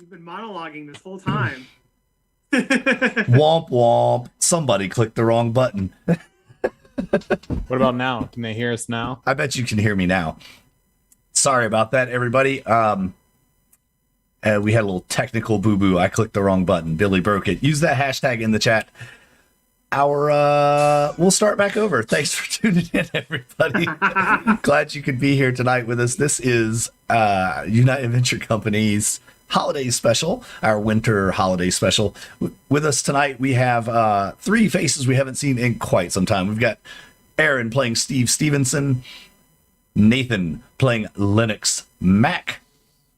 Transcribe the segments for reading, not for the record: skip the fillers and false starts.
You've been monologuing this whole time. Womp womp. Somebody clicked the wrong button. What about now? Can they hear us now? I bet you can hear me now. Sorry about that, everybody. We had a little technical boo-boo. I clicked the wrong button. Billy broke it. Use that hashtag in the chat. We'll start back over. Thanks for tuning in, everybody. Glad you could be here tonight with us. This is United Venture Company's holiday special, our winter holiday special. With us tonight, we have three faces we haven't seen in quite some time. We've got Aaron playing Steve Stevenson, Nathan playing Lennox Mack,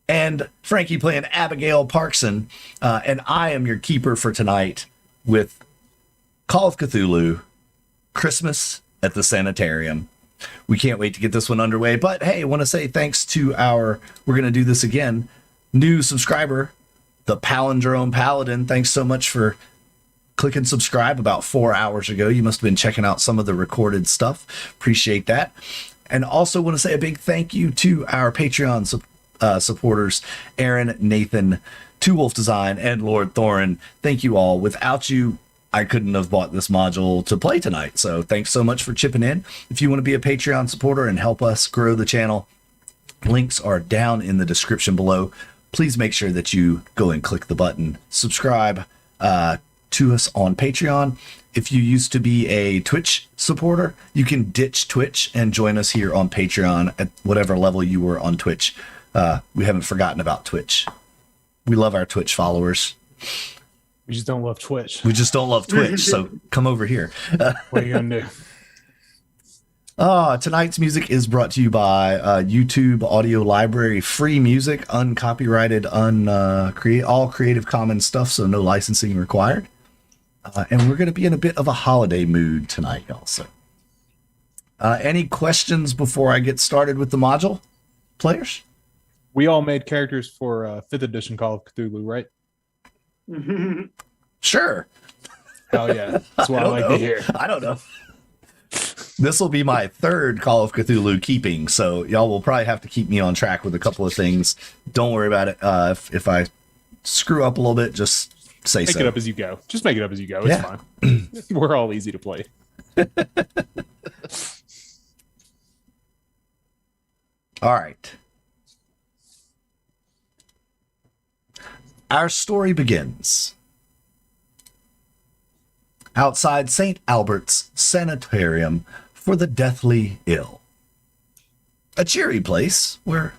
and Frankie playing Abigail Parkson. And I am your keeper for tonight with Call of Cthulhu, Christmas at the Sanatorium. We can't wait to get this one underway. But hey, I want to say thanks to we're going to do this again, new subscriber, the Palindrome Paladin. Thanks so much for clicking subscribe about 4 hours ago. You must have been checking out some of the recorded stuff. Appreciate that. And also want to say a big thank you to our Patreon supporters, Aaron, Nathan, Two Wolf Design, and Lord Thorin. Thank you all. Without you, I couldn't have bought this module to play tonight. So thanks so much for chipping in. If you want to be a Patreon supporter and help us grow the channel, links are down in the description below. Please make sure that you go and click the button, subscribe to us on Patreon. If you used to be a Twitch supporter, you can ditch Twitch and join us here on Patreon at whatever level you were on Twitch. We haven't forgotten about Twitch. We love our Twitch followers. We just don't love Twitch. We just don't love Twitch, so come over here. What are you going to do? Tonight's music is brought to you by YouTube Audio Library. Free music, uncopyrighted, all Creative Commons stuff, so no licensing required. And we're going to be in a bit of a holiday mood tonight also. Any questions before I get started with the module, players? We all made characters for 5th edition Call of Cthulhu, right? Sure. Hell yeah. That's what I like to hear. I don't know. This will be my third Call of Cthulhu keeping, so y'all will probably have to keep me on track with a couple of things. Don't worry about it. If I screw up a little bit, just say so. Make it up as you go. Just make it up as you go. It's fine. We're all easy to play. All right. Our story begins outside St. Albert's Sanatorium for the deathly ill. A cheery place where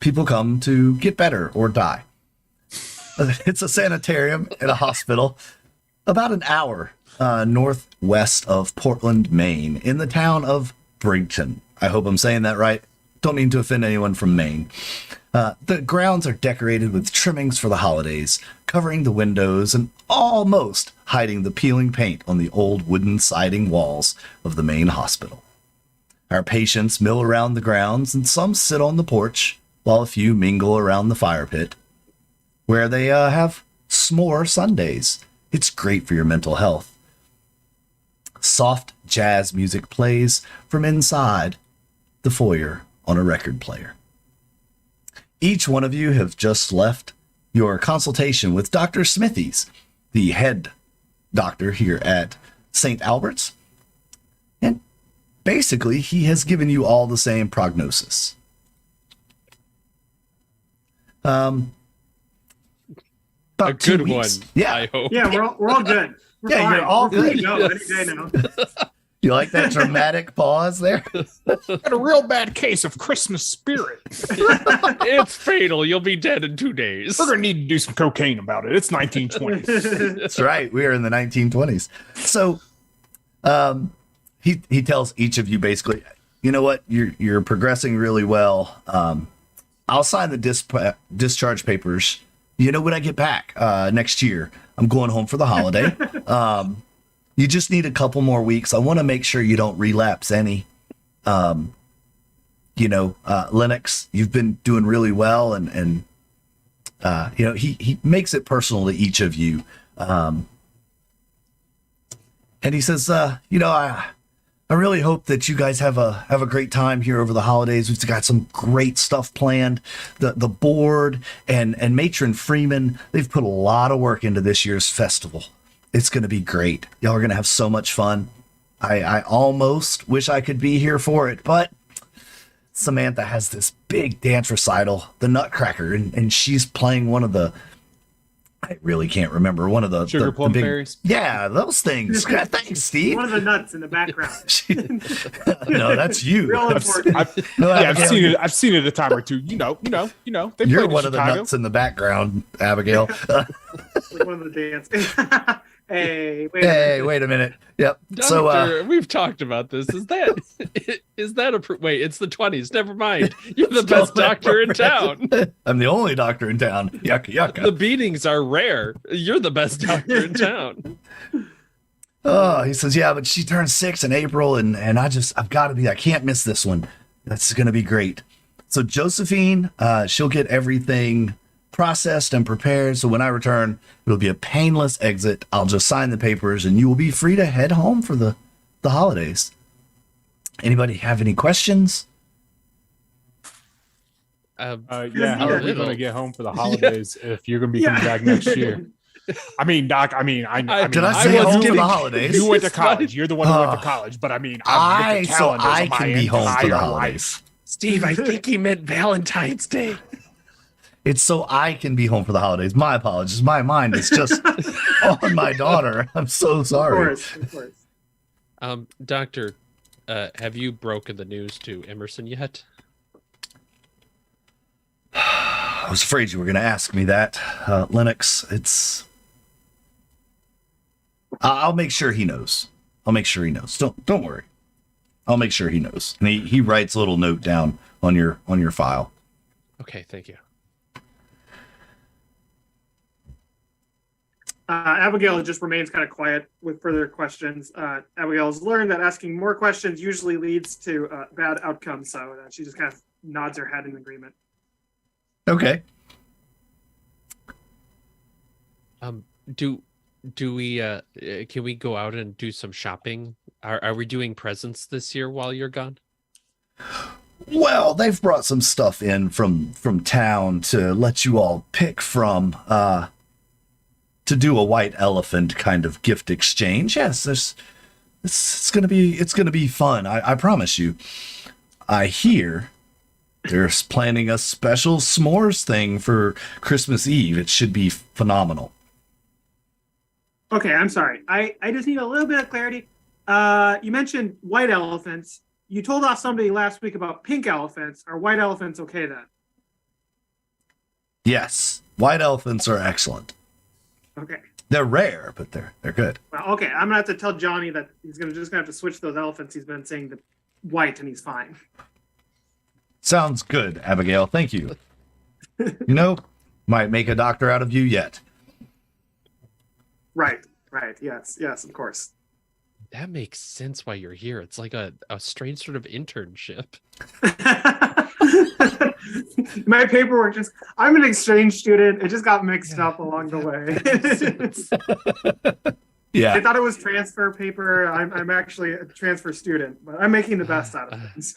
people come to get better or die. It's a sanitarium and a hospital about an hour northwest of Portland, Maine, in the town of Bridgeton. I hope I'm saying that right. Don't mean to offend anyone from Maine. The grounds are decorated with trimmings for the holidays, covering the windows and almost hiding the peeling paint on the old wooden siding walls of the main hospital. Our patients mill around the grounds, and some sit on the porch, while a few mingle around the fire pit, where they have s'more Sundays. It's great for your mental health. Soft jazz music plays from inside the foyer on a record player. Each one of you have just left your consultation with Dr. Smithies, the head doctor here at St. Albert's. And basically, he has given you all the same prognosis. A good one, Yeah. I hope. Yeah, we're all good. We're Yeah, fine. you're all We're good. to go any day now. You like that dramatic pause there? Got a real bad case of Christmas spirit. It's fatal. You'll be dead in 2 days. We're going to need to do some cocaine about it. It's 1920. That's right. We are in the 1920s. So he tells each of you basically, you know what? You're progressing really well. I'll sign the discharge papers, when I get back next year. I'm going home for the holiday. You just need a couple more weeks. I want to make sure you don't relapse any. Lennox, you've been doing really well, and he makes it personal to each of you. And he says, I really hope that you guys have a great time here over the holidays. We've got some great stuff planned. The board and Matron Freeman, they've put a lot of work into this year's festival. It's going to be great. Y'all are going to have so much fun. I almost wish I could be here for it, but Samantha has this big dance recital, the Nutcracker, and she's playing one of the, I really can't remember, one of the Sugar plum big, fairies. Yeah, those things. Thanks, Steve. One of the nuts in the background. No, that's you. Real important. I've seen it a time or two. You know. They You're played in one of the Chicago. nuts in the background, Abigail. Like one of the dance. Hey, Wait a minute. Yep. Doctor, we've talked about this. Is that a wait? It's the 20s. Never mind. You're the best doctor in town. I'm the only doctor in town. Yucca yucca. The beatings are rare. You're the best doctor in town. Oh, he says, yeah, but she turns 6 in April, and I've got to be. I can't miss this one. That's gonna be great. So Josephine, she'll get everything processed and prepared, so when I return, it'll be a painless exit. I'll just sign the papers, and you will be free to head home for the holidays. Anybody have any questions? Yeah, how are we going to get home for the holidays if you're going to be coming back next year? I mean, Doc, I Did I mean, say home for the holidays? you went to college. You're the one who went to college, but I mean, I've looked at calendars I of my can be home for the entire holidays. life. Steve, I think he meant Valentine's Day. It's so I can be home for the holidays. My apologies. My mind is just on my daughter. I'm so sorry. Of course. Doctor, have you broken the news to Emerson yet? I was afraid you were going to ask me that, Lennox. I'll make sure he knows. I'll make sure he knows. Don't worry. I'll make sure he knows. And he writes a little note down on your file. Okay, thank you. Abigail just remains kind of quiet with further questions. Abigail has learned that asking more questions usually leads to bad outcomes, so she just kind of nods her head in agreement. Okay. Do we can we go out and do some shopping? Are we doing presents this year while you're gone? Well, they've brought some stuff in from town to let you all pick from, to do a white elephant kind of gift exchange. Yes, it's gonna be fun. I promise you. I hear they're planning a special s'mores thing for Christmas Eve. It should be phenomenal. Okay, I'm sorry. I just need a little bit of clarity. You mentioned white elephants. You told off somebody last week about pink elephants. Are white elephants okay then? Yes, white elephants are excellent. Okay. They're rare, but they're good. Well, okay. I'm gonna have to tell Johnny that he's gonna have to switch those elephants he's been saying to white, and he's fine. Sounds good, Abigail. Thank you. Might make a doctor out of you yet. Right. Yes, of course. That makes sense why you're here. It's like a strange sort of internship. My paperwork I'm an exchange student. It just got mixed up along the way. Yeah. I thought it was transfer paper. I'm actually a transfer student, but I'm making the best out of things.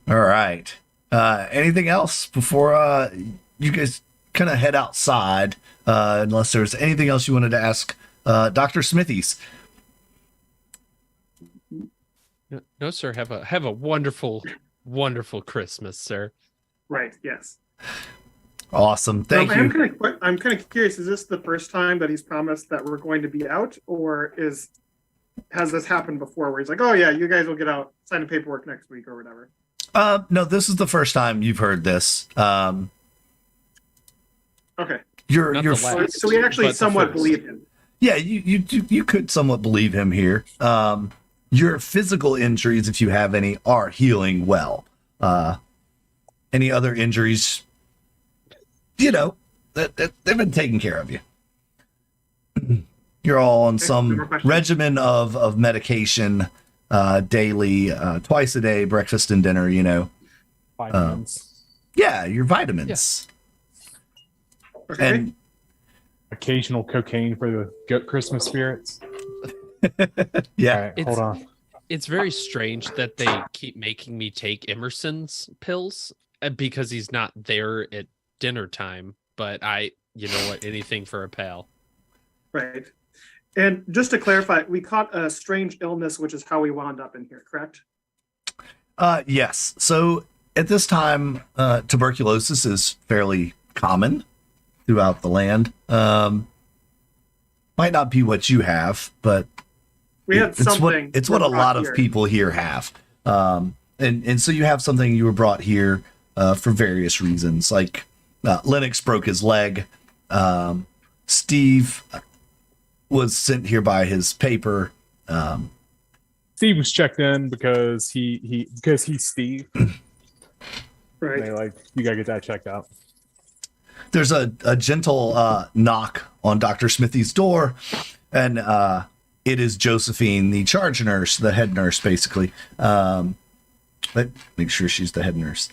All right. Anything else before you guys kind of head outside? Unless there's anything else you wanted to ask Dr. Smithies. No, sir. Have a wonderful, wonderful Christmas, sir. Right. Yes. Awesome. Thank you. I'm kind of curious. Is this the first time that he's promised that we're going to be out, or has this happened before where he's like, "Oh yeah, you guys will get out, sign the paperwork next week or whatever"? No, this is the first time you've heard this. Okay. So we actually somewhat believe him. Yeah, you could somewhat believe him here. Your physical injuries, if you have any, are healing well. Any other injuries, they've been taking care of you. You're all on some regimen of medication daily, twice a day, breakfast and dinner, Vitamins. Yeah, your vitamins. Okay. And Occasional cocaine for the Christmas spirits. Yeah. All right, hold on. It's very strange that they keep making me take Emerson's pills because he's not there at dinner time. But you know what, anything for a pal. Right. And just to clarify, we caught a strange illness, which is how we wound up in here, correct? Yes. So at this time, tuberculosis is fairly common throughout the land. Might not be what you have, but We had something. It's what a lot of people here have. And so you have something. You were brought here for various reasons. Like Lennox broke his leg. Steve was sent here by his paper. Steve was checked in because he's Steve. Right. They like, you gotta get that checked out. There's a gentle knock on Dr. Smithy's door, and it is Josephine, the charge nurse, the head nurse, basically. But make sure she's the head nurse.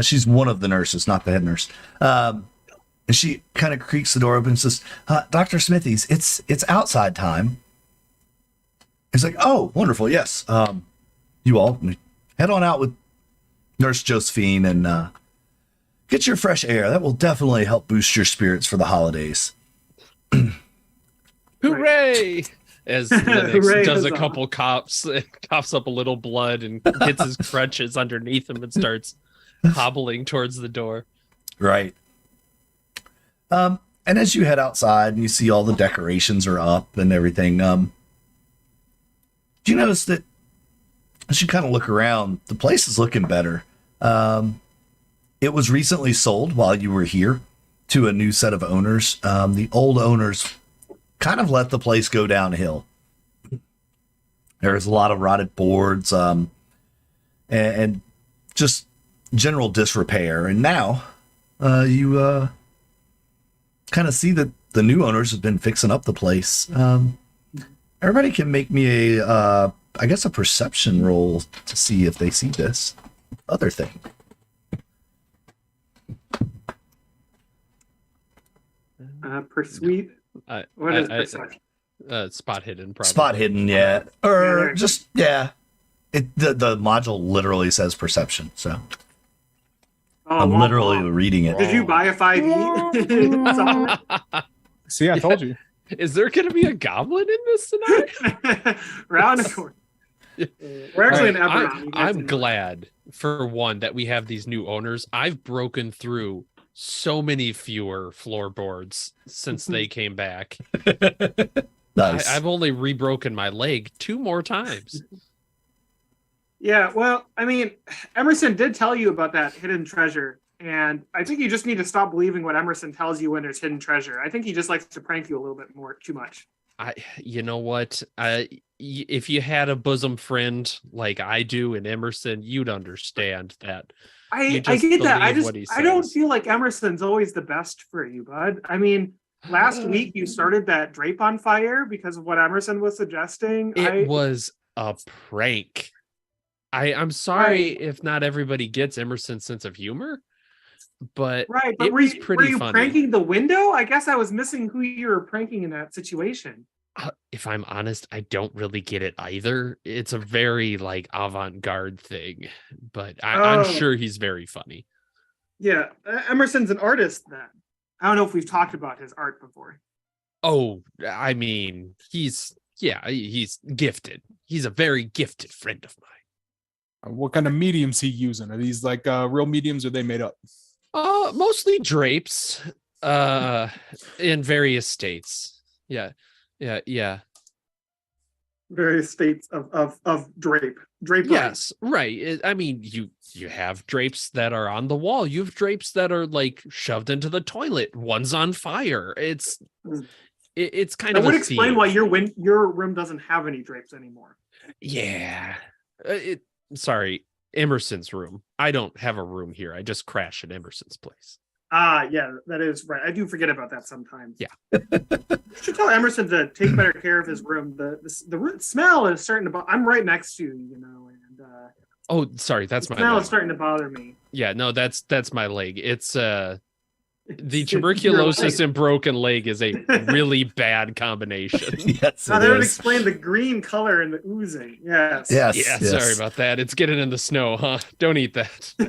She's one of the nurses, not the head nurse. And she kind of creaks the door open and says, Dr. Smithy's, it's outside time. He's like, oh, wonderful, yes. You all head on out with Nurse Josephine and get your fresh air. That will definitely help boost your spirits for the holidays. Hooray! As Linux Hooray, does a huzzah. couple coughs up a little blood and gets his crutches underneath him and starts hobbling towards the door. Right. And as you head outside and you see all the decorations are up and everything, do you notice that as you kind of look around, the place is looking better. It was recently sold while you were here to a new set of owners. The old owners kind of let the place go downhill. There's a lot of rotted boards and just general disrepair. And now you kind of see that the new owners have been fixing up the place. Everybody can make me a perception roll to see if they see this other thing. Persuade. What is perception? Spot hidden, probably. Spot hidden, yeah. Or just, yeah. The module literally says perception, so Oh, I'm womp literally womp. reading it. Did you buy a 5e? See, I told you. Is there going to be a goblin in this tonight? Round the corner. We're actually in Eberron. You guys I'm didn't- glad, for one, that we have these new owners. I've broken through so many fewer floorboards since they came back. Nice. I've only rebroken my leg 2 more times. Yeah, well, I mean, Emerson did tell you about that hidden treasure, and I think you just need to stop believing what Emerson tells you when there's hidden treasure. I think he just likes to prank you a little bit more, too much. You know what? If you had a bosom friend like I do in Emerson, you'd understand that. I just get that. believe what he I don't says. feel like Emerson's always the best for you, bud. I mean, last week you started that drape on fire because of what Emerson was suggesting. It was a prank. I'm sorry if not everybody gets Emerson's sense of humor, but Right, but it were was you, pretty were you funny. pranking the window? I guess I was missing who you were pranking in that situation. If I'm honest, I don't really get it either. It's a very like avant-garde thing, but I'm sure he's very funny. Yeah, Emerson's an artist then. I don't know if we've talked about his art before. Oh, I mean, he's gifted. He's a very gifted friend of mine. What kind of mediums he using? Are these like real mediums or are they made up? Mostly drapes, in various states. Yeah. Various states of drape. Yes, right. I mean, you have drapes that are on the wall. You have drapes that are like shoved into the toilet. One's on fire. It's kind That of would a explain theme. why your room doesn't have any drapes anymore. Yeah. Sorry, Emerson's room. I don't have a room here. I just crash at Emerson's place. Yeah, that is right. I do forget about that sometimes. Yeah. You should tell Emerson to take better care of his room. The room smell is starting to. I'm right next to you, and Oh, sorry, that's the my smell leg. is starting to bother me. Yeah, no, that's my leg. It's The tuberculosis and broken leg is a really bad combination. Yes, Now it that would is. explain the green color and the oozing. Yes. Yes, Yeah, yes. sorry about that. It's getting in the snow, huh? Don't eat that. Yeah,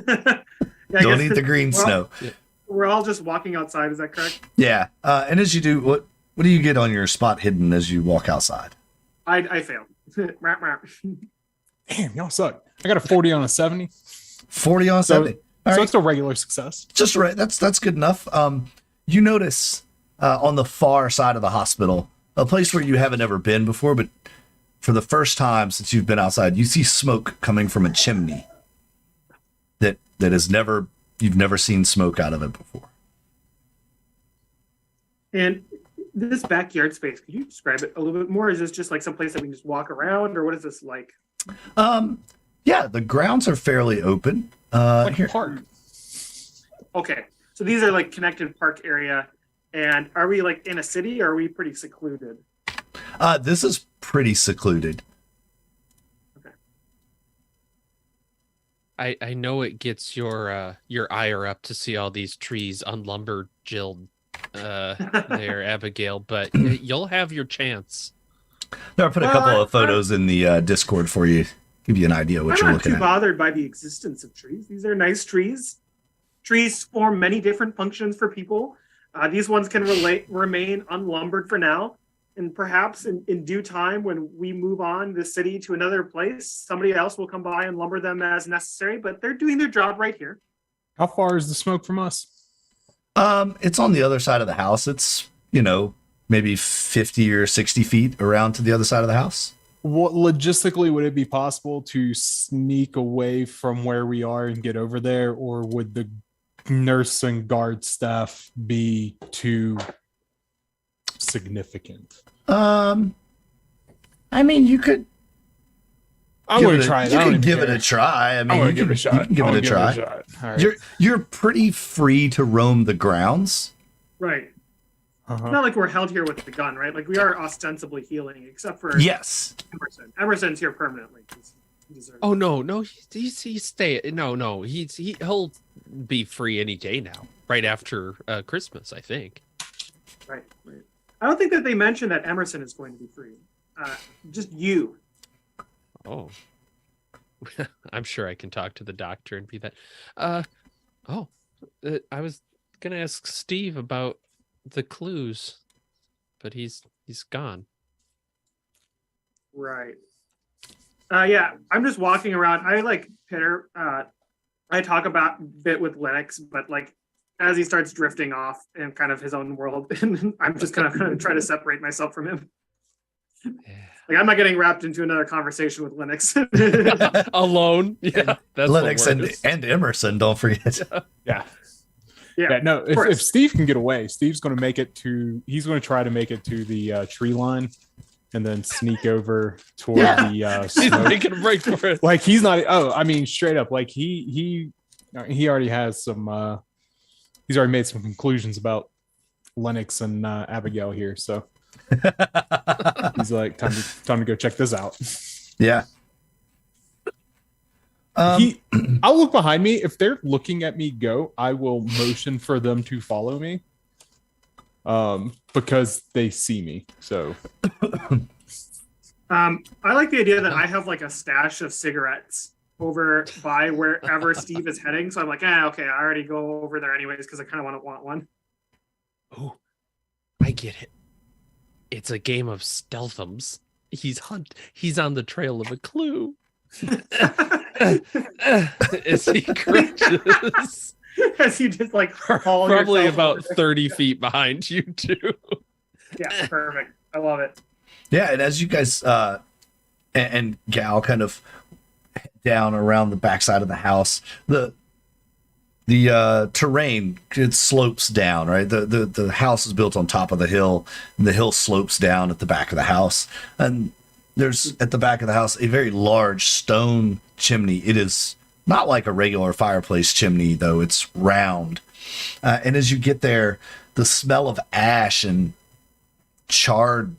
I Don't guess eat the green we're all- snow. We're all just walking outside. Is that correct? Yeah. And as you do, what do you get on your spot hidden as you walk outside? I failed. Damn, y'all suck. I got a 40 on a 70. 40 on 70. All So right. it's a regular success. Just right. That's good enough. You notice on the far side of the hospital, a place where you haven't ever been before, but for the first time since you've been outside, you see smoke coming from a chimney that you've never seen smoke out of it before. And this backyard space, could you describe it a little bit more? Is this just like some place that we can just walk around, or what is this like? Yeah, the grounds are fairly open. Like Here. a park. Okay, so these are like connected park area, and are we like in a city, or are we pretty secluded? This is pretty secluded. I know it gets your ire up to see all these trees unlumbered, Jill, there, Abigail, but you'll have your chance. There, I put a couple of photos in the Discord for you. Give you an idea what I'm you're not looking too at. bothered by the existence of trees. These are nice trees. Trees form many different functions for people. These ones can remain unlumbered for now. And perhaps in due time, when we move on the city to another place, somebody else will come by and lumber them as necessary. But they're doing their job right here. How far is the smoke from us? It's on the other side of the house. It's, maybe 50 or 60 feet around to the other side of the house. What logistically would it be possible to sneak away from where we are and get over there, or would the nurse and guard staff be too significant? I mean, you could. I'm going to try it. You I don't can even give it care. a try. I I'm mean, going you to give it a shot. can give I'm it a gonna try. give it a shot. All right. You're pretty free to roam the grounds. Right. Uh-huh. It's not like we're held here with the gun, right? Like we are ostensibly healing, except for Yes. Emerson. Emerson's here permanently. He deserves Oh it. no, he's stay. No, he'll be free any day now, right after Christmas, I think. Right. I don't think that they mentioned that Emerson is going to be free. Just you. Oh, I'm sure I can talk to the doctor and be that. I was gonna ask Steve about the clues, but he's gone. Right. Yeah, I'm just walking around. I like Pitter. I talk about a bit with Lennox, but like as he starts drifting off in kind of his own world, and I'm just kind of trying to separate myself from him. Like I'm not getting wrapped into another conversation with Lennox. Alone. Yeah, that's Lennox the and, worst. and Emerson, don't forget. Yeah. Yeah, No, of course. if Steve can get away, Steve's going to he's going to try to make it to the tree line and then sneak over toward the He's smoke. making a break for it. Like he's not, I mean, straight up, like he already has some, he's already made some conclusions about Lennox and Abigail here. So he's like, time to go check this out. Yeah. I'll look behind me. If they're looking at me go, I will motion for them to follow me. Because they see me. So I like the idea that I have like a stash of cigarettes over by wherever Steve is heading. So I'm like, okay, I already go over there anyways because I kind of want one. Oh, I get it. It's a game of stealthums. He's on the trail of a clue. As he cringes. As you just like haul Probably yourself about over there. 30 feet behind you too. Yeah, perfect. I love it. Yeah, and as you guys and Gal kind of down around the backside of the house, the terrain, it slopes down, right? The house is built on top of the hill, and the hill slopes down at the back of the house. And there's at the back of the house a very large stone chimney. It is not like a regular fireplace chimney, though. It's round. And as you get there, the smell of ash and charred,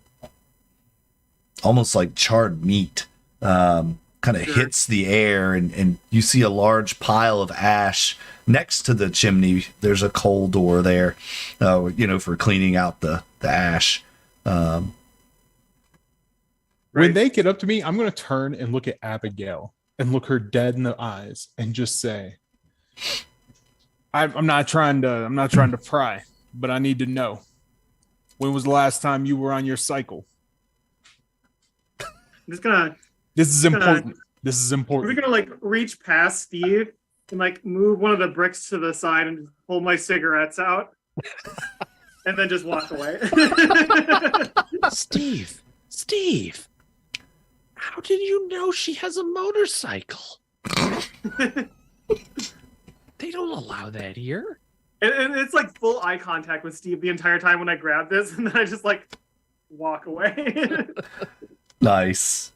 almost like charred meat, kind of hits the air, and you see a large pile of ash next to the chimney. There's a coal door there, for cleaning out the ash. When they get up to me, I'm going to turn and look at Abigail and look her dead in the eyes and just say, I'm not trying to pry, but I need to know. When was the last time you were on your cycle? This is important. This is important. We're gonna reach past Steve and move one of the bricks to the side and pull my cigarettes out, and then just walk away. Steve, how did you know she has a motorcycle? They don't allow that here. And it's full eye contact with Steve the entire time when I grab this, and then I just walk away. Nice.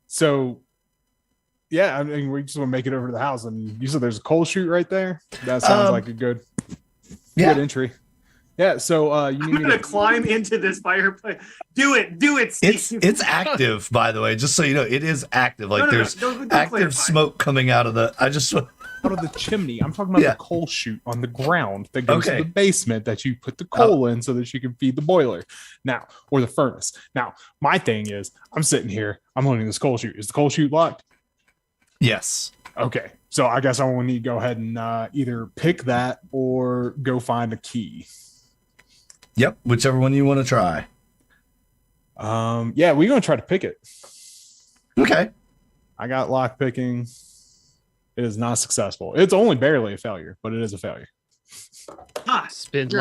So, yeah, I mean, we just want to make it over to the house, and you said there's a coal chute right there. That sounds like a good entry. Yeah. So you need I'm gonna climb into this fireplace. Do it, Steve. It's active, by the way. Just so you know, it is active. There's don't active clarify. smoke coming out of the. Out of the chimney. I'm talking about the coal chute on the ground that goes to the basement that you put the coal in so that you can feed the boiler now, or the furnace. Now, my thing is, I'm sitting here, I'm holding this coal chute. Is the coal chute locked? Yes. Okay. So I guess I will need to go ahead and either pick that or go find a key. Yep. Whichever one you want to try. Yeah, we're going to try to pick it. Okay. I got lock picking. It is not successful. It's only barely a failure, but it is a failure. Spend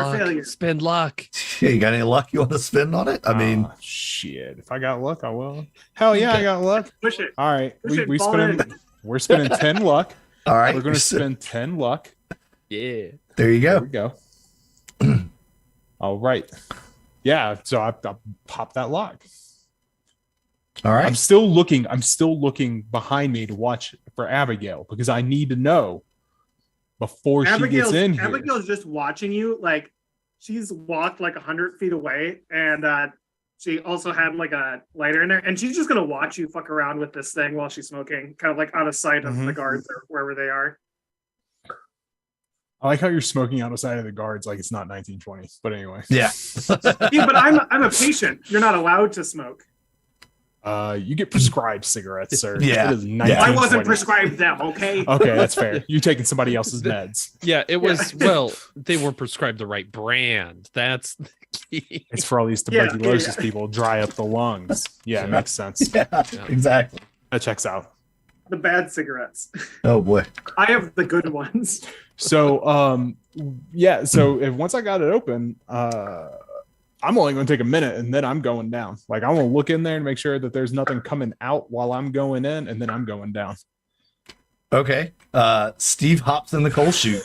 luck. Yeah, you got any luck you want to spend on it? I mean, shit. If I got luck, I will. Hell yeah, I got luck. Push it. All right, we're spending 10 luck. All right, we're going to spend 10 luck. Yeah. There you go. There we go. All right. Yeah. So I popped that lock. All right. I'm still looking behind me to watch for Abigail because I need to know before she gets in here. Abigail's just watching you. She's walked 100 feet away, and she also had a lighter in there, and she's just gonna watch you fuck around with this thing while she's smoking, kind of out of sight of the guards or wherever they are. I like how you're smoking out of sight of the guards like it's not 1920. But anyway. Yeah. Yeah, but I'm a patient. You're not allowed to smoke. You get prescribed cigarettes, sir. Yeah. It is I wasn't prescribed them, okay? Okay, that's fair. You taking somebody else's meds. Yeah, it was, they were prescribed the right brand. That's the key. It's for all these tuberculosis people, dry up the lungs. Yeah, it makes sense. Yeah, exactly. That checks out. The bad cigarettes. Oh, boy. I have the good ones. So, so if once I got it open, I'm only going to take a minute and then I'm going down. I want to look in there and make sure that there's nothing coming out while I'm going in, and then I'm going down. Okay. Steve hops in the coal chute.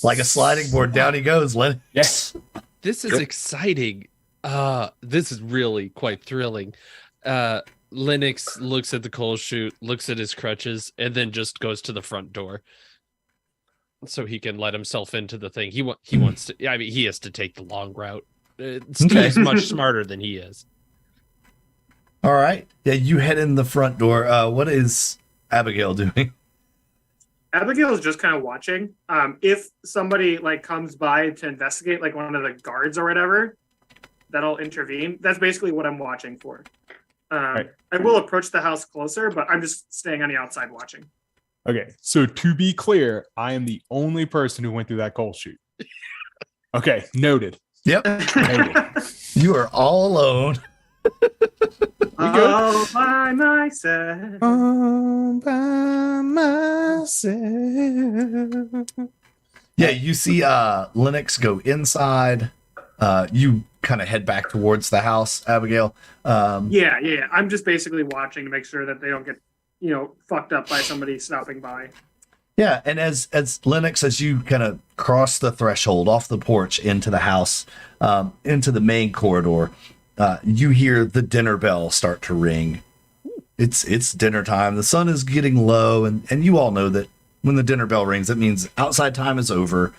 Like a sliding board, down he goes. Yes. This is exciting. This is really quite thrilling. Lennox looks at the coal chute, looks at his crutches, and then just goes to the front door. So he can let himself into the thing. He wants to. I mean, he has to take the long route. Steve's much smarter than he is. All right. Yeah, you head in the front door. What is Abigail doing? Abigail is just kind of watching. If somebody comes by to investigate, one of the guards or whatever, that'll intervene. That's basically what I'm watching for. Right. I will approach the house closer, but I'm just staying on the outside watching. Okay, so to be clear, I am the only person who went through that coal chute. Okay, noted. Yep. Noted. You are all alone. All by myself. All by myself. Yeah, you see Lennox go inside. You kind of head back towards the house, Abigail. Yeah. I'm just basically watching to make sure that they don't get fucked up by somebody stopping by. Yeah, and as Lennox, as you kind of cross the threshold off the porch into the house, into the main corridor, you hear the dinner bell start to ring. It's dinner time. The sun is getting low, and you all know that when the dinner bell rings, that means outside time is over,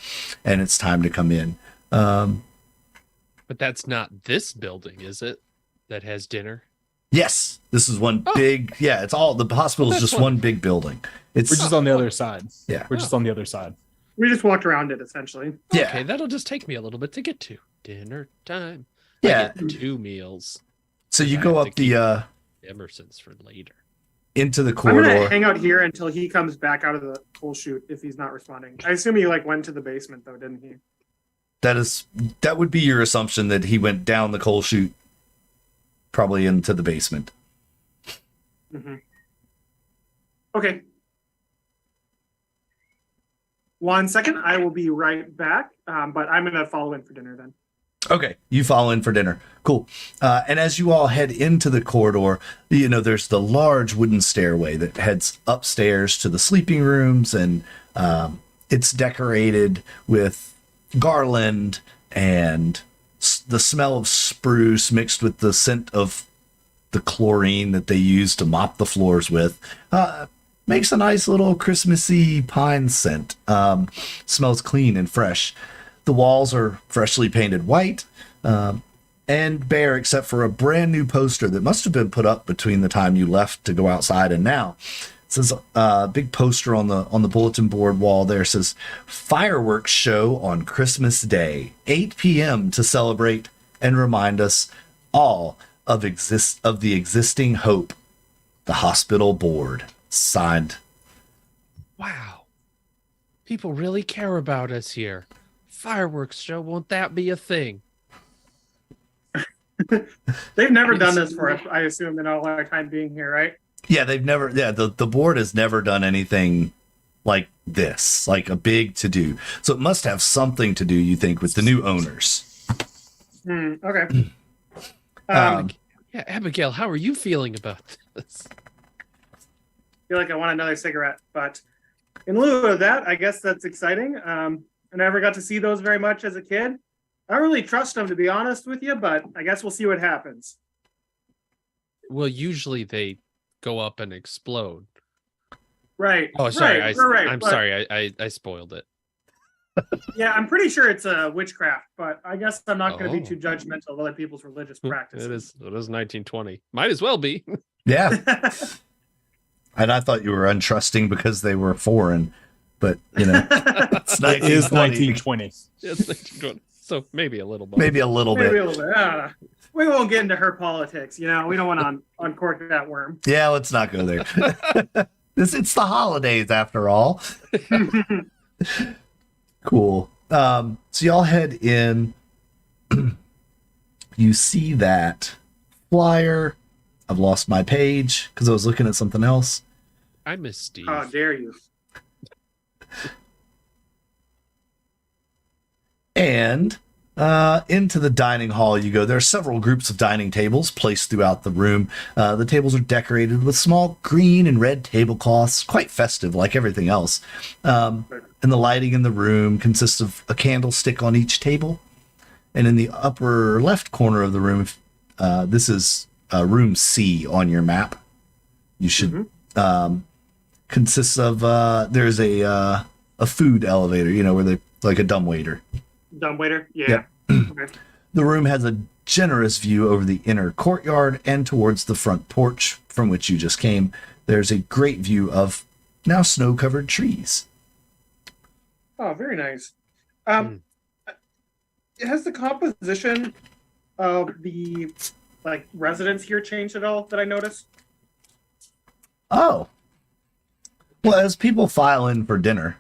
and it's time to come in. But that's not this building, is it? that has dinner? Yes, this is one big. Yeah, it's all the hospital is That's just one big building. It's We're just on the other side. Yeah. We're just on the other side. We just walked around it essentially. Yeah. Okay, that'll just take me a little bit to get to. Dinner time. Yeah. I get 2 meals. So you I go have up to keep the Emerson's for later. into the I'm gonna corridor. hang out here until he comes back out of the coal chute if he's not responding. I assume he like went to the basement though, didn't he? That would be your assumption that he went down the coal chute, probably into the basement. Mm-hmm. Okay. 1 second, I will be right back. But I'm gonna follow in for dinner then. Okay, you follow in for dinner. Cool. And as you all head into the corridor, there's the large wooden stairway that heads upstairs to the sleeping rooms, and it's decorated with garland and the smell of spruce mixed with the scent of the chlorine that they use to mop the floors with. Makes a nice little Christmassy pine scent. Smells clean and fresh. The walls are freshly painted white and bare, except for a brand new poster that must have been put up between the time you left to go outside and now. It says a big poster on the bulletin board wall there says fireworks show on Christmas Day, 8 p.m. to celebrate and remind us all of the existing hope. The hospital board. Signed. Wow. People really care about us here. Fireworks show, won't that be a thing? They've never done this for us, I assume, in all our time being here, right? Yeah, the board has never done anything like this, like a big to do. So it must have something to do, you think, with the new owners. Okay. Yeah, Abigail, how are you feeling about this? I feel like I want another cigarette, but in lieu of that, I guess that's exciting. I never got to see those very much as a kid. I don't really trust them, to be honest with you, but I guess we'll see what happens. Well, usually they go up and explode. Right. Oh, sorry. Right, I'm but- sorry. I spoiled it. Yeah, I'm pretty sure it's a witchcraft, but I guess I'm not going to be Oh. too judgmental of other people's religious practices. It is 1920. Might as well be. Yeah. And I thought you were untrusting because they were foreign, but it's It is 1920. 1920. It's 1920. So maybe a little bit. Maybe a little Maybe bit. a little bit. We won't get into her politics. We don't want to uncork that worm. Yeah, let's not go there. It's the holidays after all. Cool. So y'all head in. You see that flyer. I've lost my page because I was looking at something else. I miss Steve. How dare you? And into the dining hall you go. There are several groups of dining tables placed throughout the room. The tables are decorated with small green and red tablecloths, quite festive like everything else. And the lighting in the room consists of a candlestick on each table. And in the upper left corner of the room, this is room C on your map. You should consists of there's a food elevator, where they like a dumbwaiter. Dumbwaiter? Yeah. Yep. Okay. The room has a generous view over the inner courtyard and towards the front porch from which you just came. There's a great view of now snow-covered trees. Oh, very nice. Has the composition of the residents here changed at all that I noticed? Oh. Well, as people file in for dinner,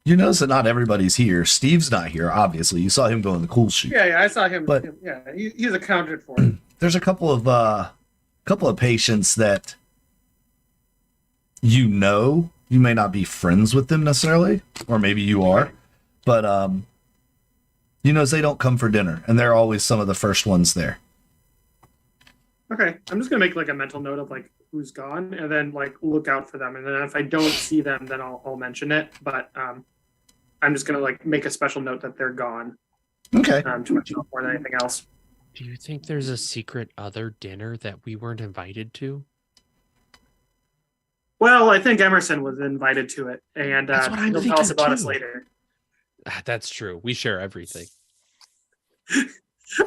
you notice that not everybody's here. Steve's not here, obviously. You saw him go in the cool chute. Yeah, I saw him. But- yeah, he's accounted for. There's a couple of patients that you may not be friends with them necessarily, or maybe you are, but they don't come for dinner, and they're always some of the first ones there. Okay, I'm just gonna make a mental note of who's gone, and then look out for them, and then if I don't see them, then I'll mention it. But I'm just gonna make a special note that they're gone. Okay. To myself more than anything else. Do you think there's a secret other dinner that we weren't invited to? Well, I think Emerson was invited to it, and That's what I'm he'll tell us thinking, about us too. later. That's true. We share everything.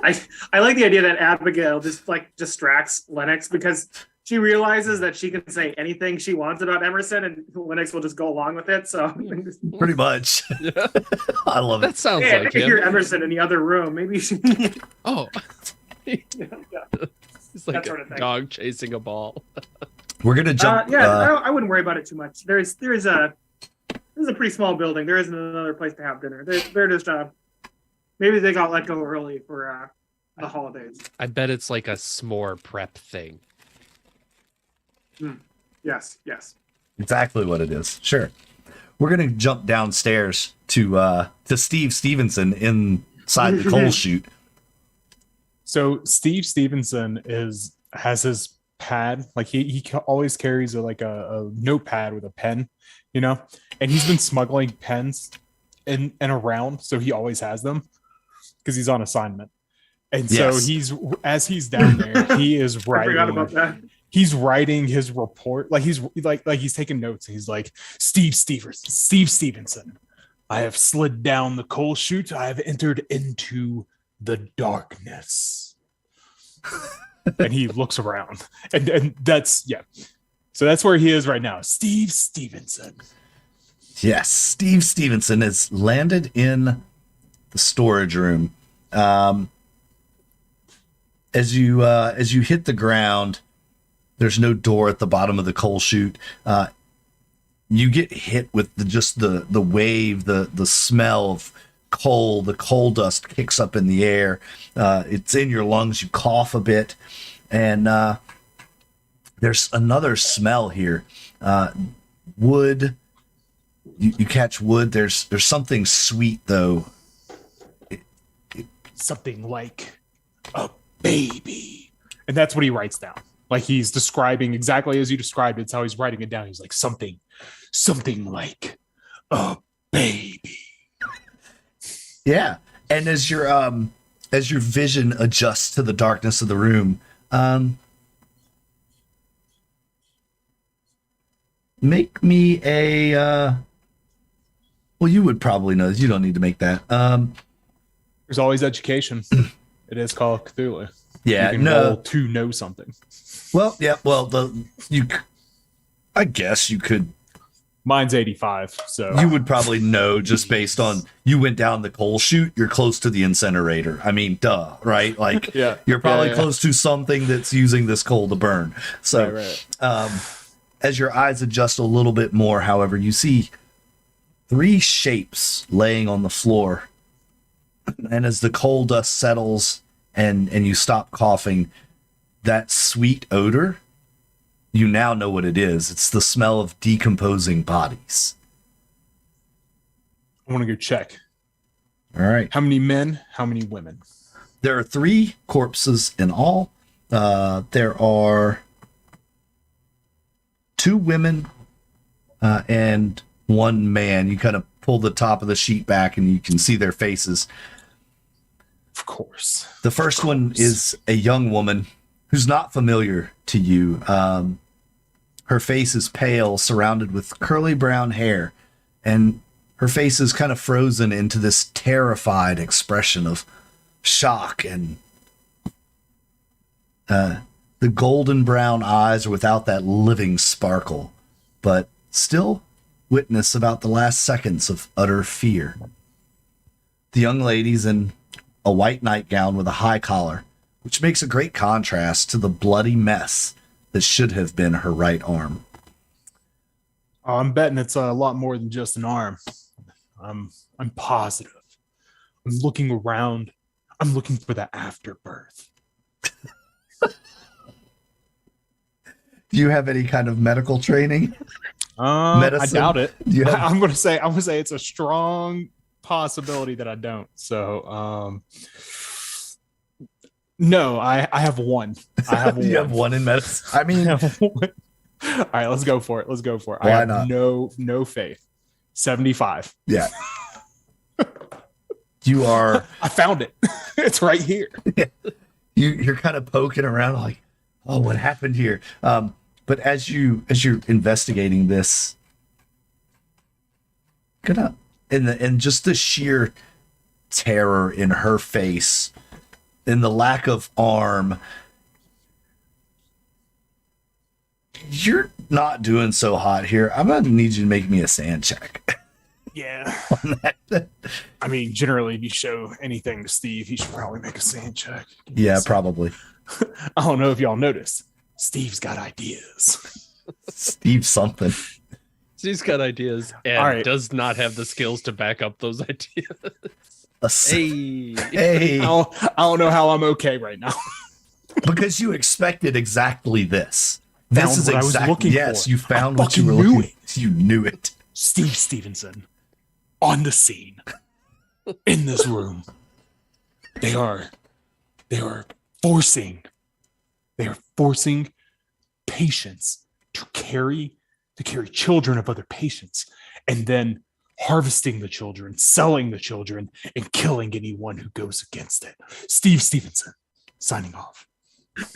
I like the idea that Abigail just like distracts Lennox because she realizes that she can say anything she wants about Emerson and Lennox will just go along with it. So Pretty much. Yeah. I love That it. sounds hey, I like can hear him. Emerson in the other room. Maybe she Oh, yeah. it's like That sort a of thing. dog chasing a ball. We're gonna jump. I wouldn't worry about it too much. There's a pretty small building. There isn't another place to have dinner. They're just maybe they got let go early for the holidays. I bet it's like a s'more prep thing. Yes. Exactly what it is. Sure. We're gonna jump downstairs to Steve Stevenson inside the coal chute. So Steve Stevenson has his pad, like he always carries a notepad with a pen, and he's been smuggling pens and around, so he always has them because he's on assignment. And so Yes. he's down there, he is I forgot about writing. that. He's writing his report, like he's taking notes. He's like, Steve Stevenson, I have slid down the coal chute. I have entered into the darkness. And he looks around, and that's So that's where he is right now. Steve Stevenson. Yes, Steve Stevenson has landed in the storage room. As you hit the ground, there's no door at the bottom of the coal chute. You get hit with the wave, the smell of coal. The coal dust kicks up in the air. It's in your lungs. You cough a bit, and there's another smell here. Wood. You catch wood. There's something sweet though. Something like a baby. And that's what he writes down. Like he's describing exactly as you described it. It's how he's writing it down. He's like something like a baby. Yeah. And as your vision adjusts to the darkness of the room, make me a well, you would probably know this. You don't need to make that. There's always education. It is called Cthulhu. Yeah, you can no. roll to know something. Well, yeah, well, I guess you could. Mine's 85, so You would probably know just based on you went down the coal chute. You're close to the incinerator. I mean, duh, right? Like, Yeah. you're probably Yeah. close to something that's using this coal to burn. So, Right. As your eyes adjust a little bit more, however, you see 3 shapes laying on the floor. And as the coal dust settles and you stop coughing, that sweet odor, you now know what it is. It's the smell of decomposing bodies. I want to go check. All right. How many men? How many women? There are 3 corpses in all. There are 2 women and 1 man. You kind of pull the top of the sheet back and you can see their faces. Of course. The first one is a young woman who's not familiar to you. Her face is pale, surrounded with curly brown hair, and her face is kind of frozen into this terrified expression of shock, and the golden brown eyes are without that living sparkle, but still witness about the last seconds of utter fear. The young lady's in a white nightgown with a high collar, which makes a great contrast to the bloody mess that should have been her right arm. I'm betting it's a lot more than just an arm. I'm positive. I'm looking around. I'm looking for the afterbirth. Do you have any kind of medical training? I Medicine? doubt it. Do you have- I'm gonna say it's a strong possibility that I don't. So no, I have one. I have one. You have one in medicine? I mean, I have one. All right, let's go for it. I Why have not? no faith. 75. yeah. You are I found it. It's right here. you're kind of poking around like, oh, what happened here? But as you're investigating this, and just the sheer terror in her face, in the lack of arm. You're not doing so hot here. I'm going to need you to make me a sand check. Yeah. On that. I mean, generally, if you show anything to Steve, he should probably make a sand check. Yeah, probably. I don't know if y'all noticed. Steve's got ideas. Steve something. Steve's got ideas and does not have the skills to back up those ideas. Hey. I don't know how I'm okay right now. Because you expected exactly this. Found This is what I was exactly, looking yes, for. you found I what you were fucking knew looking for. You knew it. Steve Stevenson on the scene in this room. They are forcing patients to carry children of other patients, and then harvesting the children, selling the children, and killing anyone who goes against it. Steve Stevenson signing off.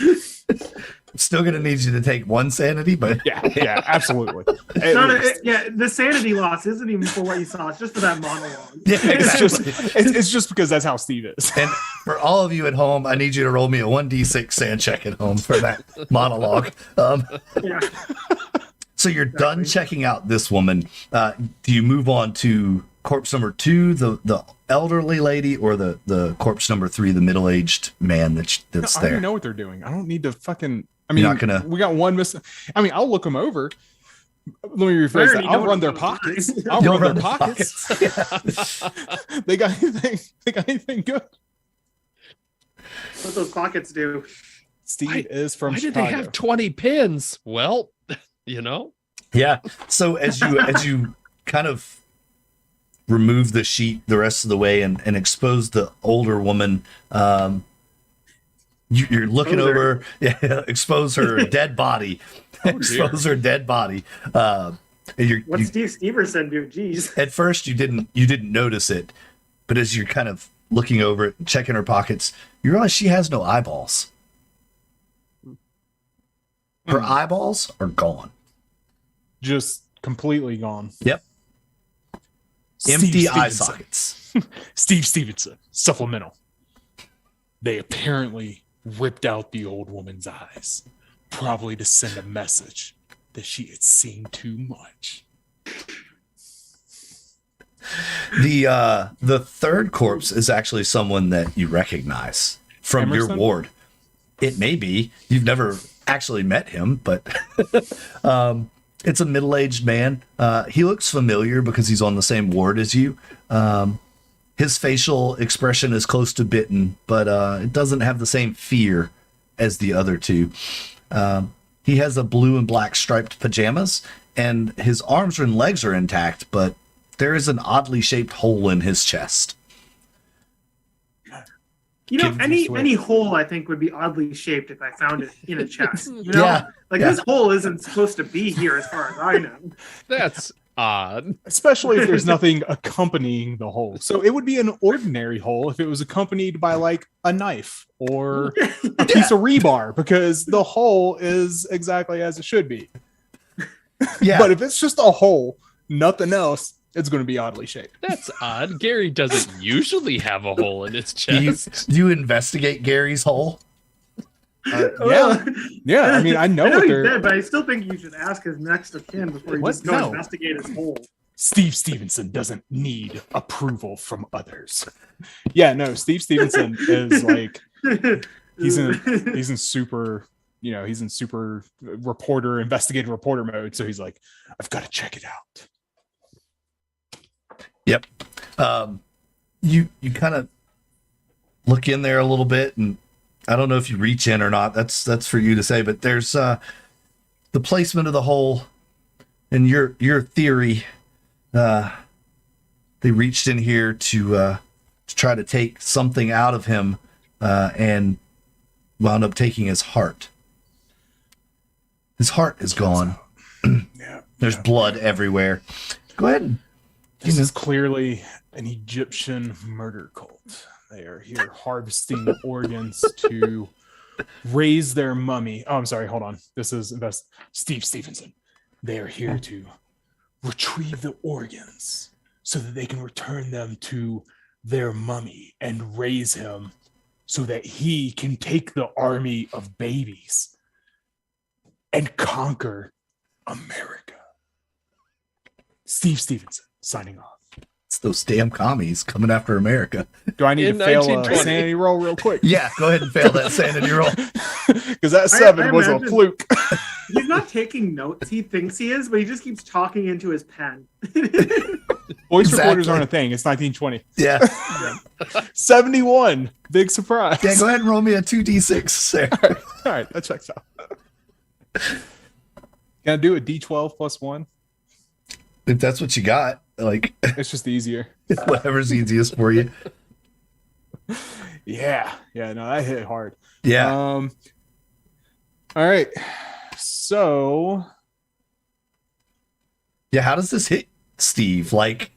I'm still gonna need you to take one sanity, but Yeah, absolutely. The sanity loss isn't even for what you saw; it's just for that monologue. yeah, exactly. It's just because that's how Steve is. And for all of you at home, I need you to roll me a 1d6 sand check at home for that monologue. Yeah. So you're done checking out this woman. Do you move on to corpse number 2, the elderly lady, or the corpse number 3, the middle-aged man that's I there? already know what they're doing. I don't need to fucking. I mean, You're not gonna. We got one missing. I mean, I'll look them over. Let me rephrase that. I'll run their pockets. I'll You'll run their pockets. They got anything? They got anything good? What those pockets do? Steve is from Why Chicago. did they have 20 pins? Well, you know. Yeah. So as you kind of remove the sheet the rest of the way and expose the older woman, you're looking over, expose her dead body, expose her dead body. What's Steve Stevenson do? Jeez. At first you didn't notice it, but as you're kind of looking over it, checking her pockets, you realize she has no eyeballs. Her eyeballs are gone. Just completely gone. Yep. Empty eye sockets. Steve Stevenson, supplemental. They apparently ripped out the old woman's eyes, probably to send a message that she had seen too much. The third corpse is actually someone that you recognize from Emerson? your ward. It may be. You've never actually met him, but it's a middle-aged man. He looks familiar because he's on the same ward as you. His facial expression is close to bitten, but it doesn't have the same fear as the other two. He has a blue and black striped pajamas, and his arms and legs are intact, but there is an oddly shaped hole in his chest. You know, any hole I think would be oddly shaped if I found it in a chest. You know, Yeah. this hole isn't supposed to be here as far as I know. That's odd. Especially if there's nothing accompanying the hole. So it would be an ordinary hole if it was accompanied by like a knife or a piece of rebar, because the hole is exactly as it should be. Yeah. But if it's just a hole, nothing else, it's going to be oddly shaped. That's odd. Gary doesn't usually have a hole in his Do chest. you investigate Gary's hole? Yeah. I mean, I know I know what he's they're. dead, but I still think you should ask his next of kin before you What? just go No. investigate his hole. Steve Stevenson doesn't need approval from others. Yeah, no, Steve Stevenson is like he's in super, he's in super investigative reporter mode. So he's like, I've got to check it out. Yep. You kind of look in there a little bit, and I don't know if you reach in or not. That's for you to say. But there's the placement of the hole, and your theory. They reached in here to try to take something out of him, and wound up taking his heart. His heart is gone. Yeah, There's blood everywhere. Go ahead and this is clearly an Egyptian murder cult. They are here harvesting organs to raise their mummy. Oh, I'm sorry. Hold on. This is Steve Stevenson. They are here to retrieve the organs so that they can return them to their mummy and raise him so that he can take the army of babies and conquer America. Steve Stevenson signing off. It's those damn commies coming after America. Do I need In to fail a 1920. sanity roll real quick? Yeah, go ahead and fail that sanity roll. Because that 7 was a imagine- fluke. He's not taking notes. He thinks he is, but he just keeps talking into his pen. Voice Exactly. recorders aren't a thing. It's 1920. Yeah. 71. Big surprise. Yeah, go ahead and roll me a 2d6 there. All right, that checks out. Can I do a D12 plus 1? If that's what you got, like It's just easier. whatever's easiest for you. Yeah. Yeah, no, that hit hard. Yeah. All right. So Yeah, how does this hit Steve? Like,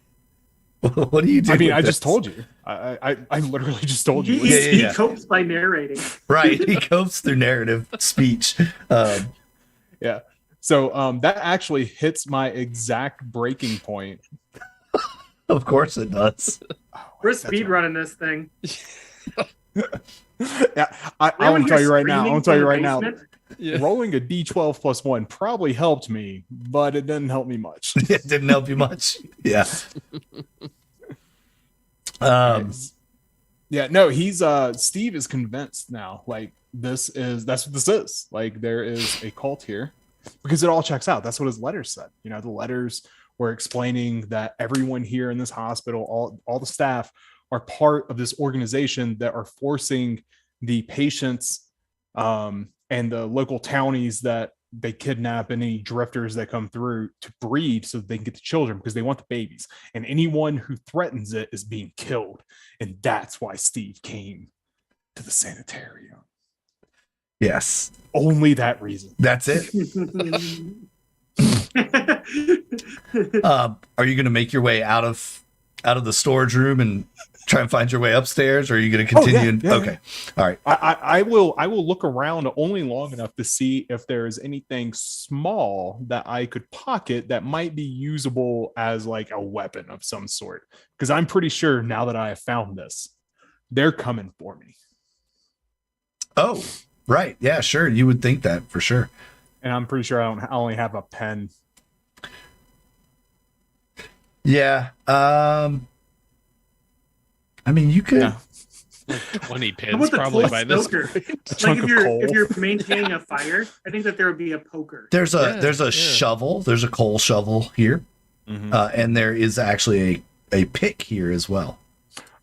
what do you do? I mean, with I just this? told you. I literally just told you. He Yeah. copes by narrating. Right. He copes through narrative speech. Yeah. So that actually hits my exact breaking point. Of course it does. We're speed running this thing. Yeah, I Anyone want to tell here you right now. I screaming want to tell from you the right now. basement? Yeah. Rolling a D12 plus 1 probably helped me, but it didn't help me much. It didn't help you much. Yeah. Yeah, no, he's Steve is convinced now. Like that's what this is. Like there is a cult here because it all checks out. That's what his letters said. You know, the letters were explaining that everyone here in this hospital, all the staff are part of this organization that are forcing the patients and the local townies that they kidnap any drifters that come through to breed so that they can get the children because they want the babies. And anyone who threatens it is being killed. And that's why Steve came to the Sanatorium. Yes. Only that reason. That's it. Are you going to make your way out of the storage room and try and find your way upstairs, or are you going to continue? Yeah. Okay. All right. I will look around only long enough to see if there is anything small that I could pocket that might be usable as like a weapon of some sort. Because I'm pretty sure now that I have found this, they're coming for me. Oh, right. Yeah, sure. You would think that for sure. And I'm pretty sure I only have a pen. Yeah. I mean, you could. Yeah. Like 20 How pins about the probably coal by this stoker? point. A Like chunk of coal. if you're maintaining a fire, I think that there would be a poker. There's a Yeah. shovel. There's a coal shovel here, Mhm. and there is actually a pick here as well.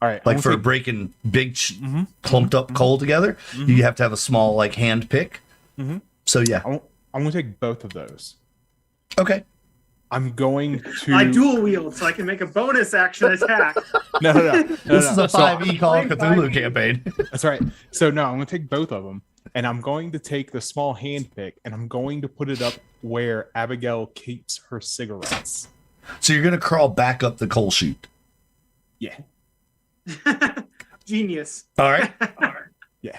All right. Like for breaking big Mhm. clumped up coal together, Mhm. you have to have a small like hand pick. Mhm. So yeah. I'm going to take both of those. Okay. I'm going to. I dual wield, so I can make a bonus action attack. No. This is a So- 5e Call of Five Cthulhu E. campaign. That's right. So no, I'm going to take both of them, and I'm going to take the small hand pick, and I'm going to put it up where Abigail keeps her cigarettes. So you're gonna crawl back up the coal chute. Yeah. Genius. All right. Yeah.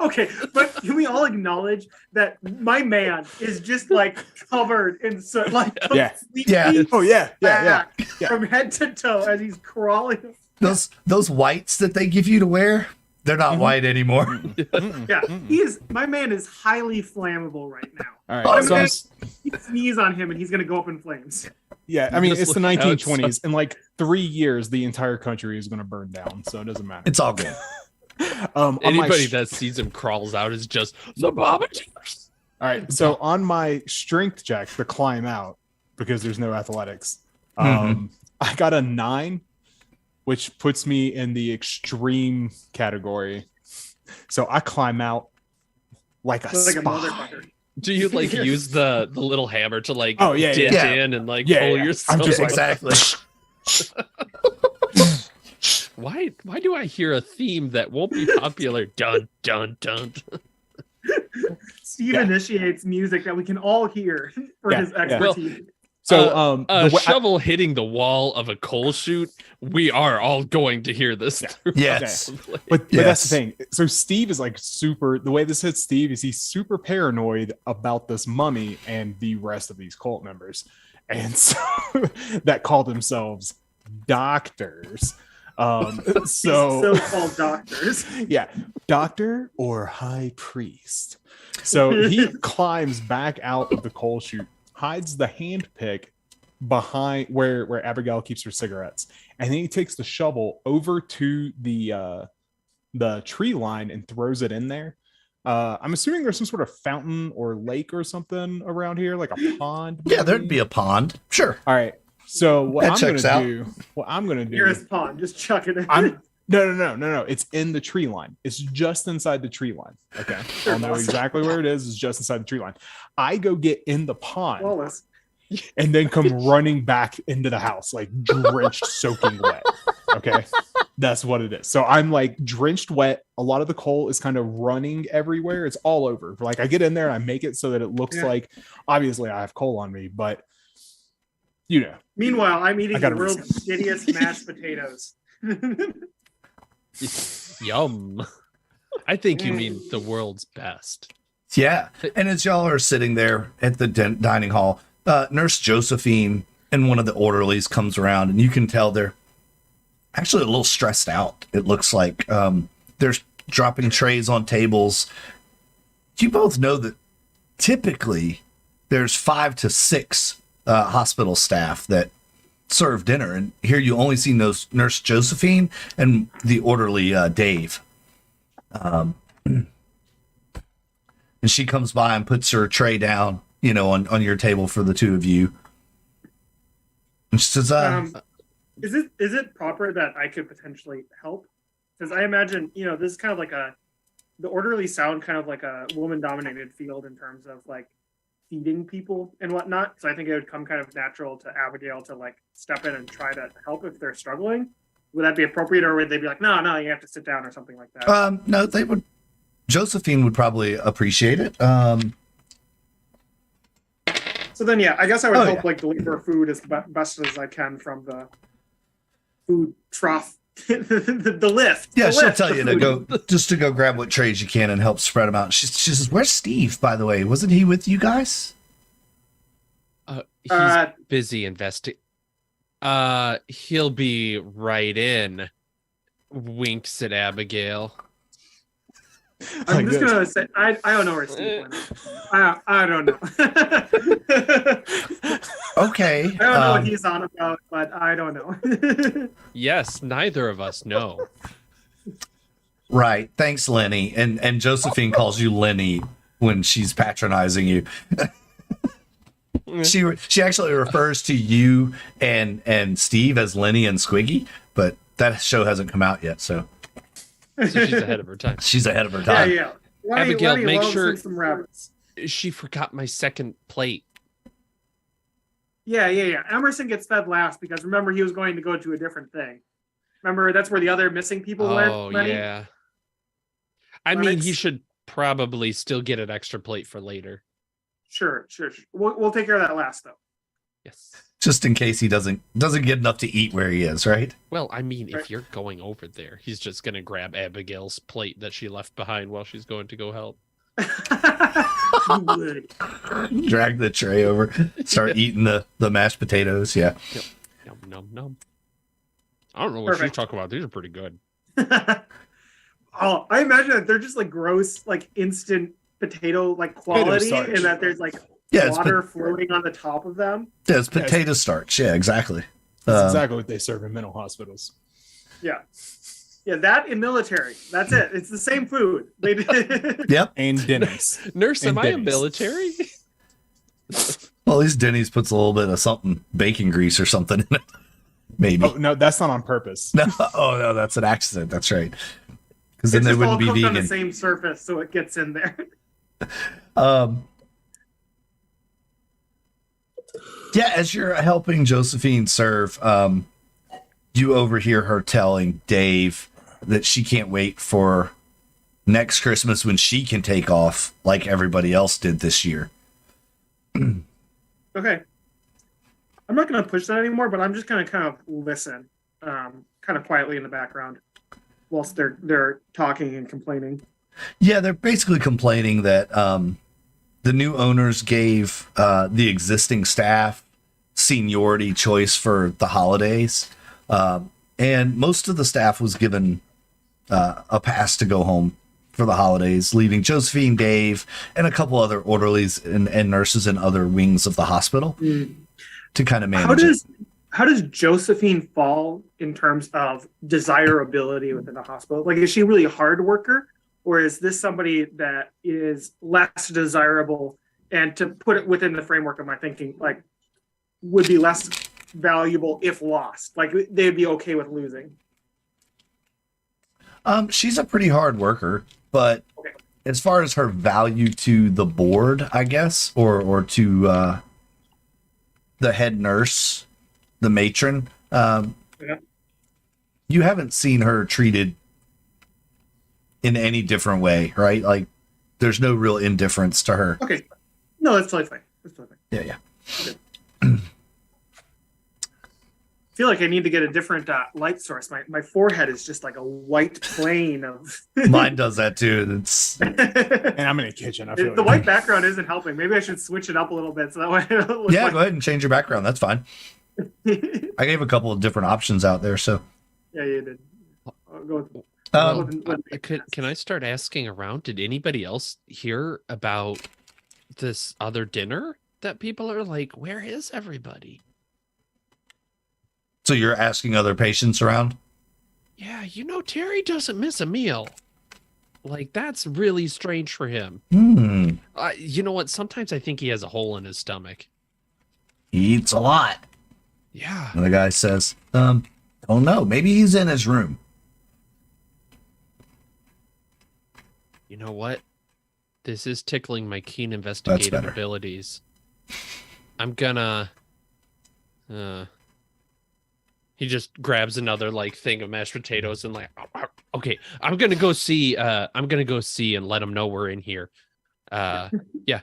Okay, but can we all acknowledge that my man is just like covered in like Yeah. completely Yeah. Oh yeah. back Yeah. from head to toe as he's crawling. Those whites that they give you to wear, they're not Mhm. white anymore. Mm-mm, Yeah, mm-mm. my man is highly flammable right now. All Oh, right. So man. You sneeze on him and he's gonna go up in flames. yeah, I mean, Just it's the look how it's 1920s. In like 3 years, the entire country is going to burn down, so it doesn't matter. It's all good. On my Anybody sh- that sees him crawls out is just the Bobbers. All right. So on my strength check to climb out, because there's no athletics, I got a 9, which puts me in the extreme category. So I climb out like a Like a spy. motherfucker. Do you like use the little hammer to like Oh, yeah, dent yeah. in and like Yeah, pull yeah. yourself? I'm just like- Exactly. Why do I hear a theme that won't be popular? Dun dun dun. Steve Yeah. initiates music that we can all hear for Yeah, his yeah. expertise. So A the way- shovel hitting the wall of a coal chute. We are all going to hear this. throughout Yes. the play. But that's the Yes. thing. So Steve is like super. The way this hits Steve is he's super paranoid about this mummy and the rest of these cult members, and so that call themselves doctors. So-called doctors. Yeah, doctor or high priest. So he climbs back out of the coal chute, hides the hand pick behind where Abigail keeps her cigarettes, and then he takes the shovel over to the tree line and throws it in there. I'm assuming there's some sort of fountain or lake or something around here, like a pond. Yeah, maybe? there'd be a pond. Sure. All right. So what That I'm checks gonna out. do? What I'm gonna do? Nearest pond, just chuck it in. No. It's in the tree line. It's just inside the tree line. Okay. I'll know exactly where it is. It's just inside the tree line. I go get in the pond Wallace. and then come running back into the house, like drenched, soaking wet. Okay. That's what it is. So I'm like drenched wet. A lot of the coal is kind of running everywhere. It's all over. Like I get in there and I make it so that it looks like, obviously I have coal on me, but you know. Meanwhile, I'm eating I the gotta world's reason. shittiest mashed potatoes. Yum. I think you mean the world's best. Yeah. And as y'all are sitting there at the dining hall, Nurse Josephine and one of the orderlies comes around, and you can tell they're actually a little stressed out. It looks like they're dropping trays on tables. You both know that typically there's 5 to 6 hospital staff that serve dinner, and here you only see Nurse Josephine and the orderly Dave. And she comes by and puts her tray down, on your table for the two of you. And she says, Is it proper that I could potentially help? Because I imagine, this is kind of like the orderly sound kind of like a woman-dominated field in terms of like feeding people and whatnot. So I think it would come kind of natural to Abigail to like step in and try to help if they're struggling. Would that be appropriate, or would they be like, no, you have to sit down or something like that? No, they would. Josephine would probably appreciate it. So then, yeah, I guess I would help like deliver food as best as I can from the food trough, the lift. Yeah, the she'll lift, tell the you food. to go grab what trays you can and help spread them out. She says, "Where's Steve? By the way, wasn't he with you guys?" He's busy investing. He'll be right in. Winks at Abigail. I'm just gonna say I don't know where Steve went. I don't know. Okay. I don't know what he's on about, but I don't know. Yes, neither of us know. Right. Thanks, Lenny. And Josephine calls you Lenny when she's patronizing you. She actually refers to you and Steve as Lenny and Squiggy, but that show hasn't come out yet, so So she's ahead of her time. she's ahead of her time. Yeah. Abigail, Lenny make loves sure- him some rabbits. She forgot my second plate. Yeah. Emerson gets fed last because remember he was going to go to a different thing. Remember that's where the other missing people went. Oh, Lenny? yeah. I mean, he Lennox? should probably still get an extra plate for later. Sure. We'll take care of that last though. Yes. Just in case he doesn't get enough to eat where he is, right? Well, I mean, Right. if you're going over there, he's just going to grab Abigail's plate that she left behind while she's going to go help. You would. Drag the tray over, start eating the mashed potatoes. Yeah. Num, num, num. I don't know what she's Perfect. talking about. These are pretty good. Oh, I imagine that they're just like gross, like instant potato like quality, starch. and that there's like Yeah, it's water floating on the top of them. It's potato starch. Yeah, exactly. That's exactly what they serve in mental hospitals. Yeah, that in military. That's it. It's the same food. They did. Yep. And Denny's. Nurse, am And I in Denny's. military? Well, at least Denny's puts a little bit of something, bacon grease or something in it. Maybe. Oh no, that's not on purpose. No, no, that's an accident. That's right. Because then It's they just all wouldn't be cooked on the vegan. same surface, so it gets in there. Yeah, as you're helping Josephine serve, you overhear her telling Dave that she can't wait for next Christmas when she can take off like everybody else did this year. Okay. I'm not going to push that anymore, but I'm just going to kind of listen, kind of quietly in the background, whilst they're talking and complaining. Yeah, they're basically complaining that the new owners gave the existing staff seniority choice for the holidays. and most of the staff was given a pass to go home for the holidays, leaving Josephine, Dave, and a couple other orderlies and nurses in other wings of the hospital to kind of manage it. How does Josephine fall in terms of desirability within the hospital? Like, is she really a hard worker, or is this somebody that is less desirable, and to put it within the framework of my thinking, like, would be less valuable if lost? Like, they'd be okay with losing. She's a pretty hard worker, but as far as her value to the board, I guess, or to the head nurse, the matron, you haven't seen her treated in any different way, right? Like, there's no real indifference to her. Okay. No, that's totally fine. That's totally fine. Yeah. Okay. I feel like I need to get a different light source. My forehead is just like a white plane of. Mine does that too. It's And I'm in a kitchen. I feel the white background isn't helping. Maybe I should switch it up a little bit so that way. It'll look yeah. like... Go ahead and change your background. That's fine. I gave a couple of different options out there, so. Yeah, you did. I'll go Can I start asking around? Did anybody else hear about this other dinner that people are like, where is everybody? So you're asking other patients around? Yeah, Terry doesn't miss a meal. Like, that's really strange for him. You know what? Sometimes I think he has a hole in his stomach. He eats a lot. Yeah. And the guy says, don't know. Maybe he's in his room. You know what? This is tickling my keen investigative better. abilities. I'm gonna... He just grabs another thing of mashed potatoes and okay, I'm gonna go see and let him know we're in here. Yeah,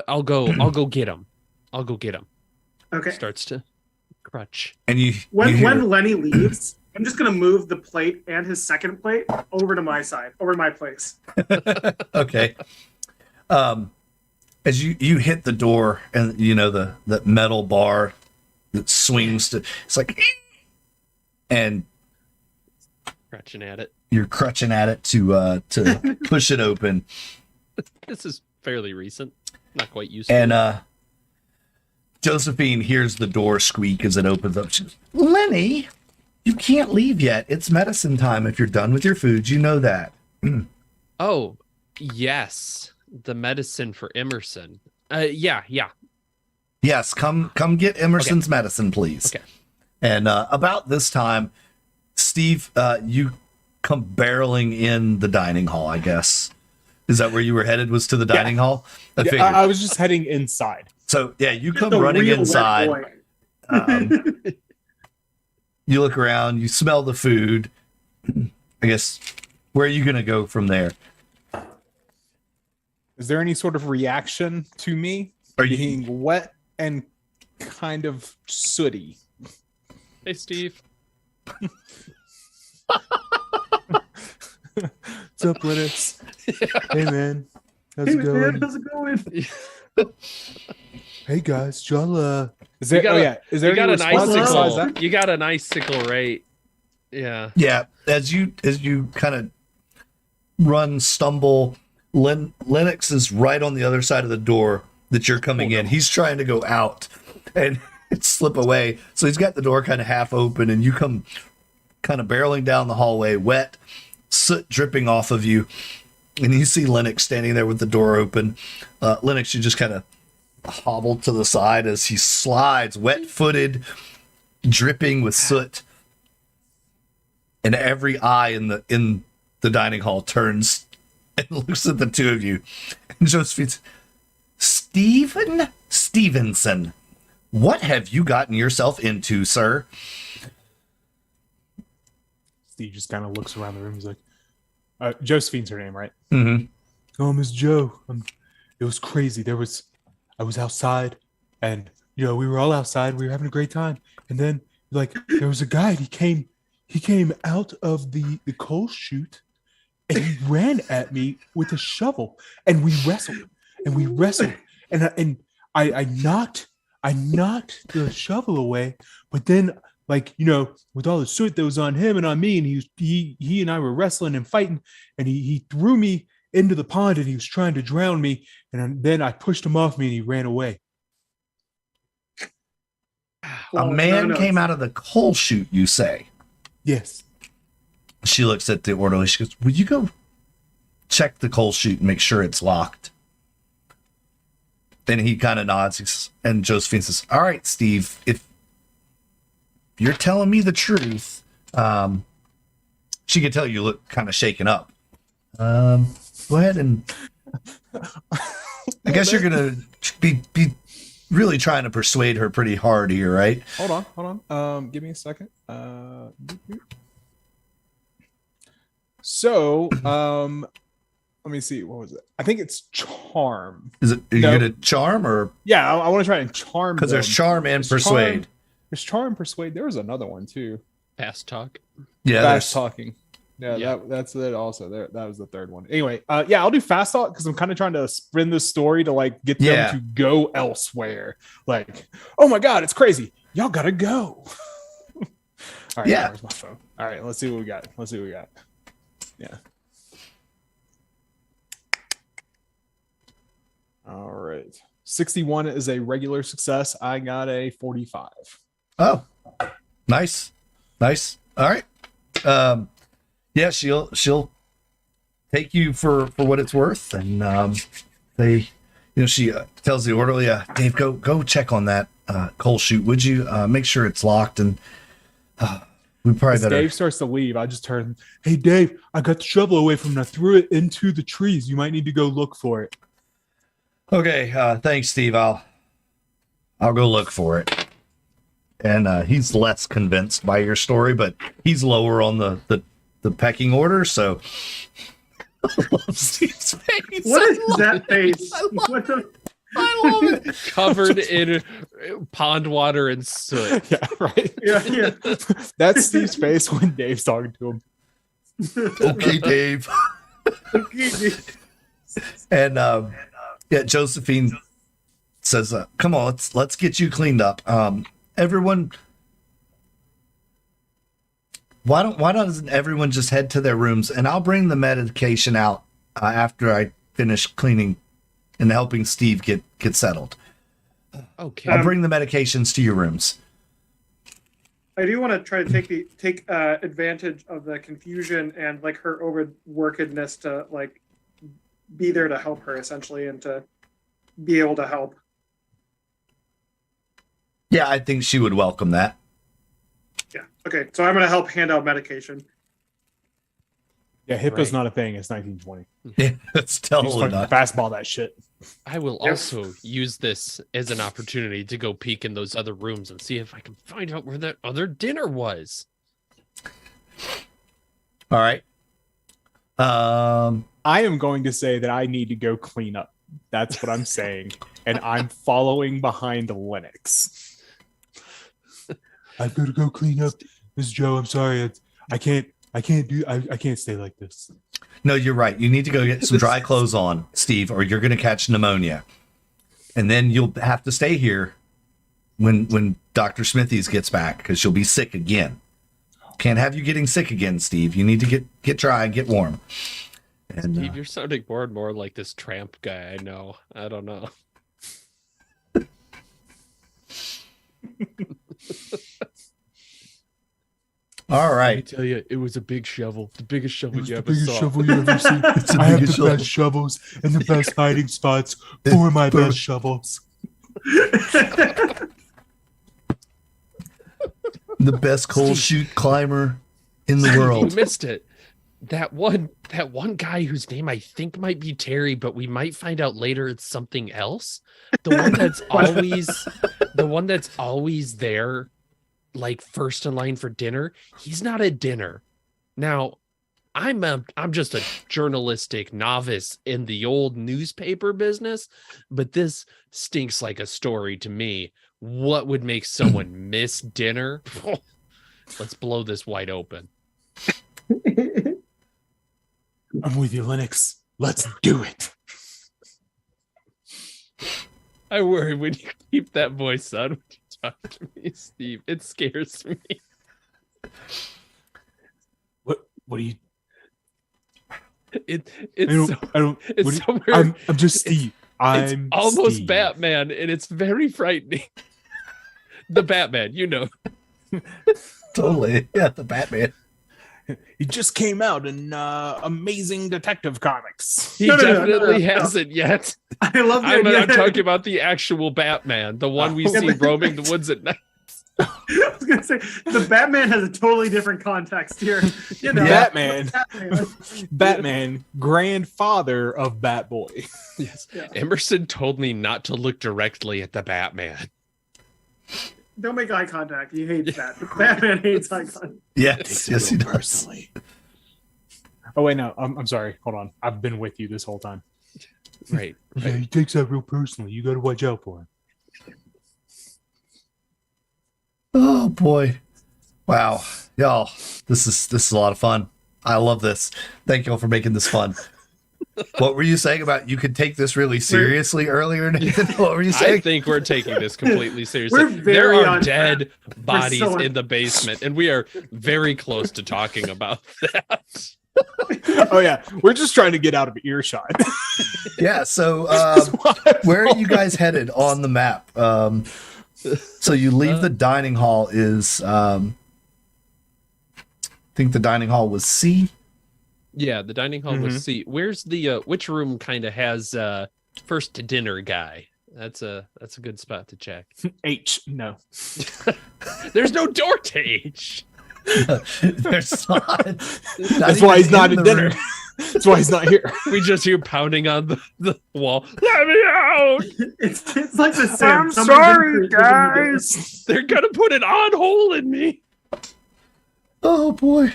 I'll go get him. Okay. Starts to crutch. And when Lenny leaves, I'm just gonna move the plate and his second plate over to my side, over to my place. Okay. As you hit the door and the metal bar that swings to, it's like, and Crutching at it. You're crutching at it to push it open. This is fairly recent. Not quite used to And it. Josephine hears the door squeak as it opens up. She goes, Lenny, you can't leave yet. It's medicine time if you're done with your food. You know that. Oh, yes. The medicine for Emerson. Yeah. Yes, come get Emerson's medicine, please. Okay. And about this time, Steve, you come barreling in the dining hall, I guess. Is that where you were headed, was to the dining hall? I was just heading inside. So, yeah, you come running inside. You look around, you smell the food. I guess, where are you going to go from there? Is there any sort of reaction to me being wet and kind of sooty? Hey, Steve. What's up, Linux? Hey, man. How's it going? Hey, guys. Y'all, is there, is there you got an icicle? That? You got an icicle, right? Yeah. Yeah. As you kind of stumble, Lennox is right on the other side of the door that you're coming in. He's trying to go out and slip away. So he's got the door kind of half open, and you come kind of barreling down the hallway, wet, soot dripping off of you. And you see Lennox standing there with the door open. Lennox, you just kind of hobble to the side as he slides, wet-footed, dripping with soot. And every eye in the dining hall turns and looks at the two of you. And Josephine's, Stevenson, what have you gotten yourself into, sir? Steve just kind of looks around the room. He's like, Josephine's her name, right? Mm-hmm. Oh, Miss Joe. It was crazy. I was outside, and we were all outside. We were having a great time. And then there was a guy, and he came out of the coal chute, and he ran at me with a shovel, and we wrestled, and I knocked the shovel away, but then like, with all the soot that was on him and on me, and he and I were wrestling and fighting, and he threw me into the pond, and he was trying to drown me, and then I pushed him off me, and he ran away. A man came out of the coal chute, you say? Yes. She looks at the orderly. She goes, "Will you go check the coal chute and make sure it's locked?" Then he kind of nods, and Josephine says, "All right, Steve, if you're telling me the truth," she could tell you look kind of shaken up. Go ahead and I guess you're gonna be really trying to persuade her pretty hard here, right? Hold on. Give me a second. So, let me see. What was it? I think it's charm. Is it? Are you gonna charm or? Yeah, I want to try and charm. Because there's charm and persuade. There's charm, persuade. There was another one too. Fast talk. Yeah, fast talking. Yeah, that's it. Also, that was the third one. Anyway, yeah, I'll do fast talk because I'm kind of trying to spin the story to like get them to go elsewhere. Like, oh my god, it's crazy. Y'all gotta go. All right, where's my phone? All right, let's see what we got. Yeah. All right. 61 is a regular success. I got a 45. Oh, nice. All right. Yeah, she'll take you for what it's worth, and she tells the orderly, "Dave, go check on that coal chute, would you? Make sure it's locked." And we probably better. Dave starts to leave. I just turn, "Hey, Dave, I got the shovel away from him. I threw it into the trees. You might need to go look for it." Okay, thanks, Steve. I'll go look for it. And he's less convinced by your story, but he's lower on the pecking order, so I love Steve's face. What is that face? I love it. Covered in pond water and soot. Yeah, right. Yeah. That's Steve's face when Dave's talking to him. Okay, Dave. And Josephine says, "Come on, let's get you cleaned up. Everyone, why doesn't everyone just head to their rooms, and I'll bring the medication out after I finish cleaning and helping Steve get settled. Okay. I'll bring the medications to your rooms." I do want to try to take advantage of the confusion and like her overworkedness to like be there to help her essentially and to be able to help. Yeah, I think she would welcome that. Yeah. Okay. So I'm going to help hand out medication. Yeah, HIPAA's not a thing. It's 1920. Yeah, that's totally not. Fastball that shit. I will also use this as an opportunity to go peek in those other rooms and see if I can find out where that other dinner was. All right. I am going to say that I need to go clean up. That's what I'm saying. And I'm following behind Lennox. I've got to go clean up. Miss Joe, I'm sorry. I can't stay like this. No, you're right. You need to go get some dry clothes on, Steve, or you're going to catch pneumonia. And then you'll have to stay here when Dr. Smithies gets back because you'll be sick again. Can't have you getting sick again, Steve. You need to get dry and get warm. And, Steve, you're sounding more and more like this tramp guy I know. I don't know. All right. Let me tell you, it was a big shovel. The biggest shovel you ever saw. shovel you ever seen. I have the best shovels and the best hiding spots for my best shovels. The best coal chute climber in the You world. missed it. That one guy whose name I think might be Terry, but we might find out later it's something else. The one that's always there, like first in line for dinner. He's not at dinner. Now, I'm just a journalistic novice in the old newspaper business, but this stinks like a story to me. What would make someone miss dinner? Let's blow this wide open. I'm with you, Lennox. Let's do it. I worry when you keep that voice on. talk to me, Steve. It scares me. What are you? It's I don't. it's somewhere. I'm just Steve. It's I'm almost Steve. Batman, and it's very frightening. The Batman, you know. Totally. Yeah, the Batman. He just came out in Amazing Detective Comics. He No. definitely hasn't yet. I love the I'm idea. talking about the actual Batman, the one we see roaming the woods at night. I was gonna say the Batman has a totally different context here. You know, Batman. Batman, grandfather of Batboy. Yes. Yeah. Emerson told me not to look directly at the Batman. Don't make eye contact. He hates that. Batman hates eye contact. Yes, yes, he does. Personally. Oh wait, no. I'm sorry. Hold on. I've been with you this whole time. Right. Yeah, he takes that real personally. You got to watch out for him. Oh boy. Wow. Y'all, this is a lot of fun. I love this. Thank y'all for making this fun. What were you saying about you could take this really seriously earlier, Nathan? What were you I saying? think we're taking this completely seriously. We're very There are on dead track. bodies so on- in the basement, and we are very close to talking about that. Oh yeah, we're just trying to get out of earshot. Yeah, so where are you guys headed on the map? So you leave the dining hall is I think the dining hall was C. Yeah, the dining hall was C. Where's the which room kind of has first dinner guy? That's a good spot to check. H. No. There's no door to H. There's not That's why he's even not in at the dinner. room. That's why he's not here. We just hear pounding on the wall. Let me out! It's like the Sim. I'm Someone's sorry, in for- guys. They're gonna put an on hole in me. Oh boy.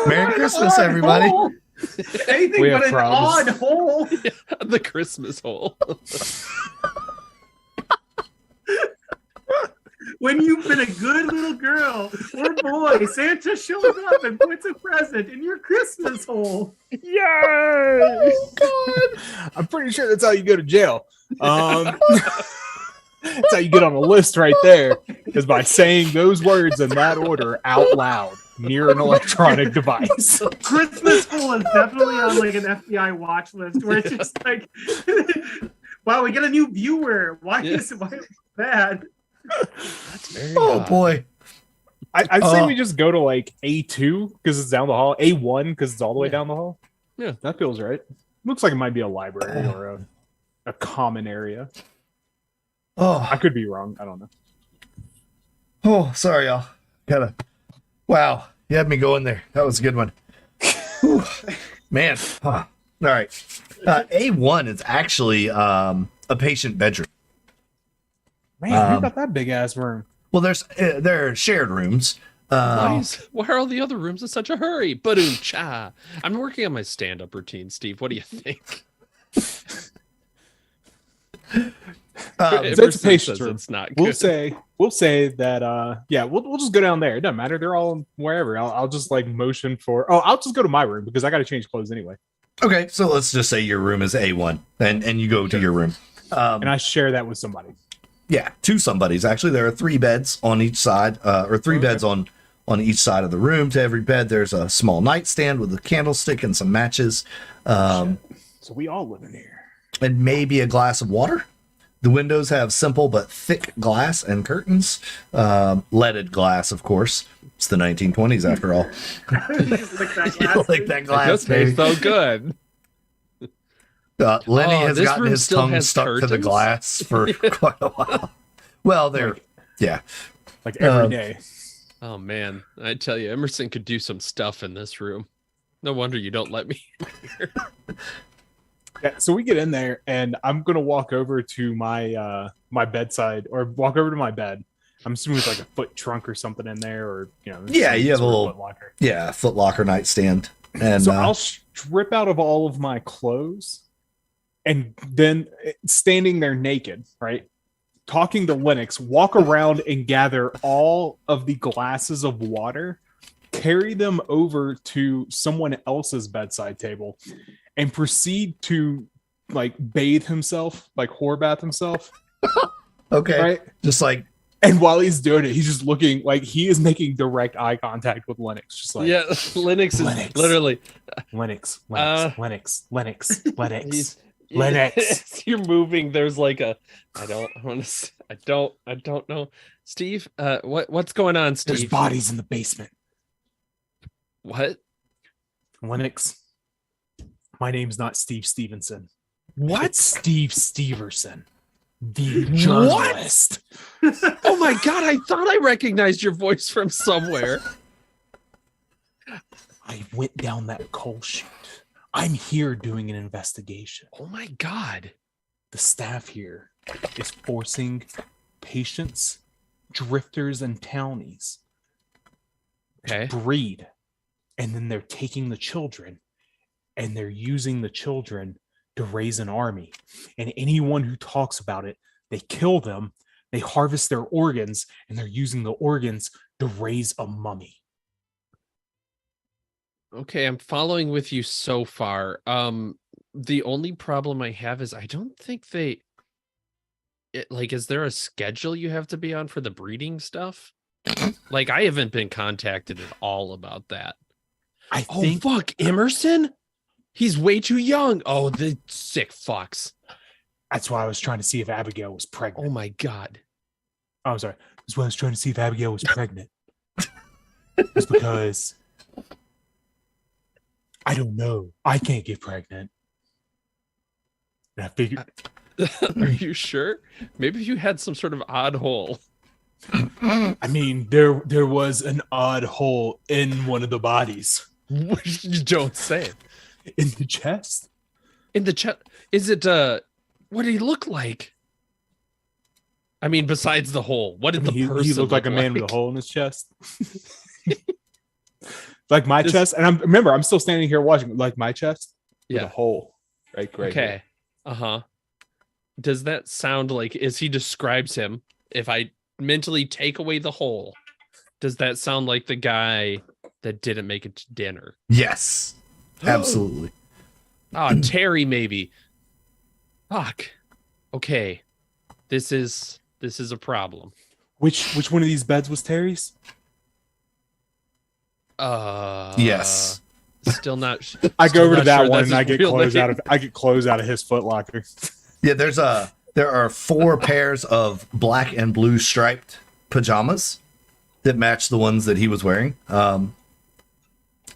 Merry Christmas, everybody. Anything We but have an problems. odd hole. The Christmas hole. When you've been a good little girl or boy, Santa shows up and puts a present in your Christmas hole. Yay! I'm pretty sure that's how you go to jail. That's how you get on the list right there, is by saying those words in that order out loud near an electronic device. Christmas hole is definitely on like an FBI watch list where it's just like, wow, we get a new viewer. Why is it bad? That's very Oh odd. boy. I'd say we just go to like A2 because it's down the hall, A1 because it's all the way Yeah. down the hall. Yeah. That feels right. Looks like it might be a library or a common area. I Oh, could be wrong. I don't know. oh, sorry, y'all. Wow, you had me going there. That was a good one. Whew. Man. Huh. All right. A1 is actually a patient bedroom. Man, who got that big ass room? Well, there are shared rooms. Why are all the other rooms in such a hurry? Ba-doom-cha. I'm working on my stand-up routine, Steve. What do you think? It's a Emerson patient's says room. It's not We'll good. say that we'll just go down there. It doesn't matter. They're all wherever. I'll just like motion for I'll just go to my room because I gotta change clothes anyway. Okay, so let's just say your room is A1, and you go to your room. And I share that with somebody. Yeah, two somebodies. Actually, there are 3 beds on each side, or 3 beds on each side of the room. To every bed, there's a small nightstand with a candlestick and some matches, So we all live in here. and maybe a glass of water. The windows have simple but thick glass and curtains, leaded glass, of course. It's the 1920s, after all. Like that You glass. like that It glass, does baby. taste so good. Lenny Oh, has this gotten room his still tongue has stuck to the curtains? glass for quite a while. Well, yeah. Like every day. Oh man, I tell you, Emerson could do some stuff in this room. No wonder you don't let me. Yeah, so we get in there and I'm gonna walk over to my my bedside or walk over to my bed. I'm assuming it's like a foot trunk or something in there, or Yeah, you have a sort of little- foot locker. Yeah, Foot Locker nightstand. And So I'll strip out of all of my clothes and then standing there naked, right? Talking to Linux, walk around and gather all of the glasses of water, carry them over to someone else's bedside table, and proceed to like bathe himself, like whore bath himself. Okay. Right. Just like, And while he's doing it, he's just looking like he is making direct eye contact with Lennox. Just like, yeah, Lennox is Lennox. literally Lennox. As you're moving, there's like a I don't know. Steve, what's going on, Steve? There's bodies in the basement. What? Lennox. My name's not Steve Stevenson. What? It's Steve Steverson, the journalist. Oh my god, I thought I recognized your voice from somewhere. I went down that coal chute. I'm here doing an investigation. Oh my god. The staff here is forcing patients, drifters, and townies Okay. to breed. And then they're taking the children and they're using the children to raise an army. And anyone who talks about it, they kill them, they harvest their organs, and they're using the organs to raise a mummy. Okay, I'm following with you so far. The only problem I have is I don't think is there a schedule you have to be on for the breeding stuff? Like, I haven't been contacted at all about that. I Oh, think fuck, Emerson? He's way too young. Oh, the sick fucks. that's why I was trying to see if Abigail was pregnant. Oh my god. Oh, sorry. That's why I was trying to see if Abigail was pregnant. It's because I don't know. I can't get pregnant. And I figured Are you sure? Maybe you had some sort of odd hole. I mean, there was an odd hole in one of the bodies. You don't say. In the chest. In the chest. Is it what did he look like? I mean, besides the hole, what did the person he looked like a man with like? a hole in his chest. Like my chest. And I'm still standing here watching, like my chest with Yeah. a hole. Right, Okay. here. Uh-huh. Does that sound like, as he describes him, if I mentally take away the hole, does that sound like the guy that didn't make it to dinner? yes, absolutely. Ah, Terry, maybe. Fuck. Okay. This is a problem. Which one of these beds was Terry's? Yes. Still not. I go over to not that sure one that's and I his get real clothes name. I get clothes out of his foot locker. Yeah, there are 4 pairs of black and blue striped pajamas that match the ones that he was wearing. And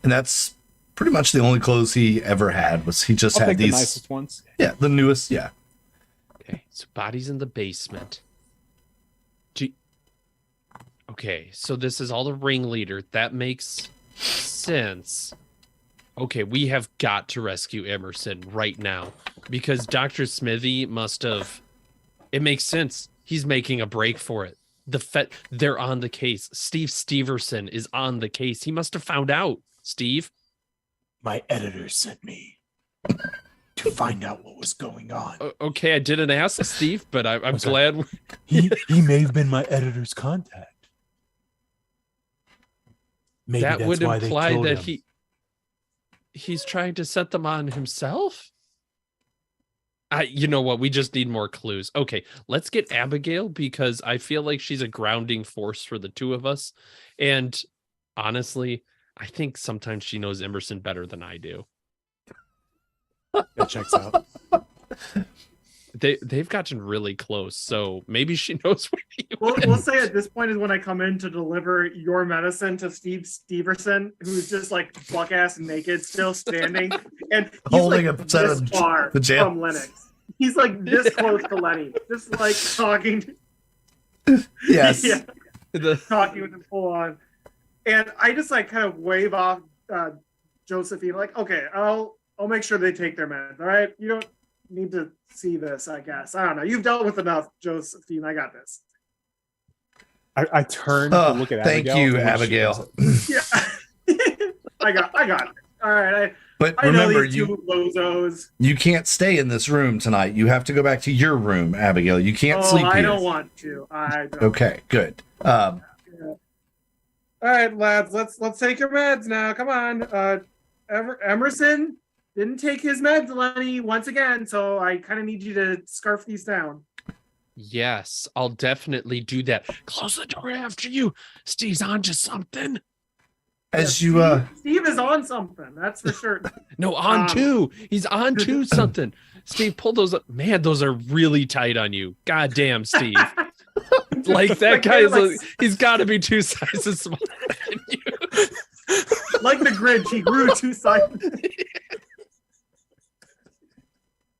that's pretty much the only clothes he ever had. Was he just I'll had pick the these? nicest ones. Yeah, the newest. Yeah. Okay, so bodies in the basement. Okay, so this is all the ringleader. That makes sense. Okay, we have got to rescue Emerson right now because Dr. Smithy must have. It makes sense. He's making a break for it. They're on the case. Steve Steverson is on the case. He must have found out. Steve. My editor sent me to find out what was going on. Okay, I didn't ask Steve, but I'm sorry. glad. He may have been my editor's contact. Maybe That that's would why they imply killed that him. he's trying to set them on himself. You know what? We just need more clues. Okay, let's get Abigail because I feel like she's a grounding force for the two of us. And honestly, I think sometimes she knows Emerson better than I do. That checks out. They've gotten really close, so maybe she knows where he We'll say at this point is when I come in to deliver your medicine to Steve Steverson, who's just like buck ass naked, still standing, and he's Holding like a set this of far pajamas. from Lennox. He's like this close to Lenny, just like talking, Yes. yeah, The- talking with him full on. And I just like kind of wave off Josephine, like, okay, I'll make sure they take their meds. All right, you don't need to see this, I guess. I don't know. You've dealt with enough, Josephine. I got this. I turned to look at Thank Abigail. you, and when she Abigail. was- Yeah, I got it. All right, But I know remember, these two bozos. you can't stay in this room tonight. You have to go back to your room, Abigail. You can't sleep I here. don't want to. I don't. Okay, good. Yeah. All right, lads. Let's take your meds now. Come on, Emerson. didn't take his meds, Lenny, once again. So I kind of need you to scarf these down. Yes, I'll definitely do that. Close the door after you. Steve's on to something. As Steve is on something, that's for sure. No, on to. He's on to something. Steve, pull those up. Man, those are really tight on you. God damn, Steve. Like that guy is he's got to be 2 sizes smaller than you. Like the Grinch, he grew 2 sizes.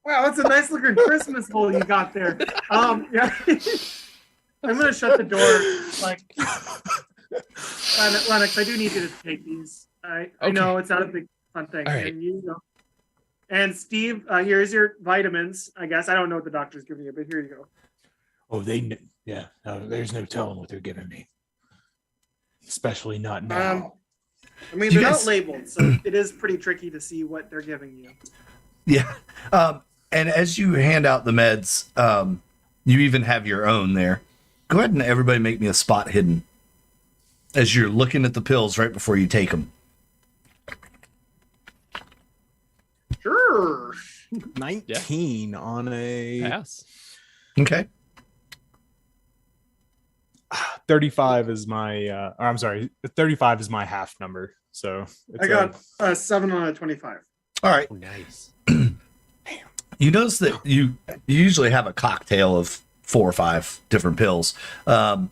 Wow, that's a nice looking Christmas bowl you got there. Yeah. I'm gonna shut the door. Like, Lennox, I do need you to take these. I know it's not a big fun thing. All right. And you know. And Steve, here's your vitamins. I guess I don't know what the doctor's giving you, but here you go. Oh, there's no telling what they're giving me. Especially not now. I mean, they're not labeled, so it is pretty tricky to see what they're giving you. Yeah. And as you hand out the meds, you even have your own there. Go ahead and everybody make me a spot hidden as you're looking at the pills right before you take them. Sure. 19 on a Pass. Okay. 35 is my 35 is my half number. So I got a 7 on a 25. All right. Oh, nice. You notice that you usually have a cocktail of 4 or 5 different pills. There's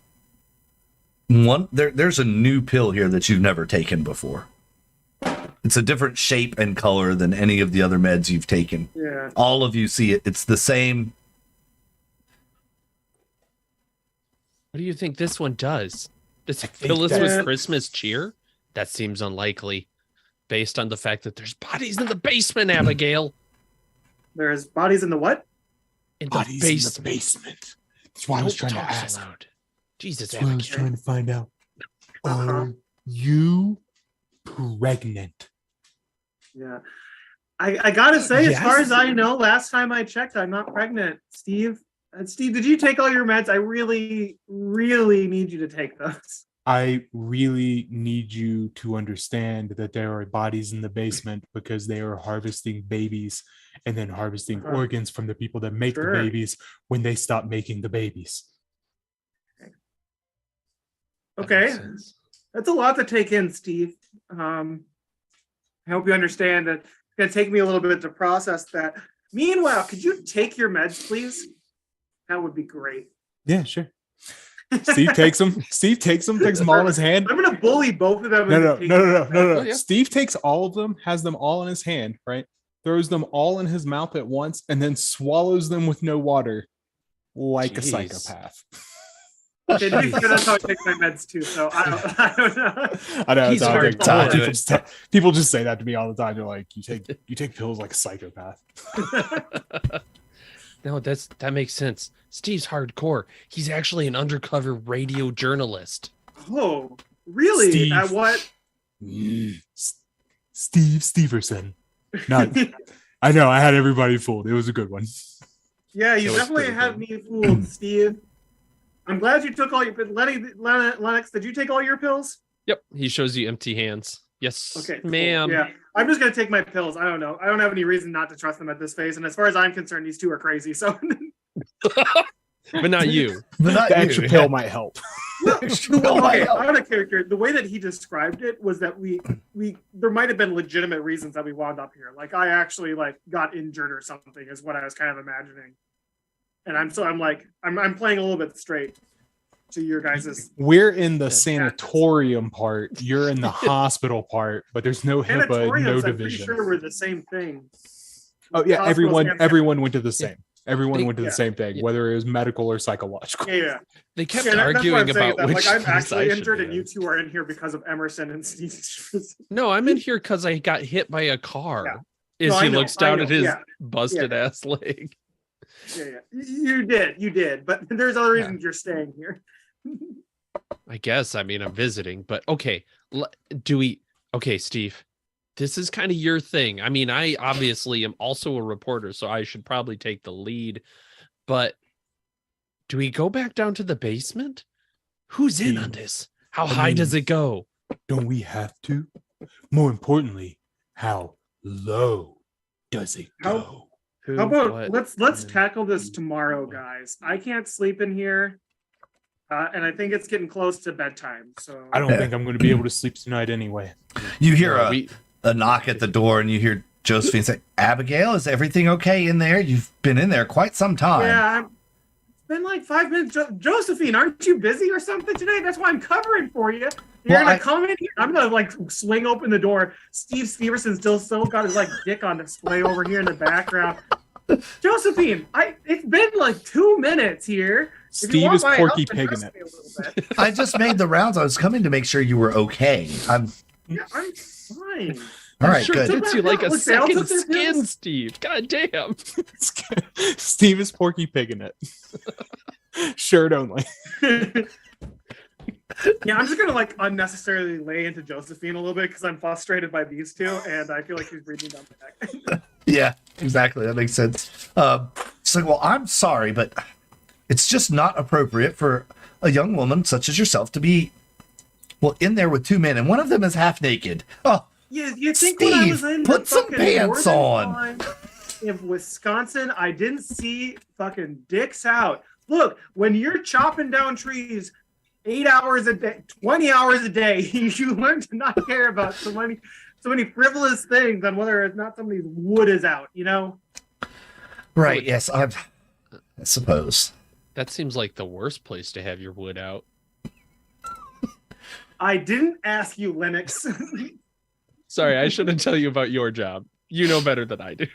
a new pill here that you've never taken before. It's a different shape and color than any of the other meds you've taken. Yeah. All of you see it. It's the same. What do you think this one does? Does it think fill us that- with Christmas cheer? That seems unlikely, based on the fact that there's bodies in the basement, Abigail. There's bodies in the what? In the bodies in the basement. basement. That's why I was Don't trying to talk so ask. loud. Jesus, That's what I was Abigail. trying to find out. Uh-huh. Are you pregnant? Yeah. I gotta say, as far Yes. as I know, last time I checked, I'm not pregnant. Steve, did you take all your meds? I really, really need you to take those. I really need you to understand that there are bodies in the basement because they are harvesting babies and then harvesting organs from the people that make Sure. the babies when they stop making the babies. That Okay. makes sense. That's a lot to take in, Steve. I hope you understand that it's going to take me a little bit to process that. Meanwhile, could you take your meds, please? That would be great. Yeah, sure. Steve takes them. Takes them all in his hand. I'm going to bully both of them. No. Oh, yeah. Steve takes all of them, has them all in his hand, right? Throws them all in his mouth at once, and then swallows them with no water, like a Jeez. psychopath. Okay, to be fair, that's how I take my meds too. So I don't know. I know. He's it's all very good. tolerant. People just say that to me all the time. They're like, "You take pills like a psychopath." No, that makes sense. Steve's hardcore. He's actually an undercover radio journalist. Oh, really? Steve. At what? Steve Steverson. Not. I know. I had everybody fooled. It was a good one. Yeah, It you was definitely pretty have good. me fooled, Steve. I'm glad you took all your. Lennox, did you take all your pills? Yep, he shows you empty hands. Yes, Okay, cool. ma'am. Yeah, I'm just gonna take my pills. I don't know. I don't have any reason not to trust them at this phase. And as far as I'm concerned, these two are crazy. So But not you. But not The you. extra pill might help. okay, out of character, the way that he described it was that we there might have been legitimate reasons that we wound up here. Like I actually got injured or something is what I was kind of imagining. And I'm playing a little bit straight to your guys's We're in the Yeah. sanatorium part. You're in the hospital part, but there's no HIPAA, no sanatoriums. I'm pretty division. sure we're the same thing. Oh yeah, Hospitals and- everyone went to the same. Everyone They- went to the yeah. same thing, Yeah. whether it was medical or psychological. Yeah. They kept Yeah, that's what arguing I'm saying, about that, which I'm piece I actually should injured, be and you in. two are in here because of Emerson and Steve. No, I'm in here because I got hit by a car. Yeah. As No, he I know, looks down I at know, his yeah. busted ass leg. Yeah. You did, but there's other reasons you're staying here. I guess. I mean, I'm visiting, but okay. Okay, Steve, this is kind of your thing. I mean, I obviously am also a reporter, so I should probably take the lead. But do we go back down to the basement? Who's in on this? How high does it go? Don't we have to? More importantly, how low does it How- go? Who, How about what, let's when, tackle this who, tomorrow, what? guys. I can't sleep in here, and I think it's getting close to bedtime. So I don't think I'm going to be able to sleep tonight anyway. You hear No, a knock at the door, and you hear Josephine say, "Abigail, is everything okay in there? You've been in there quite some time." yeah, it's been like 5 minutes. Josephine, aren't you busy or something today? That's why I'm covering for you. You're Well, gonna come in here. I'm gonna like swing open the door. Steve Stevenson still got his like dick on display over here in the background. Josephine, it's been like 2 minutes here. If you Steve want is my Porky help, Pigging address it. me a little bit. I just made the rounds. I was coming to make sure you were okay. Yeah, I'm fine. All right, sure good. fits you like a Look, they all second took their skin, pills. Steve. God damn. Steve is Porky Pigging it. Shirt only. Yeah, I'm just gonna like unnecessarily lay into Josephine a little bit because I'm frustrated by these two, and I feel like she's breathing down my neck. Yeah, exactly. That makes sense. She's like, well, I'm sorry, but it's just not appropriate for a young woman such as yourself to be, well, in there with two men, and one of them is half naked. Oh, You think when I was Steve, in put the some fucking pants northern on. line in Wisconsin, I didn't see fucking dicks out. Look, when you're chopping down trees 8 hours a day, 20 hours a day, you learn to not care about so many frivolous things on whether or not somebody's wood is out, you know? right. Yes, I suppose. That seems like the worst place to have your wood out. I didn't ask you, Lennox. Sorry, I shouldn't tell you about your job. You know better than I do.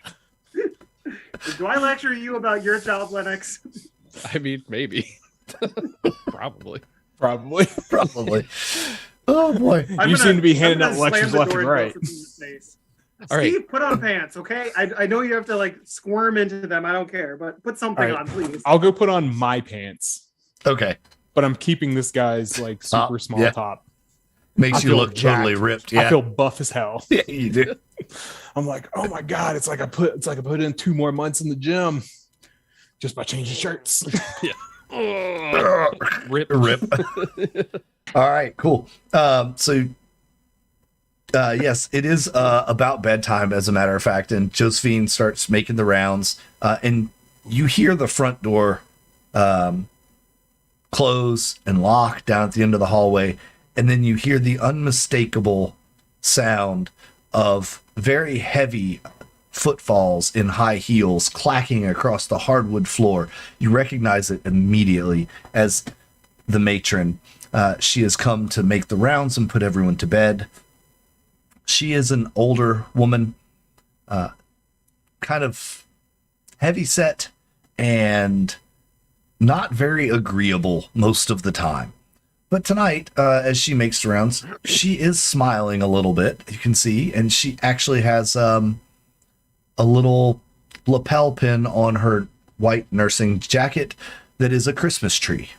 Do I lecture you about your job, Lennox? I mean, maybe. Probably. Probably. Probably. Oh boy. I'm You gonna- seem to be I'm handing gonna out slam lectures the left door and in right. Josephine's face. All right. Steve, put on pants, okay? I know you have to like squirm into them. I don't care, but put something All right. on, please. I'll go put on my pants, Okay. but I'm keeping this guy's like super small yeah. top. Makes I you feel look totally jacked. ripped. I Yeah. feel buff as hell. Yeah, you do. I'm like, oh my god, it's like I put in 2 more months in the gym just by changing shirts. Rip. Rip. All right, cool. Yes, it is about bedtime, as a matter of fact, and Josephine starts making the rounds, and you hear the front door close and lock down at the end of the hallway, and then you hear the unmistakable sound of very heavy footfalls in high heels clacking across the hardwood floor. You recognize it immediately as the matron. She has come to make the rounds and put everyone to bed. She is an older woman, kind of heavy set and not very agreeable most of the time. But tonight, as she makes the rounds, she is smiling a little bit, you can see, and she actually has a little lapel pin on her white nursing jacket that is a Christmas tree.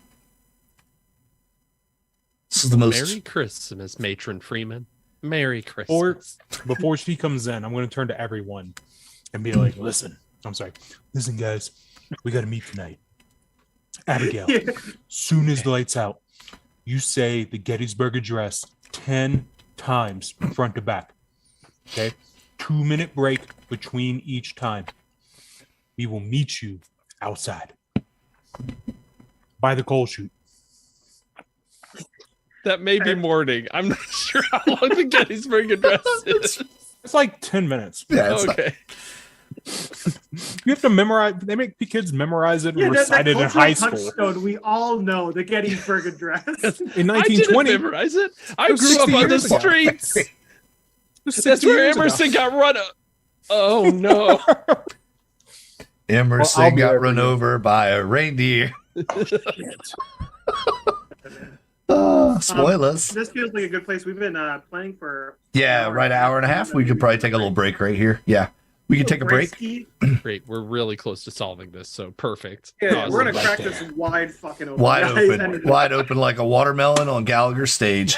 This is the most... Merry Christmas, Matron Freeman. Merry Christmas. Before she comes in, I'm going to turn to everyone and be like, listen, guys, we got to meet tonight. Abigail, soon as the lights out, you say the Gettysburg Address 10 times front to back. Okay? 2-minute break between each time. We will meet you outside by the coal chute. That may be morning. I'm not sure how long the Gettysburg Address is. It's like 10 minutes. Yeah, it's not- Okay. You have to memorize. They make the kids memorize it and Yeah, recite it in high school. Touchstone, we all know the Gettysburg Address. In I didn't 1920, memorize it. I It was grew up 60 on the years ago. streets. it was That's 60 where years ago. Emerson got run. Oh no! Emerson Well, I'll be got there run for you. over by a reindeer. Spoilers. This feels like a good place. We've been playing for Yeah, right, an hour and a half. We could probably take a little break right here. Yeah, we could take a break. Great, we're really close to solving this, so perfect. Yeah, Awesome. we're gonna Right crack there. this wide fucking open. Wide guys. open, wide open like a watermelon on Gallagher's stage.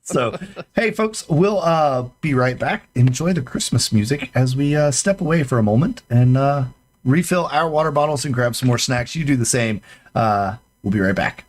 So, hey, folks, we'll be right back. Enjoy the Christmas music as we step away for a moment and refill our water bottles and grab some more snacks. You do the same. We'll be right back.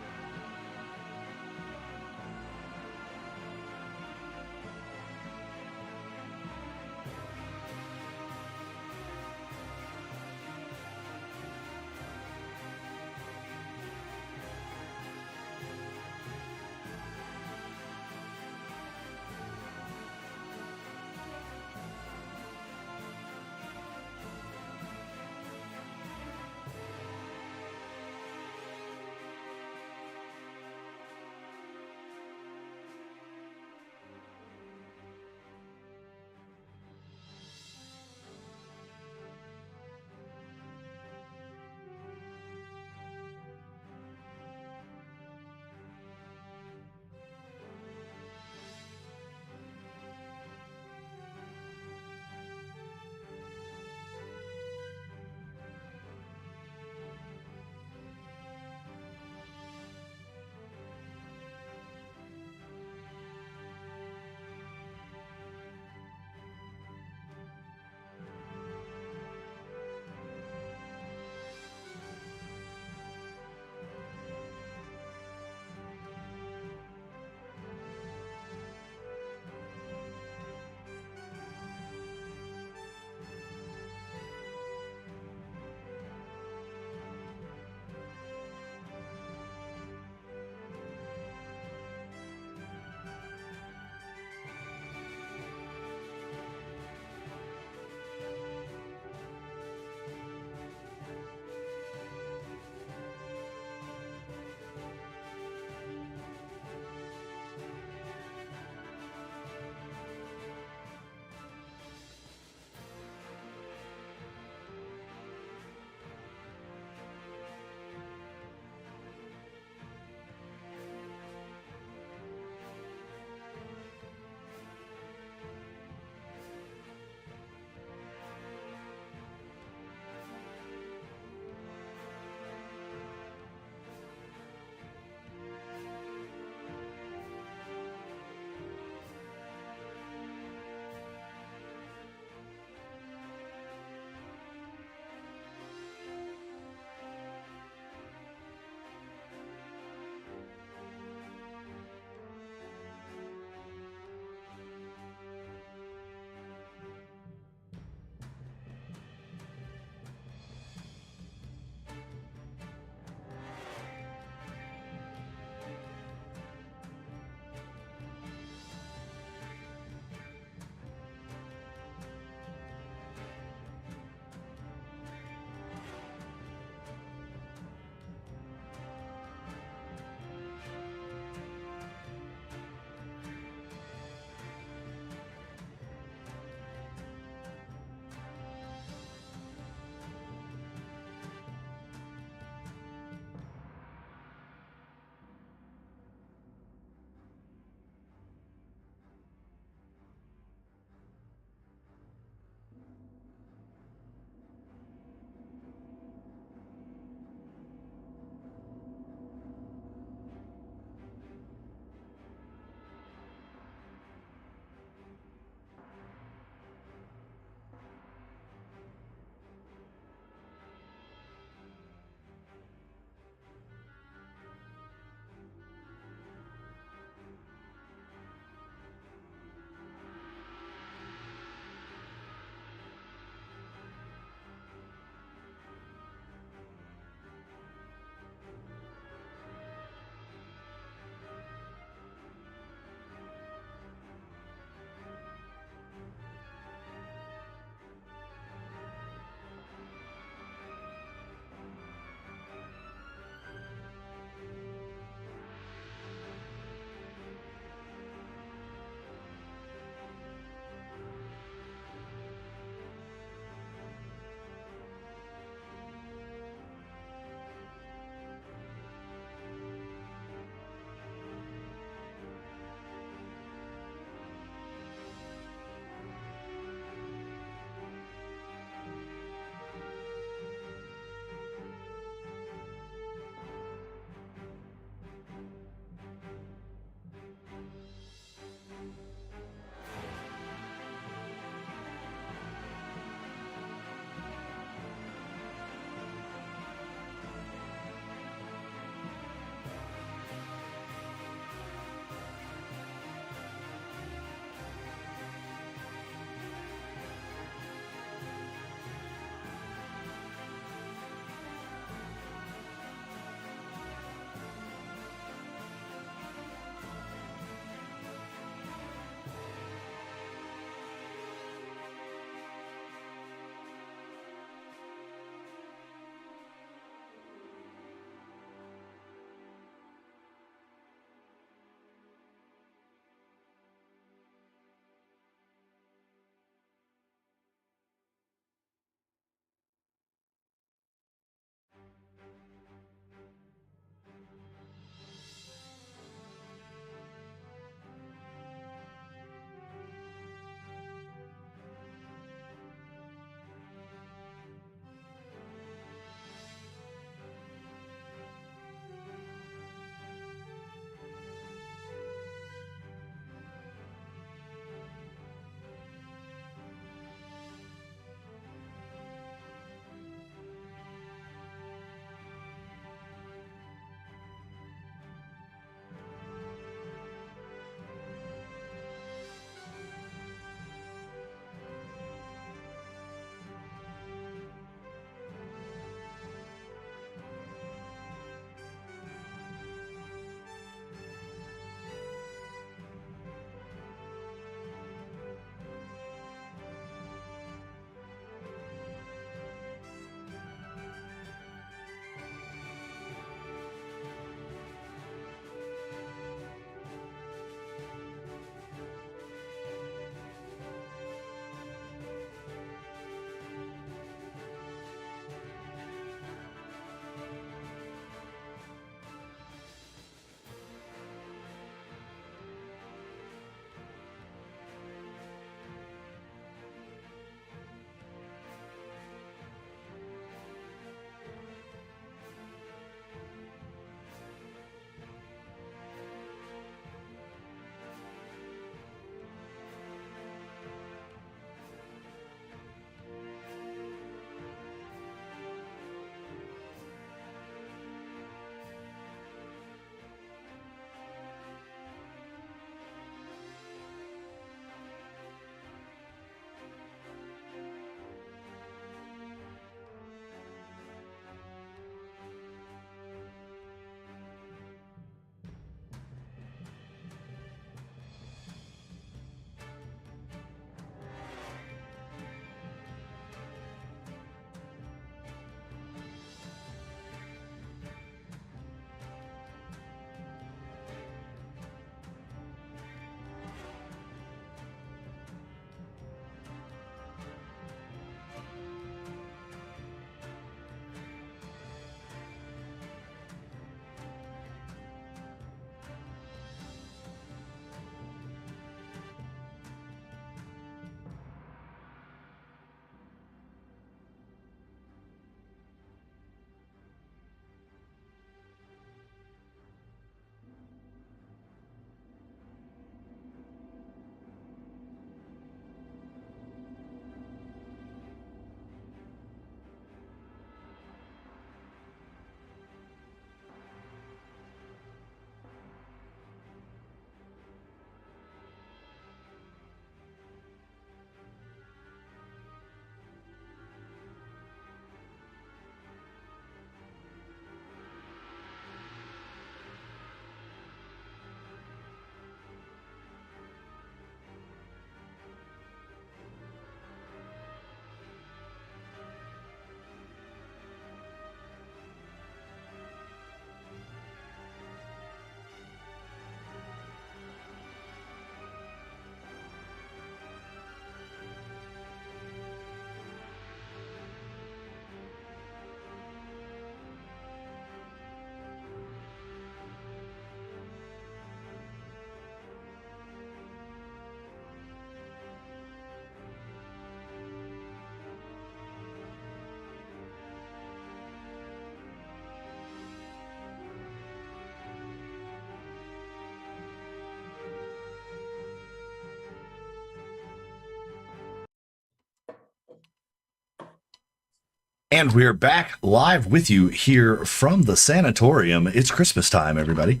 And we're back live with you here from the sanatorium. It's Christmas time, everybody.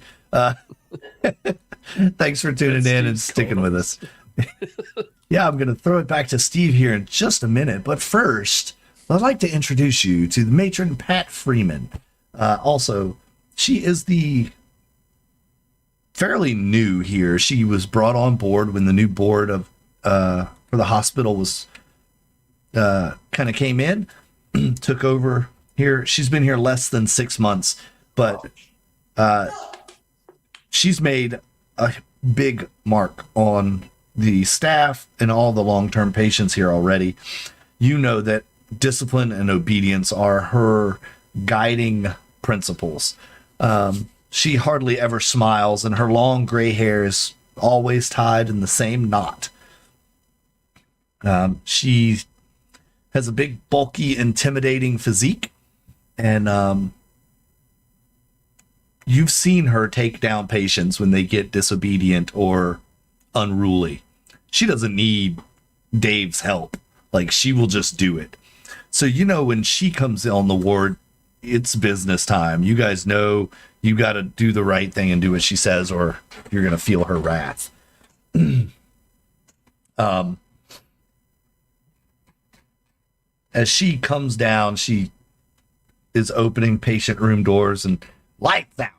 Thanks for tuning in and sticking with us. Yeah, I'm going to throw it back to Steve here in just a minute. But first, I'd like to introduce you to the matron, Pat Freeman. Also, she is the fairly new here. She was brought on board when the new board of for the hospital was kind of came in. Took over here. She's been here less than 6 months, but she's made a big mark on the staff and all the long-term patients here already. You know that discipline and obedience are her guiding principles. She hardly ever smiles, and her long gray hair is always tied in the same knot. She has a big, bulky, intimidating physique, and you've seen her take down patients when they get disobedient or unruly. She doesn't need Dave's help. Like, she will just do it. So, you know, when she comes on the ward, it's business time. You guys know you got to do the right thing and do what she says, or you're going to feel her wrath. As she comes down, she is opening patient room doors and lights out.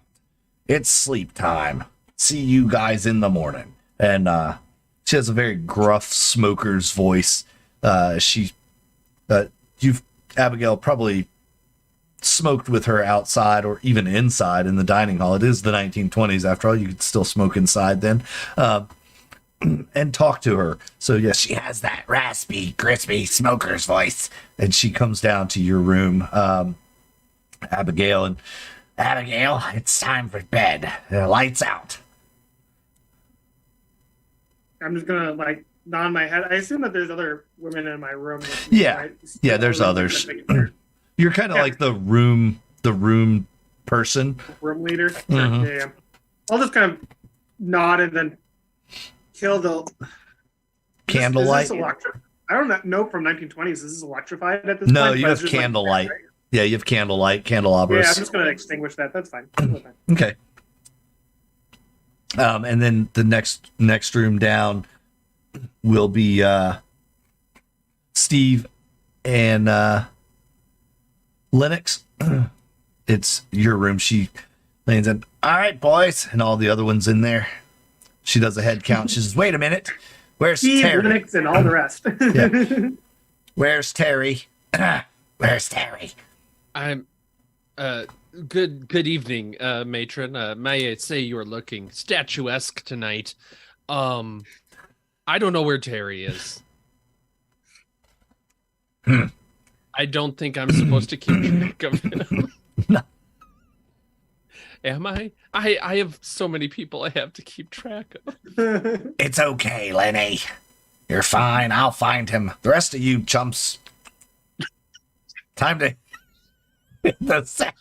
It's sleep time. See you guys in the morning. And she has a very gruff smoker's voice. You've, Abigail, probably smoked with her outside or even inside in the dining hall. It is the 1920s, after all. You could still smoke inside then. And talk to her. So yes, she has that raspy, crispy smoker's voice. And she comes down to your room, Abigail, and Abigail, it's time for bed. Lights out. I'm just gonna like nod my head. I assume that there's other women in my room. Yeah, right? yeah. There's others. You're kind of like the room person, room leader. Mhm. Yeah. I'll just kind of nod and then kill the candlelight. Is this I don't know from 1920s. Is this electrified at this No, point? you But have it's just like- candlelight. Yeah, you have candlelight, Yeah, candelabras. I'm just gonna extinguish that. That's fine. Okay. And then the next room down will be Steve and Lennox. It's your room. She leans in. All right, boys, and all the other ones in there. She does a head count. She says, "Wait a minute. Where's Steve, Terry? Linux, and all the rest. Yeah. Where's Terry? Where's Terry?" I'm good evening, matron. May I say you're looking statuesque tonight. I don't know where Terry is. I don't think I'm supposed to keep track of him. No. Am I? I have so many people I have to keep track of. It's okay, Lenny. You're fine. I'll find him. The rest of you chumps. Time to hit the sack.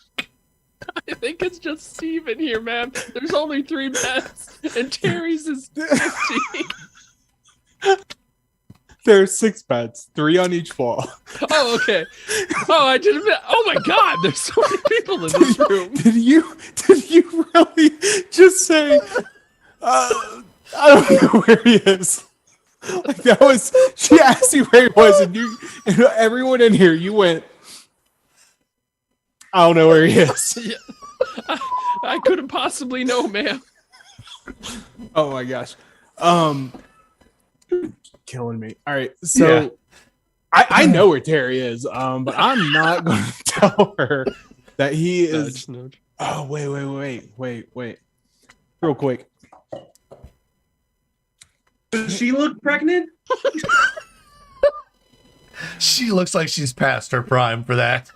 I think it's just Steve in here, man. There's only 3 beds, and Terry's is 50. There are 6 beds, 3 on each wall. Oh, okay. Oh, I didn't. Oh my God! There's so many people in this room. Did you really just say? I don't know where he is. Like that was. She asked you where he was, and and everyone in here, you went. I don't know where he is. Yeah. I couldn't possibly know, ma'am. Oh my gosh. Killing me. All right, so Yeah. I know where Terry is, but I'm not going to tell her that he is. Nudge. Oh wait, real quick. Does she look pregnant? She looks like she's past her prime for that.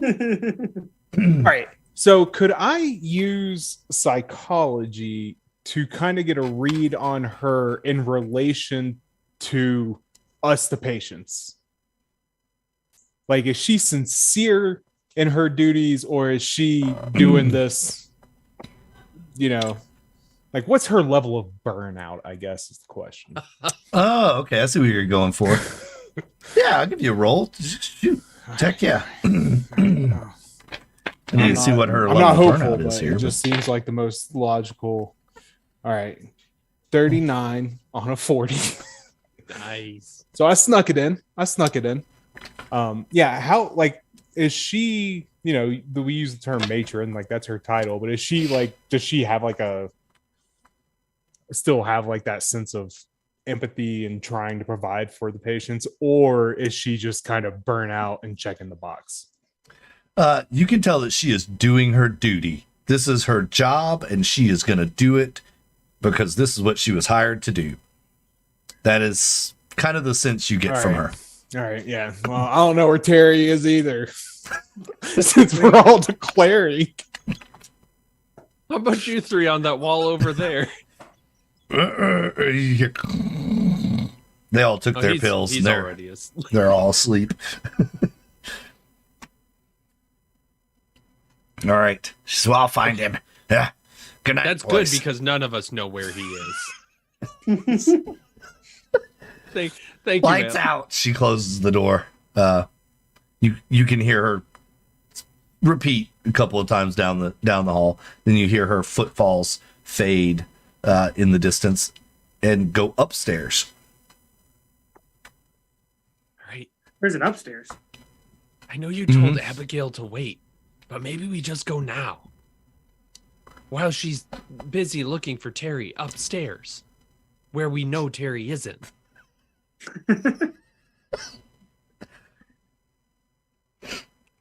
All right, so could I use psychology to kind of get a read on her in relation to us, the patients? Like, is she sincere in her duties, or is she doing this, like, what's her level of burnout, I guess is the question. Oh, okay. I see what you're going for. Yeah, I'll give you a roll. Shoot. Heck yeah. I need to see what her I'm not level hopeful, burnout is but here. it just seems like the most logical. All right, 39 on a 40. Nice. So I snuck it in. Yeah, how like is she? You know, we use the term matron, like that's her title, but is she like? Does she have like still have like that sense of empathy and trying to provide for the patients, or is she just kind of burnt out and checking the box? You can tell that she is doing her duty. This is her job, and she is going to do it because this is what she was hired to do. That is kind of the sense you get from her. All right, yeah. Well, I don't know where Terry is either. Since we're all declaring. How about you three on that wall over there? They all took their pills. He's already they're all asleep. All right. So I'll find him. Yeah. Good night. That's boys. good because none of us know where he is. Thank you. Lights man. out. She closes the door. You can hear her repeat a couple of times down the hall. Then you hear her footfalls fade in the distance and go upstairs. All right. There's an upstairs. I know you told Abigail to wait, but maybe we just go now. While she's busy looking for Terry upstairs, where we know Terry isn't.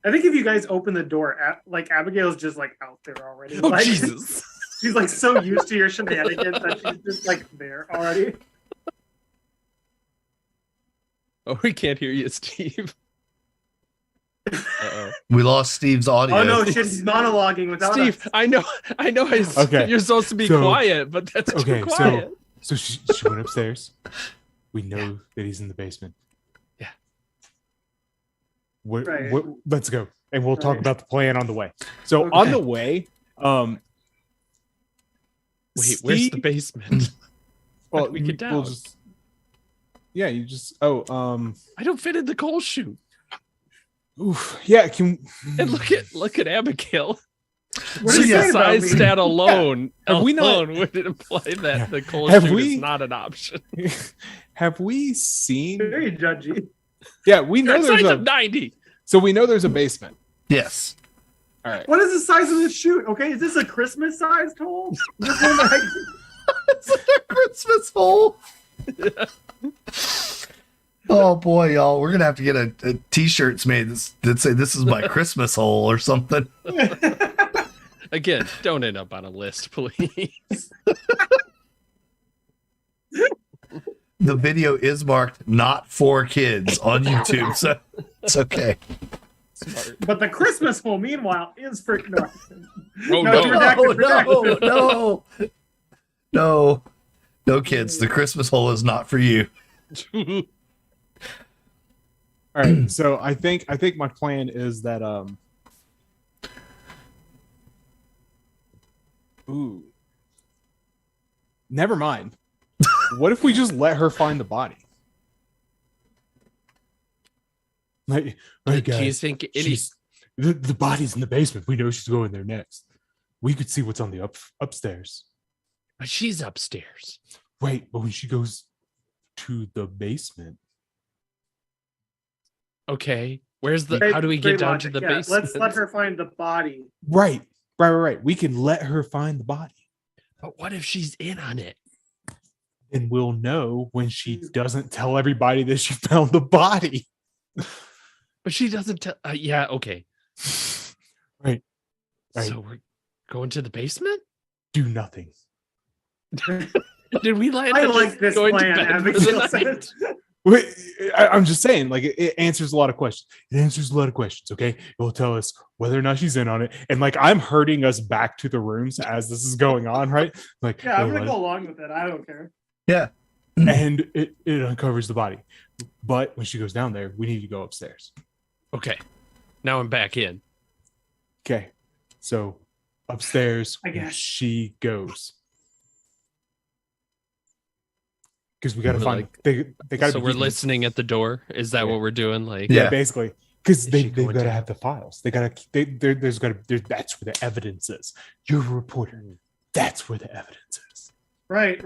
I think if you guys open the door, like Abigail's just like out there already. Oh, like, Jesus. She's like so used to your shenanigans that she's just like there already. Oh, we can't hear you, Steve. Uh-oh. We lost Steve's audio. Oh no, she's monologuing without Steve, us. I know. Okay. You're supposed to be So- quiet, but that's too quiet. So she went upstairs. We know that he's in the basement. Yeah. Right. Let's go, and we'll talk Right. about the plan on the way. So Okay. on the way, Wait, where's the Steve- basement? Well, do we get we'll down? just. Yeah, you just. I don't fit in the coal chute. Oof. Yeah. And look at Abigail. What So are you yeah, saying about Size me? stat alone, Have we not- would imply that Yeah. the coal Have chute we- is not an option. Have we seen? Very judgy. Yeah, we know You're there's size a. of 90. So we know there's a basement. Yes. All right. What is the size of this chute? Okay, is this a Christmas sized hole? This one It's a Christmas hole. Oh boy, y'all, we're gonna have to get a t-shirts made that say "This is my Christmas hole" or something. Again, don't end up on a list, please. The video is marked "not for kids" on YouTube, so it's okay. Smart. But the Christmas hole, meanwhile, is for no. Oh, No, no. it's redacted. No, kids. The Christmas hole is not for you. All right. So I think my plan is that Ooh. Never mind. What if we just let her find the body? Like, hey Do you guys, think any she's, the body's in the basement. We know she's going there next. We could see what's on the upstairs. But she's upstairs. Wait, but when she goes to the basement, Okay. Where's the Great- how do we great get down logic. to the Yeah, basement? Let's let her find the body. right. We can let her find the body, But what if she's in on it? and we'll know when she doesn't tell everybody that she found the body. But she doesn't tell yeah, okay. Right. So we're going to the basement? Do nothing. Did we land I up like just this going to plan. bed for Abigail the said night? it. Wait, I'm just saying, like it answers a lot of questions. It answers a lot of questions. Okay, it will tell us whether or not she's in on it, and like I'm herding us back to the rooms as this is going on, right? Like, Yeah, I'm oh, gonna go along with it. I don't care. Yeah. and it uncovers the body. But when she goes down there, we need to go upstairs. Okay. Now I'm back in. Okay, so upstairs I guess. she goes because we got to We're find. They got to. So we're listening at the door. Is that Yeah. what we're doing? Like Yeah, Yeah. basically, Because Is they she they've going got to to- have the files. They got to. There's got to. That's where the evidence is. You're a reporter. That's where the evidence is. Right.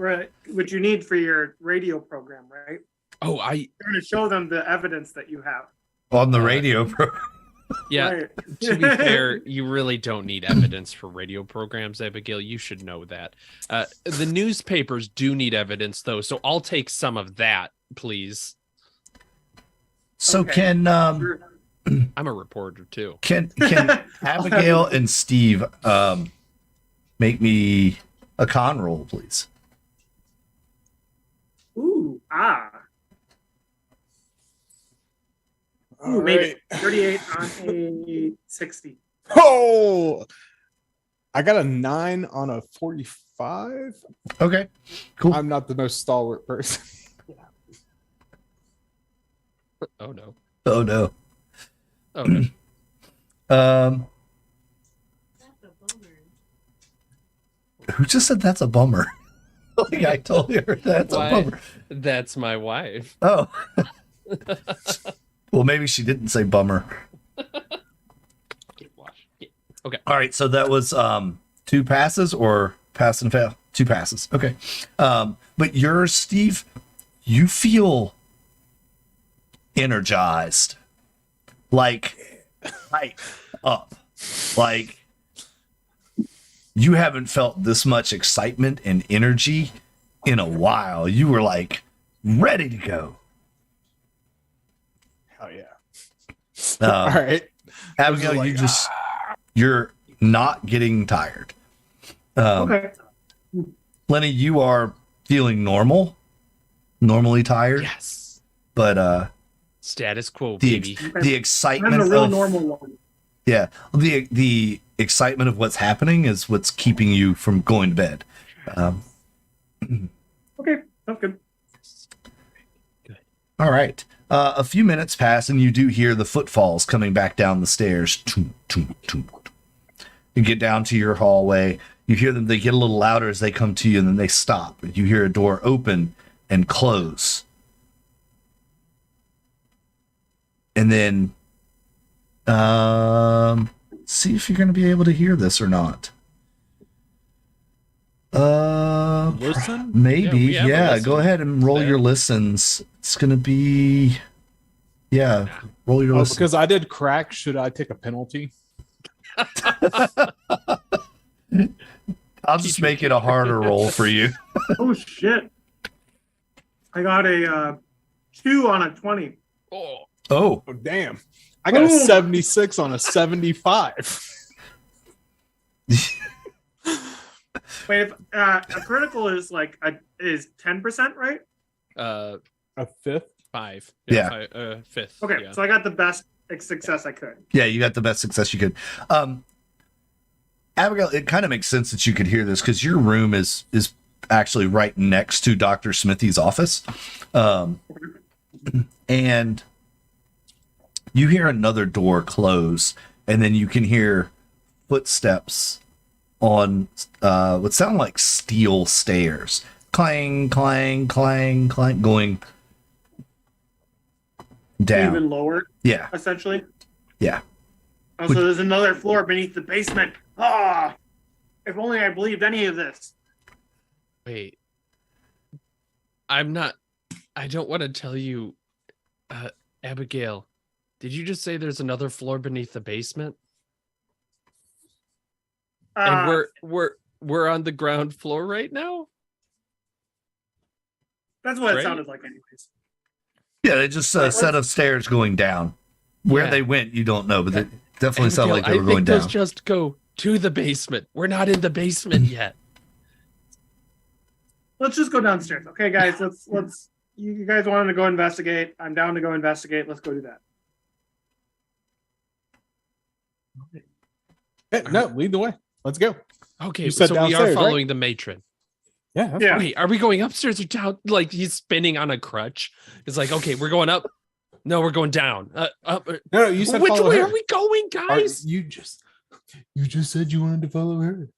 Which you need for your radio program, right? Oh, You're going to show them the evidence that you have. On the Uh, radio yeah. Right. To be fair, you really don't need evidence for radio programs, Abigail. You should know that. The newspapers do need evidence, though, so I'll take some of that, please. So Okay. can I'm a reporter too. can Abigail and Steve make me a con roll, please? Ooh, All made right. it 38 on a 60. Oh, I got a 9 on a 45. Okay, cool. I'm not the most stalwart person. Oh no. Oh no. Oh no. Who just said that's a bummer? Like I told her that's Why? a bummer. That's my wife. Oh. Well, maybe she didn't say bummer. Okay. All right, so that was 2 passes or pass and fail? 2 passes. Okay. But yours, Steve, you feel energized. Like up. Like you haven't felt this much excitement and energy in a while. You were like ready to go. Hell yeah. All right. Abigail, like, you're not getting tired. Okay. Lenny, you are feeling normally tired, Yes. but Status quo, the baby. the excitement I'm a real of normal one. yeah, the excitement of what's happening is what's keeping you from going to bed. Okay, that's good. All right. A few minutes pass, and you do hear the footfalls coming back down the stairs. Toom, toom, toom. You get down to your hallway. You hear them. They get a little louder as they come to you, and then they stop. You hear a door open and close. And then, see if you're going to be able to hear this or not. Listen? Maybe. Yeah, we have a Yeah, listen. go ahead and roll There. your listens. It's going to be, yeah, roll your Oh, listens. because I did crack, should I take a penalty? I'll just make it a harder roll for you. Oh shit! I got a 2 on a 20. Oh, Oh, Oh, damn. I got a Boom. 76 on a 75. Wait, if a critical is like is 10%, right? uh, A 5th? 5. Yeah. Fifth. Okay, Yeah. so I got the best success I could. yeah, you got the best success you could. Abigail, it kind of makes sense that you could hear this because your room is actually right next to Dr. Smithy's office. And you hear another door close, and then you can hear footsteps on what sound like steel stairs. Clang, clang, clang, clang, going down. Even lower, Yeah, essentially. yeah. Oh, so there's another floor beneath the basement. Ah, if only I believed any of this. Wait. I don't want to tell you, Abigail, did you just say there's another floor beneath the basement? And we're on the ground floor right now? That's what it right? sounded like, anyways. Yeah, they just a set of stairs going down. Where Yeah. they went, you don't know, but they definitely sound Abigail, like they were I going think down. those just go to the basement. We're not in the basement yet. Let's just go downstairs, okay, guys? Let's. You guys wanted to go investigate. I'm down to go investigate. Let's go do that. Hey, no, lead the way. Let's go. Okay, You said so we are downstairs, right? following the matron. Yeah. that's Yeah. Wait, are we going upstairs or down? Like he's spinning on a crutch. It's like, okay, we're going up. No, we're going down. Up. No, you said Which follow way her. are we going, Are- guys? you just said you wanted to follow her.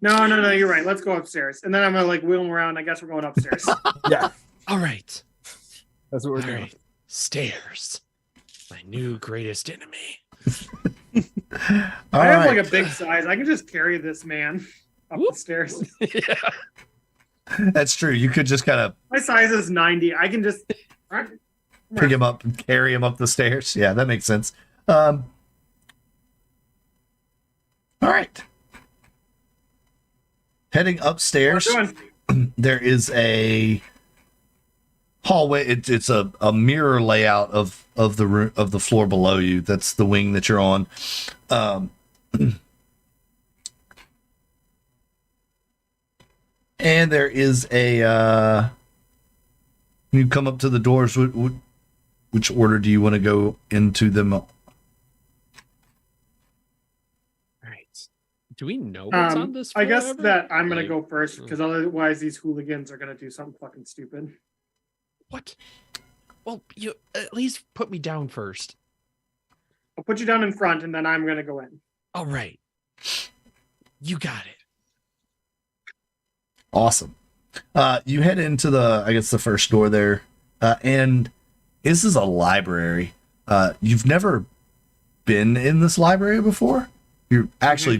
No, you're right. Let's go upstairs. And then I'm gonna like wheel them around. I guess we're going upstairs. Yeah, All right. that's what we're All doing. right. Stairs. My new greatest enemy. All I have right. like a big size. I can just carry this man up the stairs. Yeah. That's true. You could just kind of My size is 90. I can just pick him up and carry him up the stairs. Yeah, that makes sense. All right. Heading upstairs, there is a hallway. It's a mirror layout of the room, of the floor below you. That's the wing that you're on. And there is a you come up to the doors. Which order do you want to go into them? All right. Do we know what's on this floor? I guess ever? that I'm gonna Like, go first because otherwise these hooligans are gonna do something fucking stupid. What? Well, you at least put me down first. I'll put you down in front and then I'm gonna go in. All right. You got it. Awesome. You head into the first door there, and this is a library. You've never been in this library before.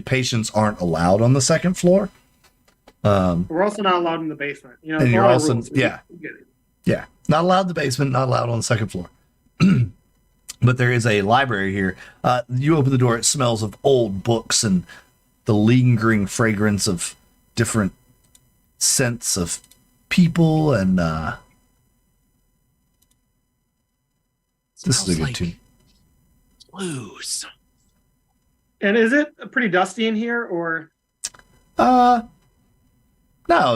Patients aren't allowed on the second floor. We're also not allowed in the basement. You know, And it's you're all also- rules. yeah. We get it. Yeah, not allowed in the basement, not allowed on the second floor. But there is a library here. You open the door, it smells of old books and the lingering fragrance of different scents of people, and this is a good tune. Blues. And is it pretty dusty in here or No,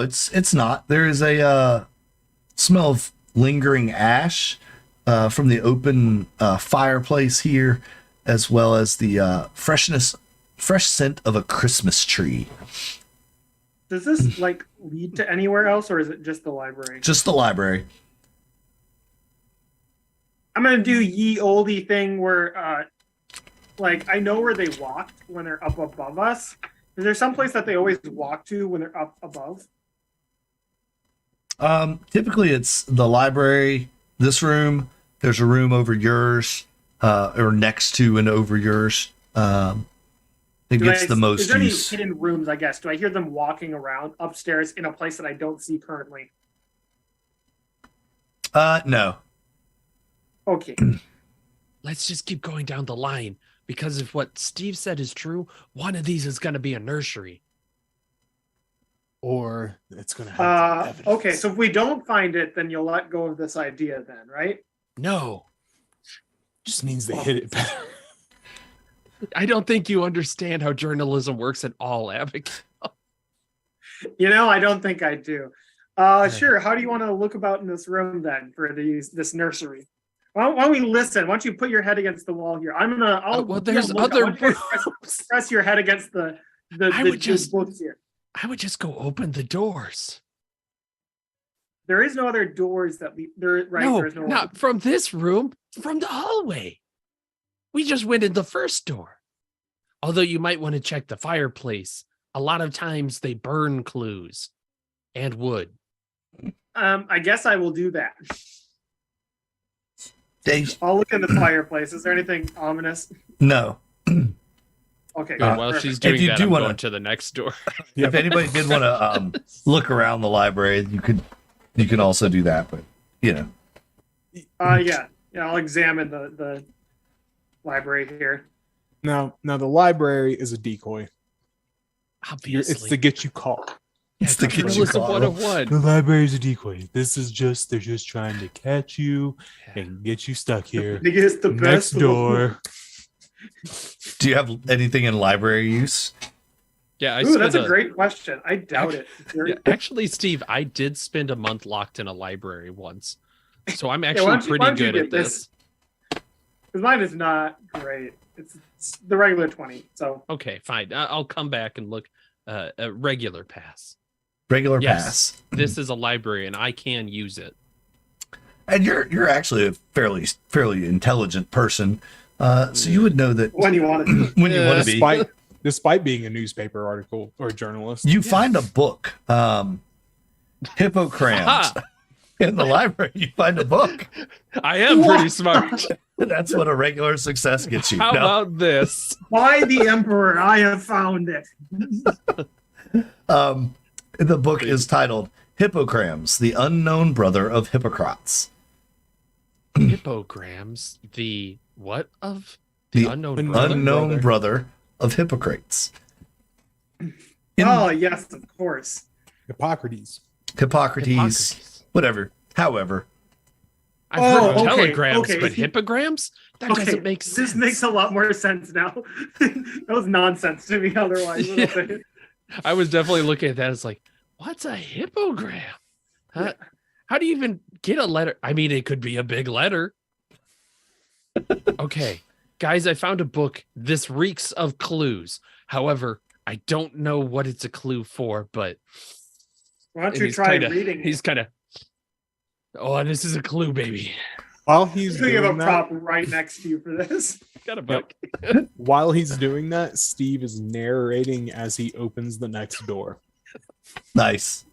it's not. There is a smell of lingering ash from the open fireplace here, as well as the fresh scent of a Christmas tree. does this like lead to anywhere else or is it just the library? Just the library. I'm gonna do ye oldie thing where like I know where they walked when they're up above us. Is there some place that they always walk to when they're up above? Typically it's the library, this room, there's a room over yours, or next to and over yours. It gets the most Is there any use. hidden rooms, I guess? Do I hear them walking around upstairs in a place that I don't see currently? No. Okay. Let's just keep going down the line because if what Steve said is true, one of these is going to be a nursery. Or it's going to have evidence. Okay, so if we don't find it, then you'll let go of this idea then, right? No, Just means they hit it better. I don't think you understand how journalism works at all, Abigail. You know, I don't think I do. Sure. How do you want to look about in this room then for this nursery? Why don't we listen? Why don't you put your head against the wall here? Well, there's other press your head against the books here. I would just go open the doors. There is no other doors that lead there. Right? No, There's no not from this room, from the hallway. We just went in the first door. Although you might want to check the fireplace. A lot of times they burn clues and wood. I guess I will do that. Dave, I'll look in the fireplace. Is there anything ominous? no. Okay. Good. While perfect. she's doing you that, do I'm wanna- going to the next door. If anybody did want to look around the library, you can also do that. But Yeah. I'll examine the library here. Now the library is a decoy. Obviously. It's to get you caught. it's the get you Journalism caught. 101. The library is a decoy. They're just trying to catch you and get you stuck here. I think it's the Next best door. Do you have anything in library use? Yeah, Ooh, that's a great question. I doubt it. Yeah, actually, Steve, I did spend a month locked in a library once. So I'm why actually don't you pretty good get at this. Because mine is not great. It's the regular 20. So Okay, fine. I'll come back and look. A regular pass. Regular Yes. pass. This is a library, and I can use it. And you're actually a fairly intelligent person, so you would know that when you want it. when you want to be. Despite being a newspaper article or a journalist. You find a book, hippocrams. In the library, you find a book. I am pretty smart. That's what a regular success gets you. How No. about this? By the Emperor, I have found it. The book is titled Hippocrates, the Unknown Brother of Hippocrates. Hippograms, the what of The unknown brother? Unknown brother of Hippocrates. Oh, yes, of course. Hippocrates. Hippocrates, whatever. However, I've Oh, heard of okay, telegrams, okay. but hippograms? That doesn't make sense. This makes a lot more sense now. That was nonsense to me otherwise. Yeah. I was definitely looking at that as like, what's a hippogram? Huh? How do you even get a letter? I mean, it could be a big letter. Okay, guys, I found a book. This reeks of clues. However, I don't know what it's a clue for, but Why don't you try reading it? He's kind of, oh, this is a clue, baby. While he's We have a doing that, prop right next to you for this. Got a book. while he's doing that, Steve is narrating as he opens the next door. nice.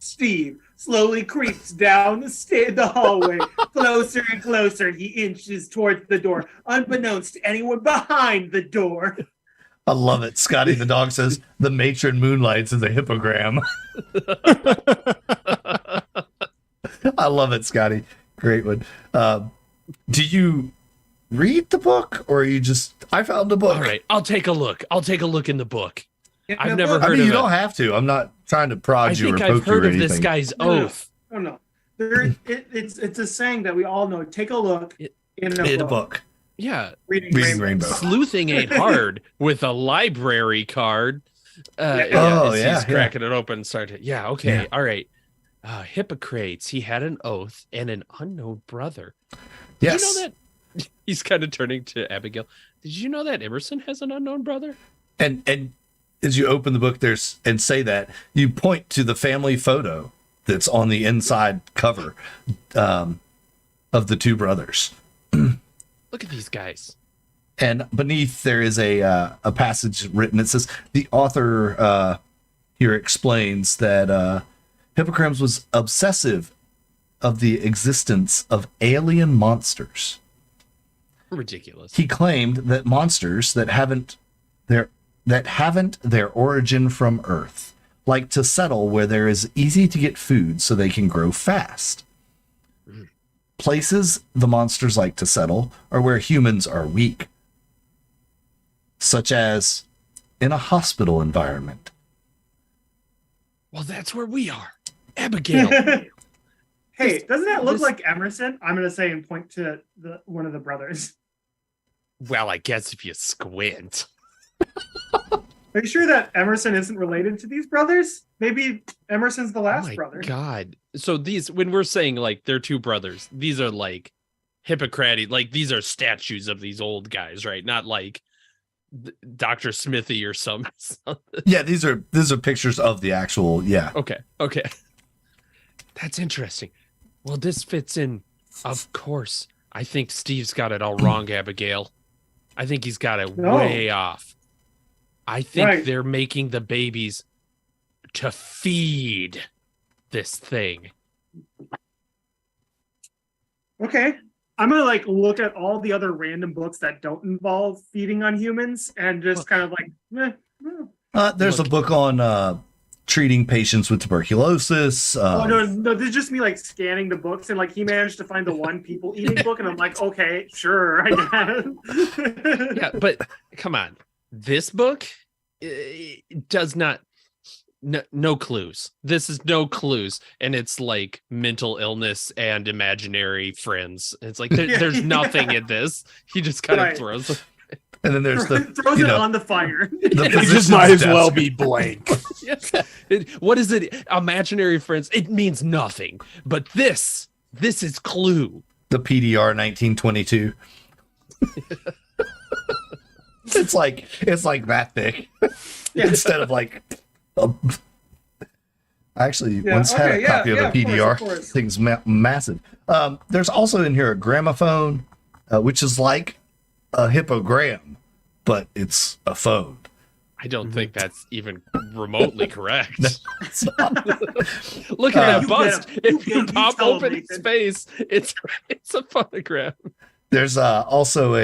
Steve slowly creeps down the hallway, closer and closer. He inches towards the door, unbeknownst to anyone behind the door. I love it. Scotty the dog says the matron moonlights is a hippogram. I love it, Scotty. Great one. Do you read the book or are you just, I found the book. All right, I'll take a look. I'll take a look in the book. I've In never the book- I heard mean, of you it. don't have to. I'm not trying to prod I you or think poke I've heard you or of this anything. guy's No, no. oath. Oh no, it's a saying that we all know. Take a look in In a a book. Yeah, Reading Reading Rainbow. Rainbow. sleuthing ain't hard with a library card. Oh, as yeah, he's yeah. cracking it open. Started. Yeah, okay, Yeah. all right. Hippocrates, he had an oath and an unknown brother. Did Yes. you know that? He's kind of turning to Abigail. Did you know that Emerson has an unknown brother? And as you open the book there's and say that, you point to the family photo that's on the inside cover of the two brothers. Look at these guys. And beneath there is a passage written. It says the author here explains that Hippocrates was obsessive of the existence of alien monsters. Ridiculous. He claimed that monsters that haven't their origin from Earth like to settle where there is easy to get food so they can grow fast. Places the monsters like to settle are where humans are weak, such as in a hospital environment. Well, that's where we are. Abigail. Hey, doesn't that look this- like Emerson? I'm gonna say and point to one of the brothers. Well, I guess if you squint. Are you sure that Emerson isn't related to these brothers? Maybe Emerson's the Oh last my brother. God. So these, when we're saying like they're two brothers, these are like Hippocrates, like these are statues of these old guys, right? Not like Dr. Smithy or something. Yeah, these are pictures of the actual. Yeah, Okay. That's interesting. Well, this fits in. Of course. I think Steve's got it all wrong, Abigail. I think he's got it No. way off. I think Right. they're making the babies to feed this thing. Okay. I'm gonna like look at all the other random books that don't involve feeding on humans and just kind of like, there's a book on treating patients with tuberculosis. oh no, this is just me like scanning the books and like he managed to find the one people eating book and I'm like, okay, sure, I guess. Yeah, but come on. This book does not no clues. This is no clues, and it's like mental illness and imaginary friends. It's like there's nothing in this. He just kind of Right. throws it. And then there's the throws it on the fire. the It just physician's might as desk. well be blank. What is it? Imaginary friends. It means nothing. But this is clue. The PDR 1922. It's like that thick instead of like. I actually once had a copy of a PDR. Of course. Thing's massive. There's also in here a gramophone, which is like a hippogram, but it's a phone. I don't think that's even remotely correct. No, it's not. Look at that You bust. get 'em. If you You pop tell 'em, open its Nathan. face, it's a photograph. There's also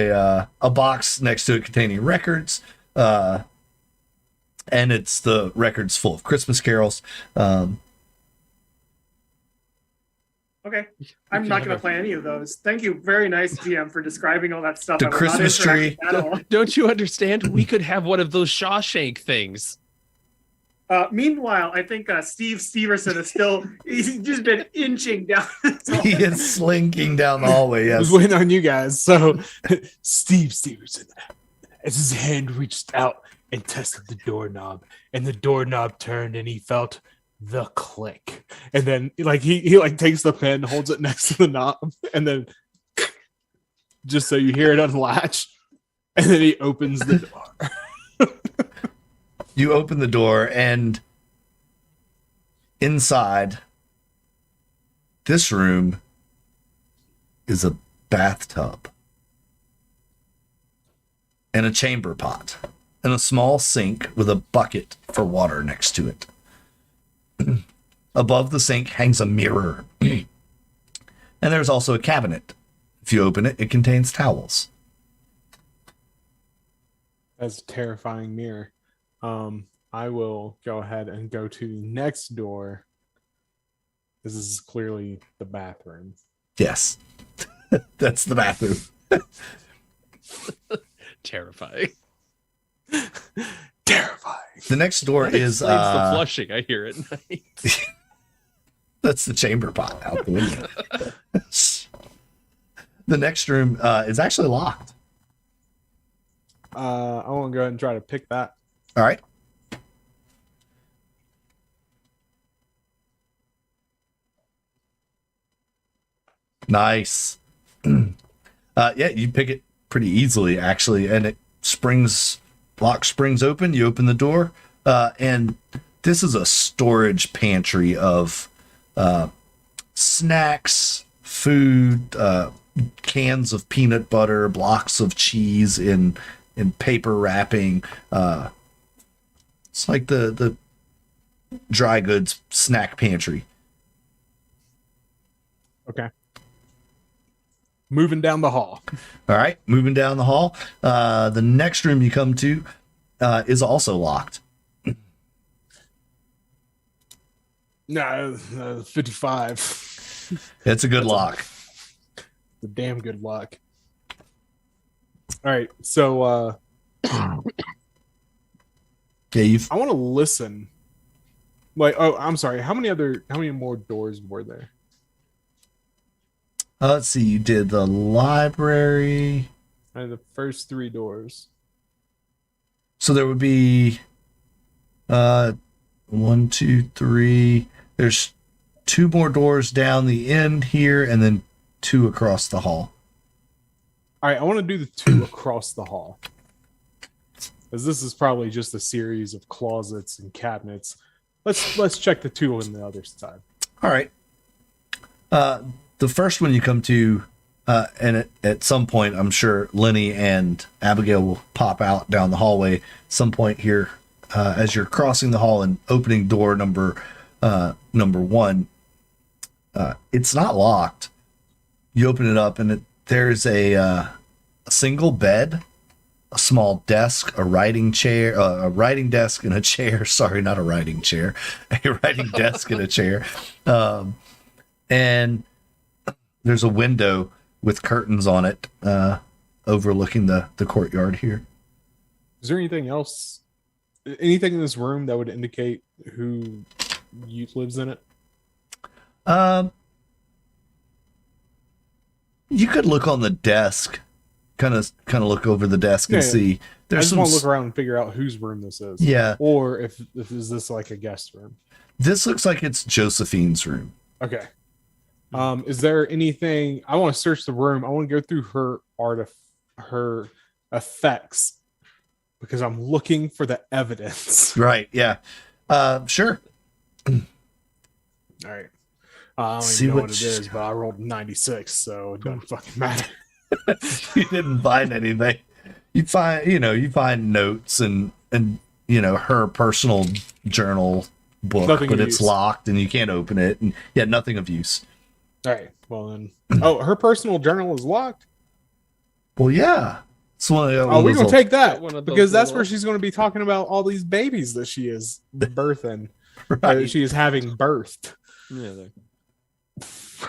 a box next to it containing records, and it's the records full of Christmas carols. Okay. I'm not going to play any of those. Thank you. Very nice, GM, for describing all that stuff. The I will not Christmas interact tree. with that at all. Don't you understand? We could have one of those Shawshank things. Meanwhile, I think Steve Steverson is he's just been inching down. He is slinking down the hallway. I was Yes. waiting on you guys. So Steve Stevenson, as his hand reached out and tested the doorknob, and the doorknob turned, and he felt the click. And then like he like takes the pen, holds it next to the knob, and then just so you hear it unlatch, and then he opens the door. You open the door, and inside this room is a bathtub and a chamber pot and a small sink with a bucket for water next to it. Above the sink hangs a mirror. And there's also a cabinet. If you open it, it contains towels. That's a terrifying mirror. I will go ahead and go to the next door. This is clearly the bathroom. Yes. That's the bathroom. Terrifying. Terrifying. The next door That is explains the flushing I hear at night. that's the chamber pot out the window. The next room is actually locked. I want to go ahead and try to pick that. All right. Nice. Yeah, you pick it pretty easily, actually, and it lock springs open. You open the door, and this is a storage pantry of snacks, food, cans of peanut butter, blocks of cheese in paper wrapping. It's like the dry goods snack pantry. Okay. Moving down the hall. All right, moving down the hall. The next room you come to is also locked. No, 55. It's a good lock. The damn good luck. All right, so Yeah, I want to listen. Like, oh, I'm sorry. How many more doors were there? let's see. You did the library. The first 3 doors. So there would be 1, 2, 3. There's 2 more doors down the end here, and then 2 across the hall. All right, I want to do the 2 across the hall. Because this is probably just a series of closets and cabinets. Let's check the 2 on the other side. All right. The first one you come to, and at some point, I'm sure Lenny and Abigail will pop out down the hallway some point here as you're crossing the hall and opening door number 1. It's not locked. You open it up, and there's a single bed, a small desk, a writing chair, a writing desk and a chair. Sorry, not a writing chair, a writing desk and a chair. And there's a window with curtains on it, overlooking the courtyard here. Is there anything else? Anything in this room that would indicate who lives in it? You could look on the desk, kind of look over the desk and Yeah, see. I There's just some. want to look around and figure out whose room this is. Yeah, Or if is this like a guest room? this looks like it's Josephine's room. Okay. Is there anything? I want to search the room. I want to go through her effects because I'm looking for the evidence. Right. Yeah. Sure. All right. I don't See even know what what it is, but I rolled 96, so it doesn't fucking matter. You didn't find anything. You find notes and her personal journal book, Nothing but of it's use. locked and you can't open it. And yeah, nothing of use. All right. Well then. Oh, her personal journal is locked. Well, yeah. It's one of Oh, we're those gonna take that One of those because that's where little- she's gonna be talking about all these babies that she is birthing. right. She is having birthed. Yeah, there.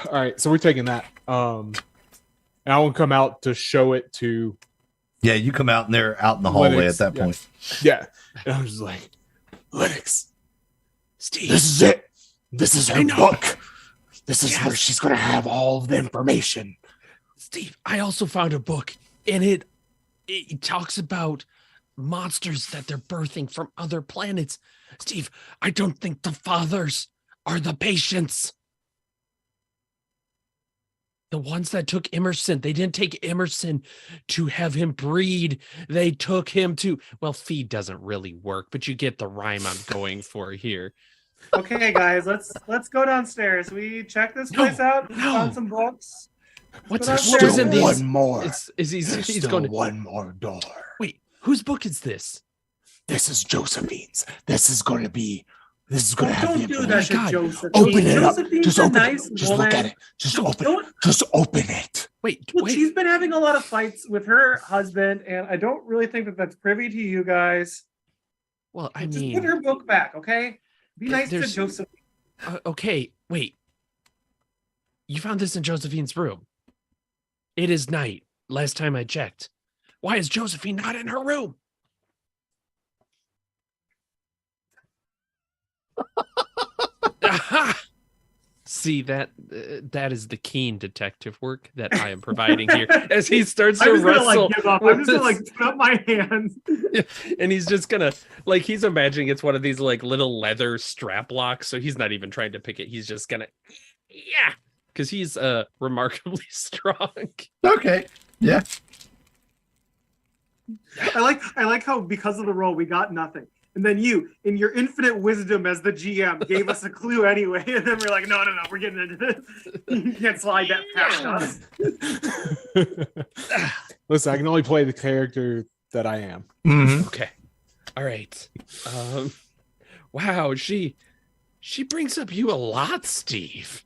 All right, so we're taking that. And I will come out to show it to Yeah, you come out and they're out in the hallway Lennox, at that yeah. point. yeah. And I'm just like, Lennox, Steve. this is it. This is I her know. book. This is Yes. where she's gonna have all of the information. Steve, I also found a book, and it talks about monsters that they're birthing from other planets. Steve, I don't think the fathers are the patients. The ones that took Emerson, they didn't take Emerson to have him breed. They took him to, well, feed doesn't really work, but you get the rhyme I'm going for here. Okay, guys, let's go downstairs. We check this No, place out. no. Found some books. What's But what was in there's these? one more. Is he's going to one more door. wait? Whose book is this? This is Josephine's. This is going to Don't, don't do Oh that my shit, God. Josephine. Open it up. Josephine's Just a open nice it. Just woman. look at it. Just No, open it. don't- Just open it. Wait, Look, wait. she's been having a lot of fights with her husband, and I don't really think that that's privy to you guys. Well, I Just mean, put her book back, okay? Be nice to there's- Josephine. Okay, wait. You found this in Josephine's room. It is night. Last time I checked. Why is Josephine not in her room? Aha! See that that is the keen detective work that I am providing here as he starts to I'm just gonna wrestle. like give up. with I'm just gonna this- like put up my hands. and he's just gonna like he's imagining it's one of these like little leather strap locks, so he's not even trying to pick it. He's just gonna because he's remarkably strong. Okay. Yeah. I like how because of the roll we got nothing. And then you, in your infinite wisdom as the GM, gave us a clue anyway. And then we're like, no, we're getting into this. You can't slide that past us. Listen, I can only play the character that I am. Mhm. Okay. All right. Wow, she brings up you a lot, Steve.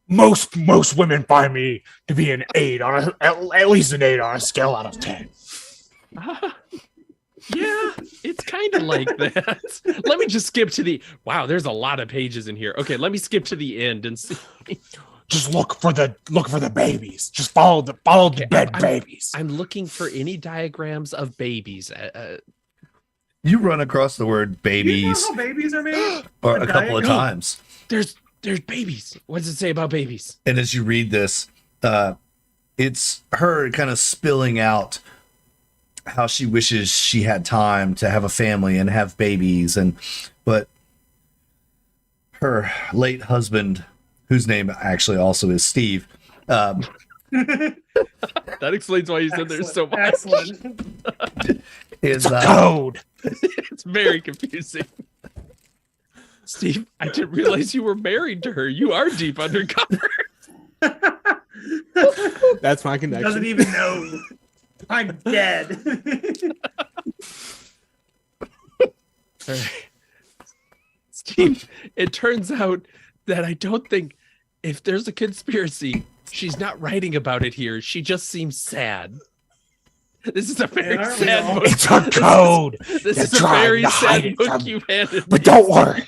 Most women find me to be an 8 on at least an 8 on a scale out of 10. Yeah, it's kind of like that. Let me just skip to the wow, there's a lot of pages in here. Okay, let me skip to the end and see. Just look for the babies. Just follow the dead babies. I'm looking for any diagrams of babies. You run across the word Do you know babies how babies are made? or A a couple of diagram? times. There's babies. What does it say about babies? And as you read this, it's her kind of spilling out how she wishes she had time to have a family and have babies, but her late husband, whose name actually also is Steve, That explains why you said there's so much. Excellent. is Code. It's very confusing. Steve, I didn't realize you were married to her. You are deep undercover. That's my connection. Doesn't even know. I'm dead. All right. Steve, it turns out that I don't think if there's a conspiracy, she's not writing about it here. She just seems sad. This is a very aren't we sad all? book. It's a code. This You're is a trying very to hide sad it book from- you handed But me. don't worry.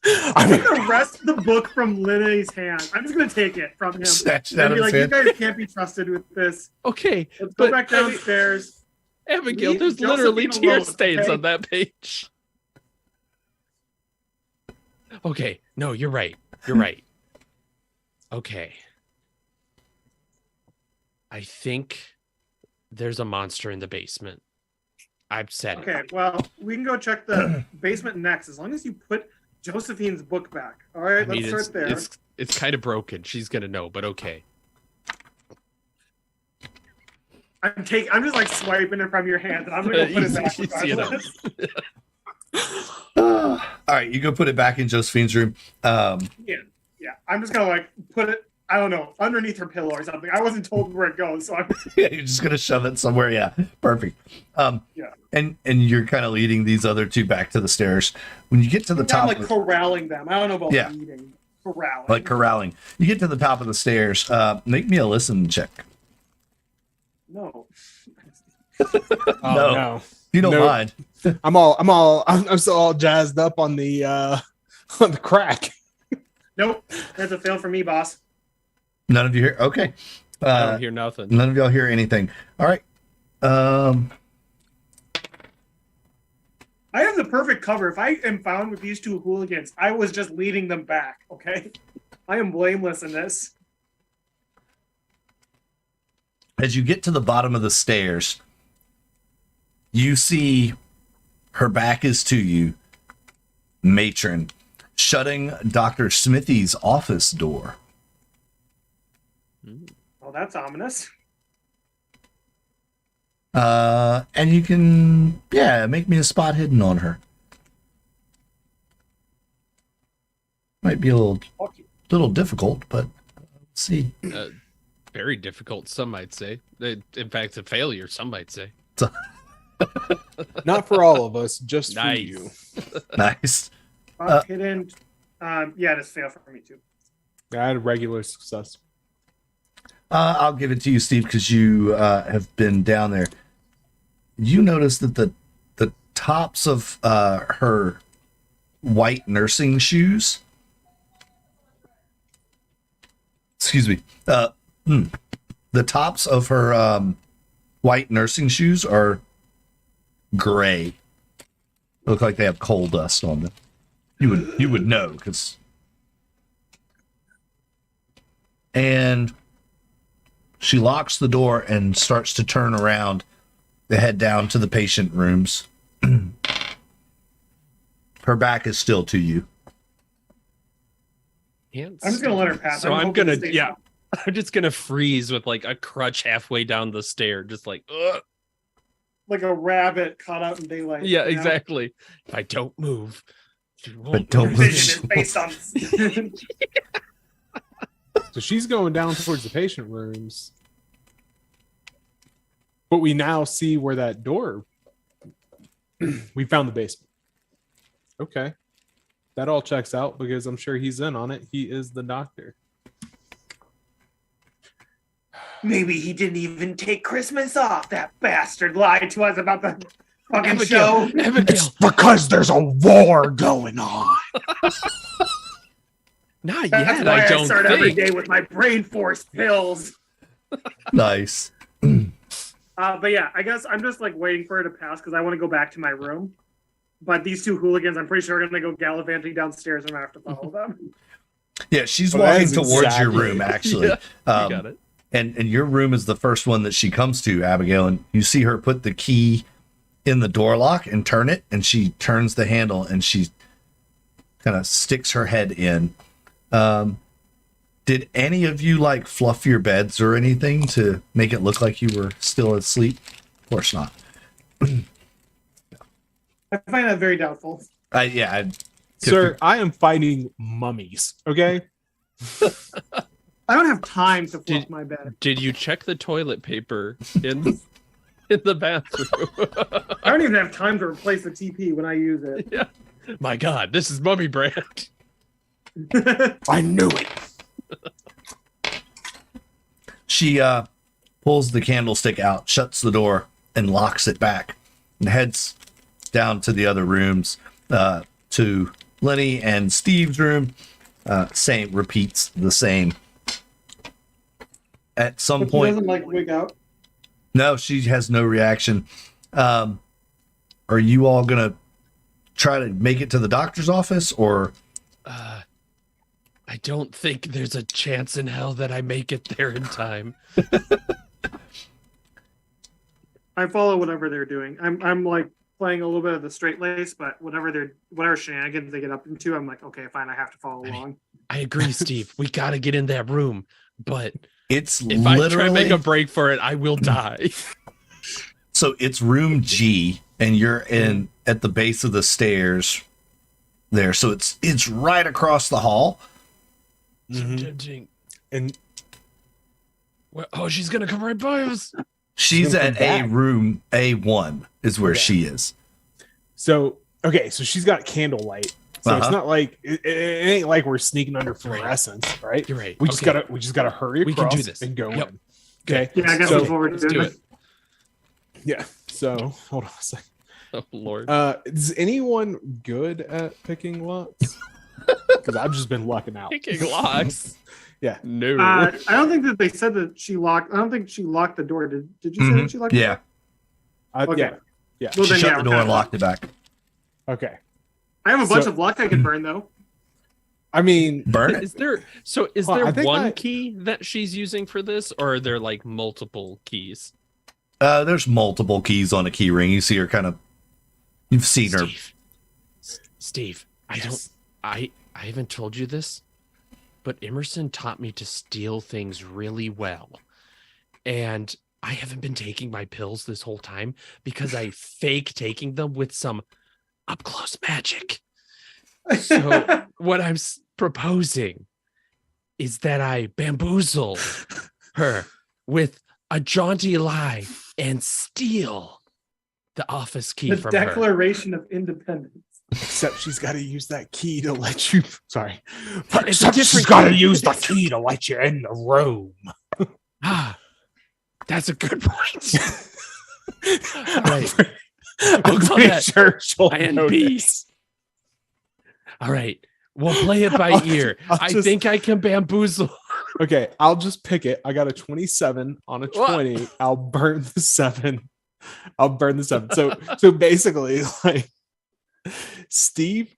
I I'm mean, gonna wrest the book from Linne's hand. I'm just gonna take it from him. snatched it And out of be his like, you hand. guys can't be trusted with this. Okay, Let's go But, back I mean- downstairs. Abigail, Leave there's literally Josephine tear alone, stains okay? on that page. Okay, no, you're right. You're right. Okay. I think there's a monster in the basement. I've said it. Okay, well, we can go check the basement next, as long as you put Josephine's book back. All right, I mean, let's start there. it's kind of broken. She's gonna know, but okay. I'm just like swiping it from your hand, and I'm gonna go put it back. You see it up. regardless. All right, you go put it back in Josephine's room. Yeah, I'm just gonna like put it. I don't know, underneath her pillow or something. I wasn't told where it goes, so I'm Yeah, you're just gonna shove it somewhere. Yeah, perfect. Yeah. And you're kind of leading these other two back to the stairs. When you get to the I'm top, like corralling them. I don't know about Yeah. leading. Corralling. like corralling, you get to the top of the stairs. Make me a listen check. No. Oh No. no. If you don't No. mind. I'm still all jazzed up on the on the crack. Nope. That's a fail for me, boss. None of you hear. Okay. I don't hear nothing. None of y'all hear anything. All right. I have the perfect cover. If I am found with these two hooligans, I was just leading them back, okay? I am blameless in this. As you get to the bottom of the stairs, you see her back is to you, matron, shutting Dr. Smithy's office door. Oh, that's ominous. And you can, make me a spot hidden on her. Might be a little difficult, but let's see. Very difficult, some might say. In fact, a failure, some might say. Not for all of us, just for Nice. you. Nice. Hidden. Yeah, this fail for me too. I had a regular success. I'll give it to you, Steve, because you have been down there. You notice that the tops of her white nursing shoes, excuse me, the tops of her white nursing shoes are gray. Look like they have coal dust on them. You would know, because. And she locks the door and starts to turn around to head down to the patient rooms. Her back is still to you. I'm just gonna let her pass. So I'm hoping gonna, to stay yeah, up. I'm just gonna freeze with like a crutch halfway down the stair, just like, ugh. Like a rabbit caught out in daylight. Yeah, you know? exactly. If I don't move, you won't But don't move. move. Vision is based on. So she's going down towards the patient rooms. But we now see where that door. We found the basement. Okay. That all checks out because I'm sure he's in on it. He is the doctor. Maybe he didn't even take Christmas off. That bastard lied to us about the fucking Abigail, show. Abigail, because there's a war going on. not That's yet. why I I don't start every think. day with my brain force pills. Nice. But yeah, I guess I'm just like waiting for her to pass because I want to go back to my room. But these two hooligans, I'm pretty sure, are going to go gallivanting downstairs and I have to follow them. Yeah, she's Well, walking that's towards your exactly- room, actually. Yeah, you got it. And your room is the first one that she comes to, Abigail, and you see her put the key in the door lock and turn it, and she turns the handle and she kind of sticks her head in. Did any of you like fluff your beds or anything to make it look like you were still asleep? Of course not. I find that very doubtful. Sir, I am fighting mummies. Okay. I don't have time to fluff my bed. Did you check the toilet paper in the bathroom? I don't even have time to replace the TP when I use it. Yeah. My God, this is Mummy Brand. I knew it. She pulls the candlestick out, shuts the door, and locks it back, and heads down to the other rooms, to Lenny and Steve's room. Repeats the same. At some But she point, doesn't like wig out. no, she has no reaction. Are you all gonna try to make it to the doctor's office, or? I don't think there's a chance in hell that I make it there in time. I follow whatever they're doing. I'm like playing a little bit of the straight lace, but whatever shenanigans they get up into, I'm like, okay, fine, I have to follow along. I agree, Steve. We got to get in that room. But It's if I try to literally make a break for it, I will die. so it's room G, and you're in at the base of the stairs there. So it's right across the hall. So tempting. And Oh, she's gonna come right by us. She's gonna at come a back. room A1 is where Okay. she is. so she's got candlelight. So it's Uh-huh. not like it ain't like we're sneaking under fluorescence, right? You're right. We just gotta hurry We can across do this. and go Yep. in. Okay. Yeah, I guess So- that's what we're Let's do doing. it. Yeah. So hold on a second. Oh Lord. Is anyone good at picking locks? Because I've just been lucking out. Picking locks. Yeah. No. I don't think that they said that she locked. I don't think she locked the door. Did you say that she locked? Yeah. The door? Okay. Yeah. Well, She then, shut yeah, the door and locked it back. Okay. I have a bunch So- of luck I could burn though. I mean, Burn it. Is there Well, I there think one I- key that she's using for this, or are there like multiple keys? There's multiple keys on a key ring. You see her kind of. You've seen her. Steve, Yes. I haven't told you this, but Emerson taught me to steal things really well. And I haven't been taking my pills this whole time because I fake taking them with some up close magic. So what I'm proposing is that I bamboozle her with a jaunty lie and steal the office key The from her. Declaration of Independence. except she's got to use that key to let you. Sorry. It's a Except she's different got to key. use the key to let you in the room. Ah, that's a good point. Right. I'm We'll call pretty that sure she'll Plan know B. this. All right. We'll play it by I'll- ear. I'll I just- think I can bamboozle. Okay, I'll just pick it. I got a 27 on a What? 20. I'll burn the 7. So basically, like Steve.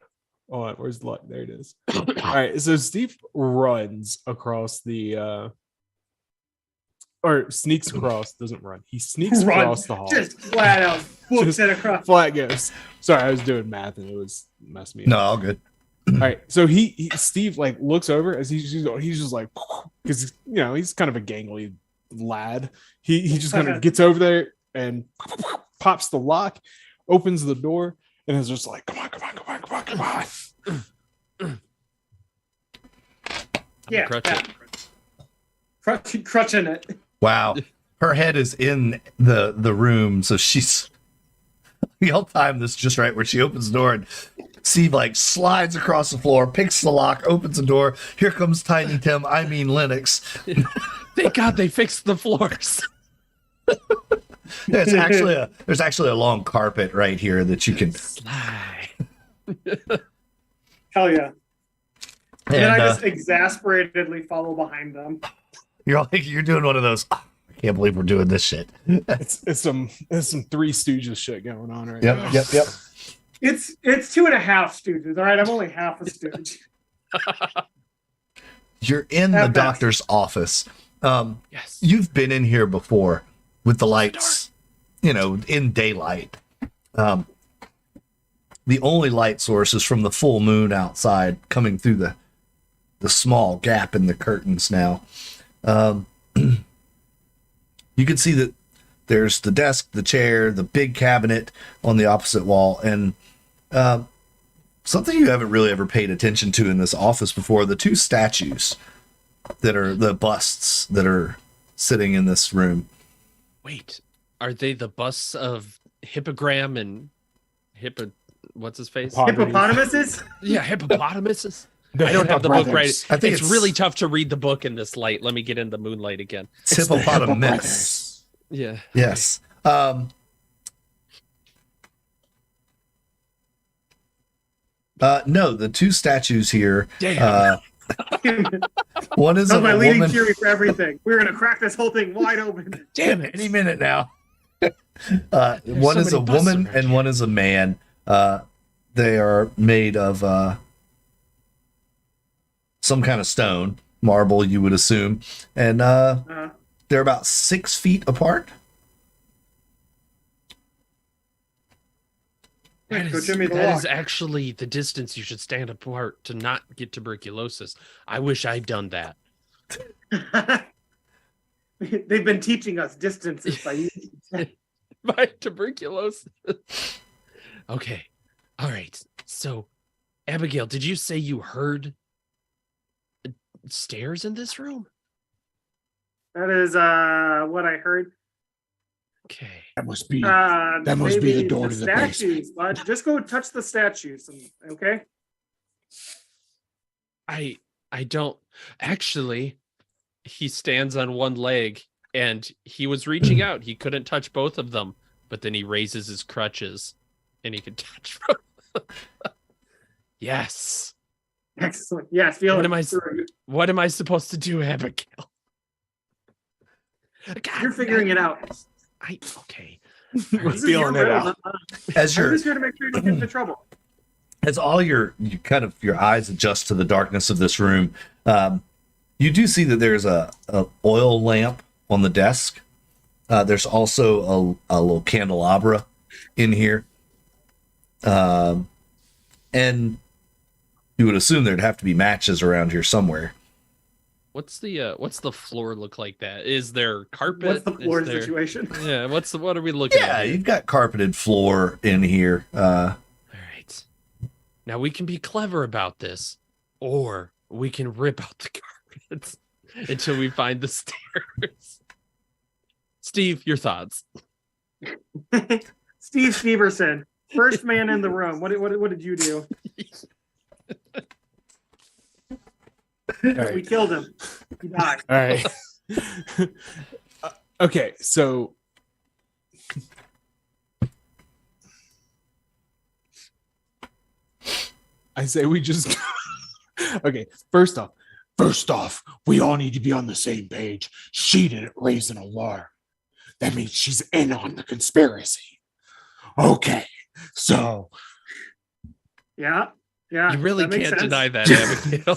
Oh, where's the luck? There it is. All right. So Steve runs across the or sneaks across, doesn't run. He sneaks Run. across the hall. Just flat out books Just it across. Flat goes. Sorry, I was doing math and it was messing me up. No, all good. All right, so he Steve like looks over as he's just like, because he's kind of a gangly lad. He just kind of gets over there and pops the lock, opens the door, and is just like, come on. Yeah, crutch yeah. Crutching it. Wow. Her head is in the room, so she's. Y'all time this just right where she opens the door and Steve like slides across the floor, picks the lock, opens the door. Here comes Tiny Tim. I mean Linux. Thank God they fixed the floors. There's actually a long carpet right here that you can. Slide. Hell yeah. And then I And just exasperatedly follow behind them. you're doing one of those. "Ah, I can't believe we're doing this shit. It's some Three Stooges shit going on right now. Yep. It's 2.5 stooges. All right, I'm only half a stooge. You're in the At best. doctor's office. Yes. You've been in here before with the lights, in daylight. The only light source is from the full moon outside coming through the small gap in the curtains now. You can see that there's the desk, the chair, the big cabinet on the opposite wall, and something you haven't really ever paid attention to in this office before, the two statues that are the busts that are sitting in this room. Wait, are they the busts of Hippogram and what's his face? Hippopotamuses? Yeah, hippopotamuses. The I don't have the book right. Hippobrothers. I think It's really tough to read the book in this light. Let me get in the moonlight again. It's It's the hippopotamus. Yeah. Yes. No, the two statues here. Damn. One is That was of my a leading woman. theory for everything. We're gonna crack this whole thing wide open. Damn it. Any minute now. One so is a many busts woman around and here. one is a man. They are made of some kind of stone, marble, you would assume, and they're about 6 feet apart. That Go is, Jimmy the that Lock. is actually the distance you should stand apart to not get tuberculosis. I wish I'd done that. They've been teaching us distances by using. By tuberculosis. Okay. All right. So, Abigail, did you say you heard stairs in this room? That is what I heard. Okay. That must be the door to the statues. basement. Just go touch the statues. Okay. I don't actually. He stands on one leg, and he was reaching out. He couldn't touch both of them, but then he raises his crutches, and he can touch both. Yes. Excellent. Yes. Feel What am I supposed to do, Abigail? God, You're figuring it out. Okay. We're This is your feeling it riddle, out. not mine. As I'm you're just here to make sure you don't get into trouble. as all your eyes adjust to the darkness of this room, you do see that there's a oil lamp on the desk. There's also a little candelabra in here, and you would assume there'd have to be matches around here somewhere. What's the floor look like? That is there carpet? What's the floor Is there- situation? Yeah. What are we looking Yeah, at? you've got carpeted floor in here. All right. Now we can be clever about this, or we can rip out the carpets until we find the stairs. Steve, your thoughts? Steve Steverson, first man in the room. What did you do? All right. We killed him. He died. All right. Okay, so I say we just okay. First off, we all need to be on the same page. She didn't raise an alarm. That means she's in on the conspiracy. Okay, so Yeah. Yeah. You really that makes can't sense. deny that, Abigail.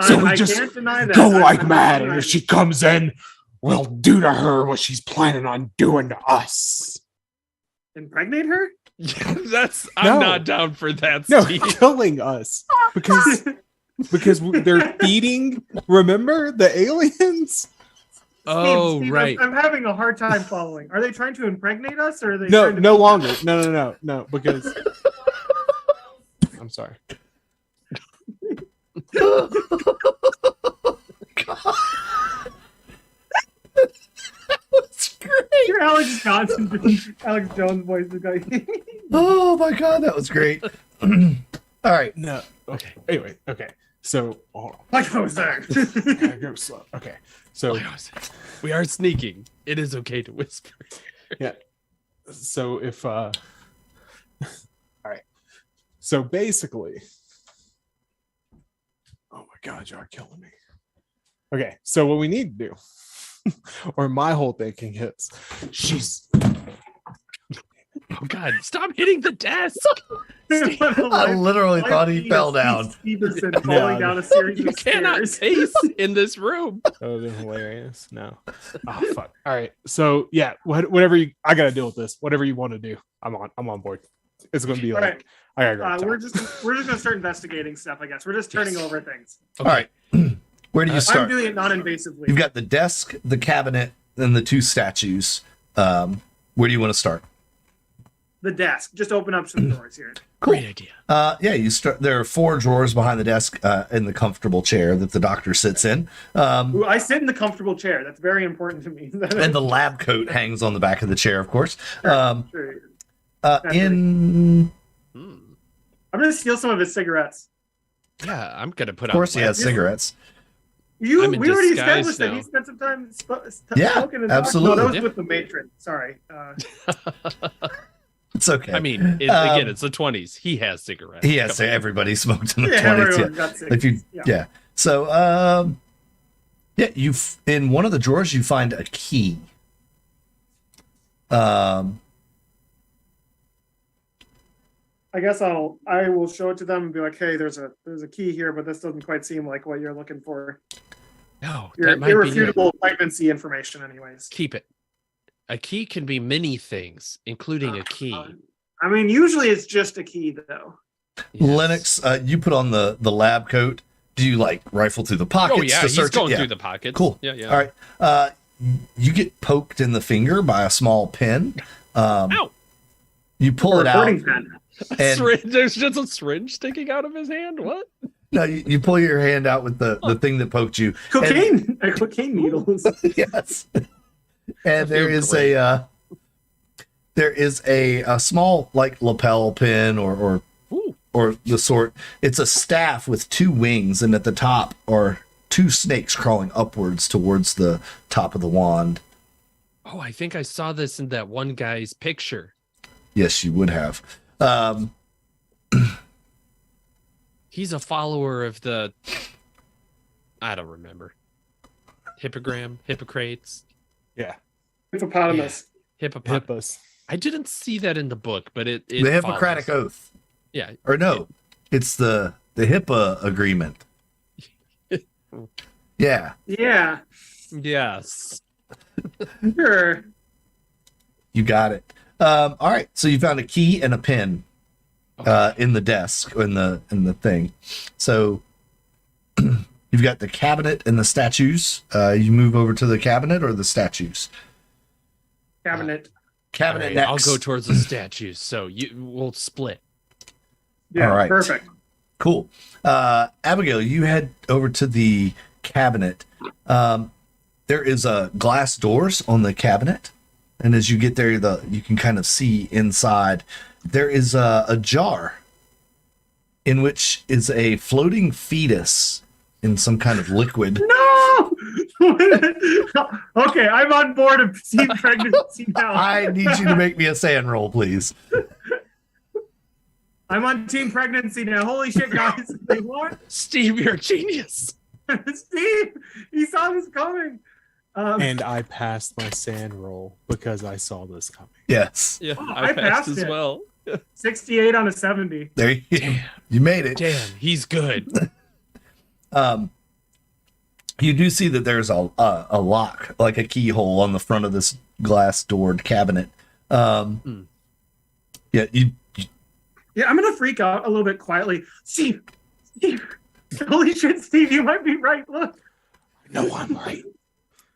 So we I just can't deny that. go I'm like not mad, and denying if she comes in, we'll do to her what she's planning on doing to us. it. Impregnate her? I'm No. not down for that, no Steve. killing us because they're feeding. Remember the aliens? Oh, Steve, right. I'm having a hard time following. Are they trying to impregnate us, or are they? No, trying to no longer. No. Because I'm sorry. That's great. Your Alex Jones voice is going. Oh my god, that was great. All right. No. Okay. Anyway. Okay. So hold on. Like I was there. Gotta go slow. Okay. So We are sneaking. It is okay to whisper. so if all right. So basically, oh my god, you're killing me. Okay. So what we need to do, or my whole thinking hits, she's. Oh God! Stop hitting the desk. I literally thought he fell down. Stevenson falling down a series You of cannot stairs. pace in this room. That would have been hilarious. No. Oh fuck. All right. So yeah, whatever you I gotta deal with this. Whatever you want to do. I'm on board. It's gonna be All like right. I gotta go. We're just gonna start investigating stuff. I guess we're just turning over things. All right. Where do you I'm start? doing it non-invasively. You've got the desk, the cabinet, and the two statues. Where do you want to start? the desk. Just open up some doors here. Great idea. Yeah, you start. There are 4 drawers behind the desk in the comfortable chair that the doctor sits in, Ooh, I sit in the comfortable chair. That's very important to me. and the lab coat hangs on the back of the chair, of course. Sure. In I'm gonna steal some of his cigarettes. Yeah, I'm gonna put. of course, he on has cigarettes. We I'm in already disguise established that now. he spent some time Yeah, smoking and absolutely. No, that was Yeah. with the matron. Sorry. It's okay. I mean, again, it's the 20s. He has cigarettes. he has. Come on. Everybody smoked in the Yeah, 20s. everyone Yeah. got sick. If you, Yeah. yeah. So, yeah, in one of the drawers you find a key. I guess I will show it to them and be like, hey, there's a key here, but this doesn't quite seem like what you're looking for. No, Your that might be it. irrefutable pregnancy information, anyways. Keep it. A key can be many things, including a key. I mean, usually it's just a key, though. Yes. Lennox, you put on the lab coat. Do you like rifle through the pockets Oh yeah, to he's search going it? Yeah. through the pockets. Cool. Yeah, yeah. All right. You get poked in the finger by a small pin. Ow! You pull it out, Recording pen. and There's just a syringe sticking out of his hand. What? No, you pull your hand out with the thing that poked you. Cocaine needles. Yes. And there feel is great. there is a small like lapel pin Ooh. or the sort. It's a staff with 2 wings, and at the top are 2 snakes crawling upwards towards the top of the wand. Oh, I think I saw this in that one guy's picture. Yes, you would have. He's a follower of the, I don't remember. Hippocrates, Yeah. Hippopotamus. hippopotamus. Hippos. I didn't see that in the book, but it The Hippocratic follows. Oath. Yeah. Or no, it's the HIPAA agreement. Yeah. Yeah, Yes. sure. You got it. All right. So you found a key and a pin in the desk, in the thing. So you've got the cabinet and the statues. You move over to the cabinet or the statues? Cabinet. Cabinet All right, next. I'll go towards the statues. So we'll split. Yeah, All right. perfect. Cool. Abigail, you head over to the cabinet. There is glass doors on the cabinet, and as you get there, you can kind of see inside. There is a jar in which is a floating fetus in some kind of liquid. No! Okay, I'm on board of teen pregnancy now. I need you to make me a sand roll, please. I'm on teen pregnancy now. Holy shit, guys. Wait, what? Steve, you're a genius. Steve, he saw this coming. And I passed my sand roll because I saw this coming. Yes. Yeah, Oh, I I passed passed as it. well. 68 on a 70. There you made it. Damn, he's good. You do see that there's a lock, like a keyhole on the front of this glass doored cabinet. Yeah, Yeah, I'm gonna freak out a little bit quietly. Steve, holy shit, Steve, you might be right. Look, No, I'm right.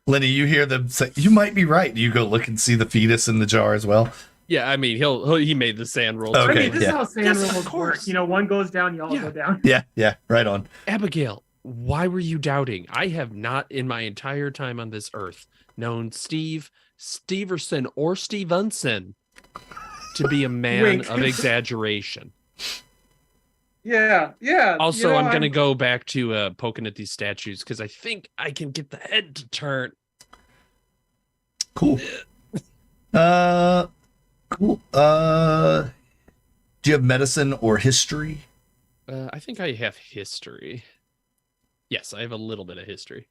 Lenny, you hear them say, "You might be right." Do you go look and see the fetus in the jar as well? Yeah, I mean, he made the sand roll. Okay. I mean, this yeah. is how sand Yes, of rolls course. work. You know, one goes down, you all Yeah. go down. Yeah, right on. Abigail, why were you doubting? I have not in my entire time on this earth known Steve Steverson or Stevenson to be a man Wink. of exaggeration. Yeah. Also, you know, I'm going to go back to poking at these statues because I think I can get the head to turn. Cool. Cool. Do you have medicine or history? I think I have history. Yes, I have a little bit of history.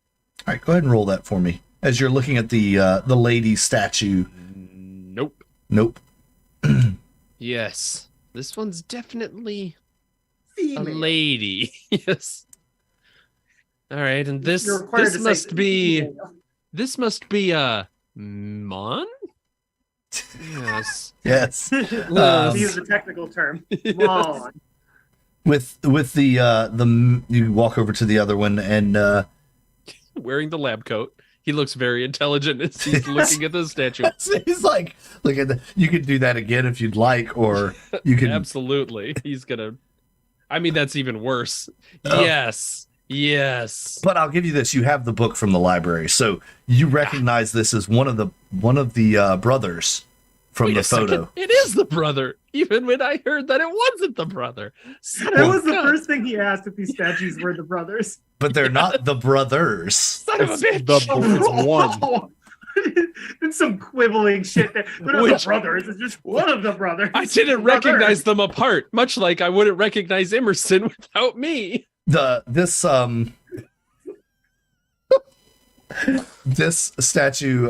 All right, go ahead and roll that for me. As you're looking at the lady statue. Nope. Nope. Yes. This one's definitely a female. lady. Yes. All right, and this You're required to say this must be a mon? Yes. Yes. To use the technical term. Long. With the you walk over to the other one and Wearing the lab coat. He looks very intelligent as he's looking at the statue. he's like, look at the. You could do that again if you'd like, or you could. Absolutely. He's gonna. I mean, that's even worse. Oh. Yes. Yes. But I'll give you this: you have the book from the library, so you recognize this as one of the brothers from Wait the a second. photo. It is the brother. Even when I heard that it wasn't the brother. That was the God. first thing he asked if these statues were the brothers. But they're not the brothers. Son of a It's bitch. it's one. It's some quibbling shit. They're not Which- the brothers. It's just one of the brothers. I didn't Brother. recognize them apart, much like I wouldn't recognize Emerson without me. This statue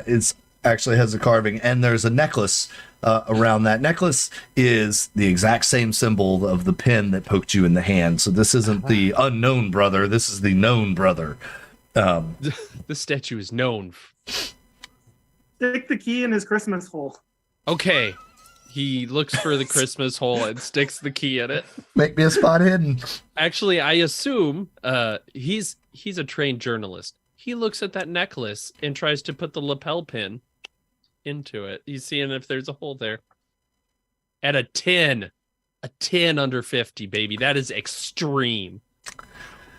is actually has a carving, and there's a necklace around that. Necklace is the exact same symbol of the pin that poked you in the hand. So this isn't the unknown brother. This is the known brother. This statue is known. Stick the key in his Christmas hole. Okay. He looks for the Christmas hole and sticks the key in it. Make me a spot hidden. Actually, I assume he's a trained journalist. He looks at that necklace and tries to put the lapel pin into it. He's seeing if there's a hole there. At a 10 under 50, baby. That is extreme.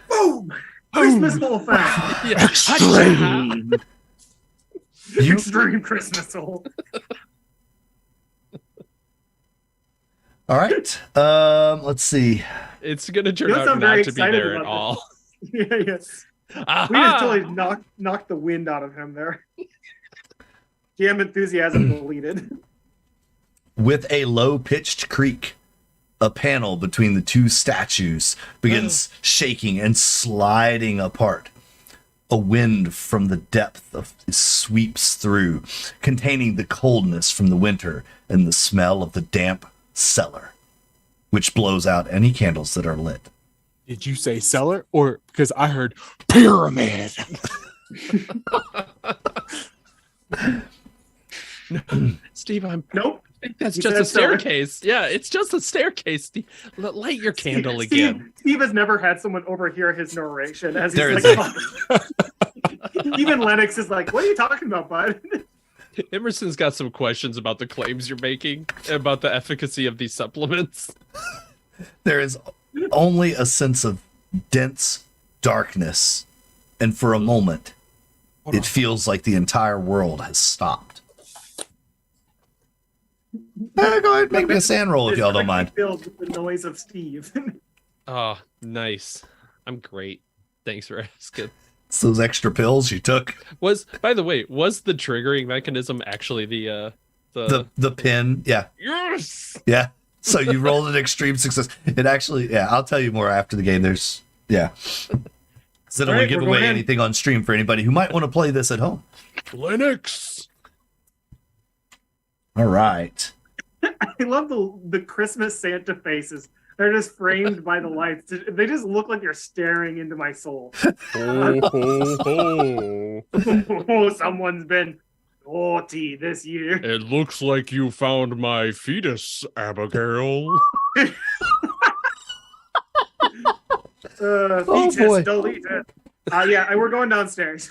Boom! Christmas hole effect. Yeah. Extreme. Extreme Christmas hole. All right. Let's see. It's gonna turn You don't out sound not very to be excited there at about all. Yeah, yes. Aha! We just totally knocked the wind out of him there. GM enthusiasm deleted. With a low-pitched creak, a panel between the two statues begins shaking and sliding apart. A wind from the depth sweeps through, containing the coldness from the winter and the smell of the damp cellar, which blows out any candles that are lit. Did you say cellar? Or because I heard pyramid. Steve, Nope. I think that's You just said a cellar. staircase. Yeah, it's just a staircase. Steve, light your candle Steve, again. Steve has never had someone overhear his narration as he's There like, is "Fuck." Even Lennox is like, what are you talking about, bud? Emerson's got some questions about the claims you're making about the efficacy of these supplements. There is only a sense of dense darkness, and for a moment, it feels like the entire world has stopped. Go ahead and make me a sand roll if y'all don't mind. Filled with the noise of Steve. Oh, nice. I'm great. Thanks for asking. It's those extra pills you took. By the way, was the triggering mechanism actually the The pin, yeah. yes? Yeah. So you rolled an extreme success. It actually, yeah, I'll tell you more after the game. There's, yeah. So I don't want All right, to give we're away going in. anything on stream for anybody who might want to play this at home. Linux. All right. I love the Christmas Santa faces. They're just framed by the lights. They just look like you're staring into my soul. Ho, ho, ho. Oh, someone's been naughty this year. It looks like you found my fetus, Abigail. Oh, Fetus boy. deleted. Yeah, we're going downstairs.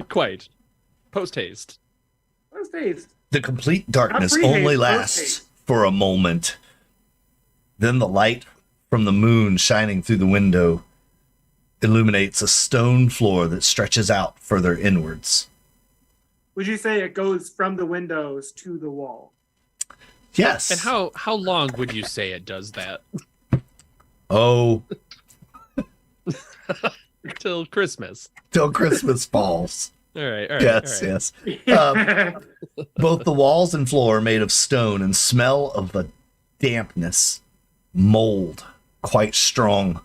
Quite. Post haste. Those days. The complete darkness Not pre-haste, only post-haste. lasts for a moment. Then the light from the moon shining through the window illuminates a stone floor that stretches out further inwards. Would you say it goes from the windows to the wall? Yes. And how long would you say it does that? Oh, Till Christmas. till Christmas falls. All right. Yes, all right. yes. Both the walls and floor are made of stone and smell of the dampness, mold, quite strong.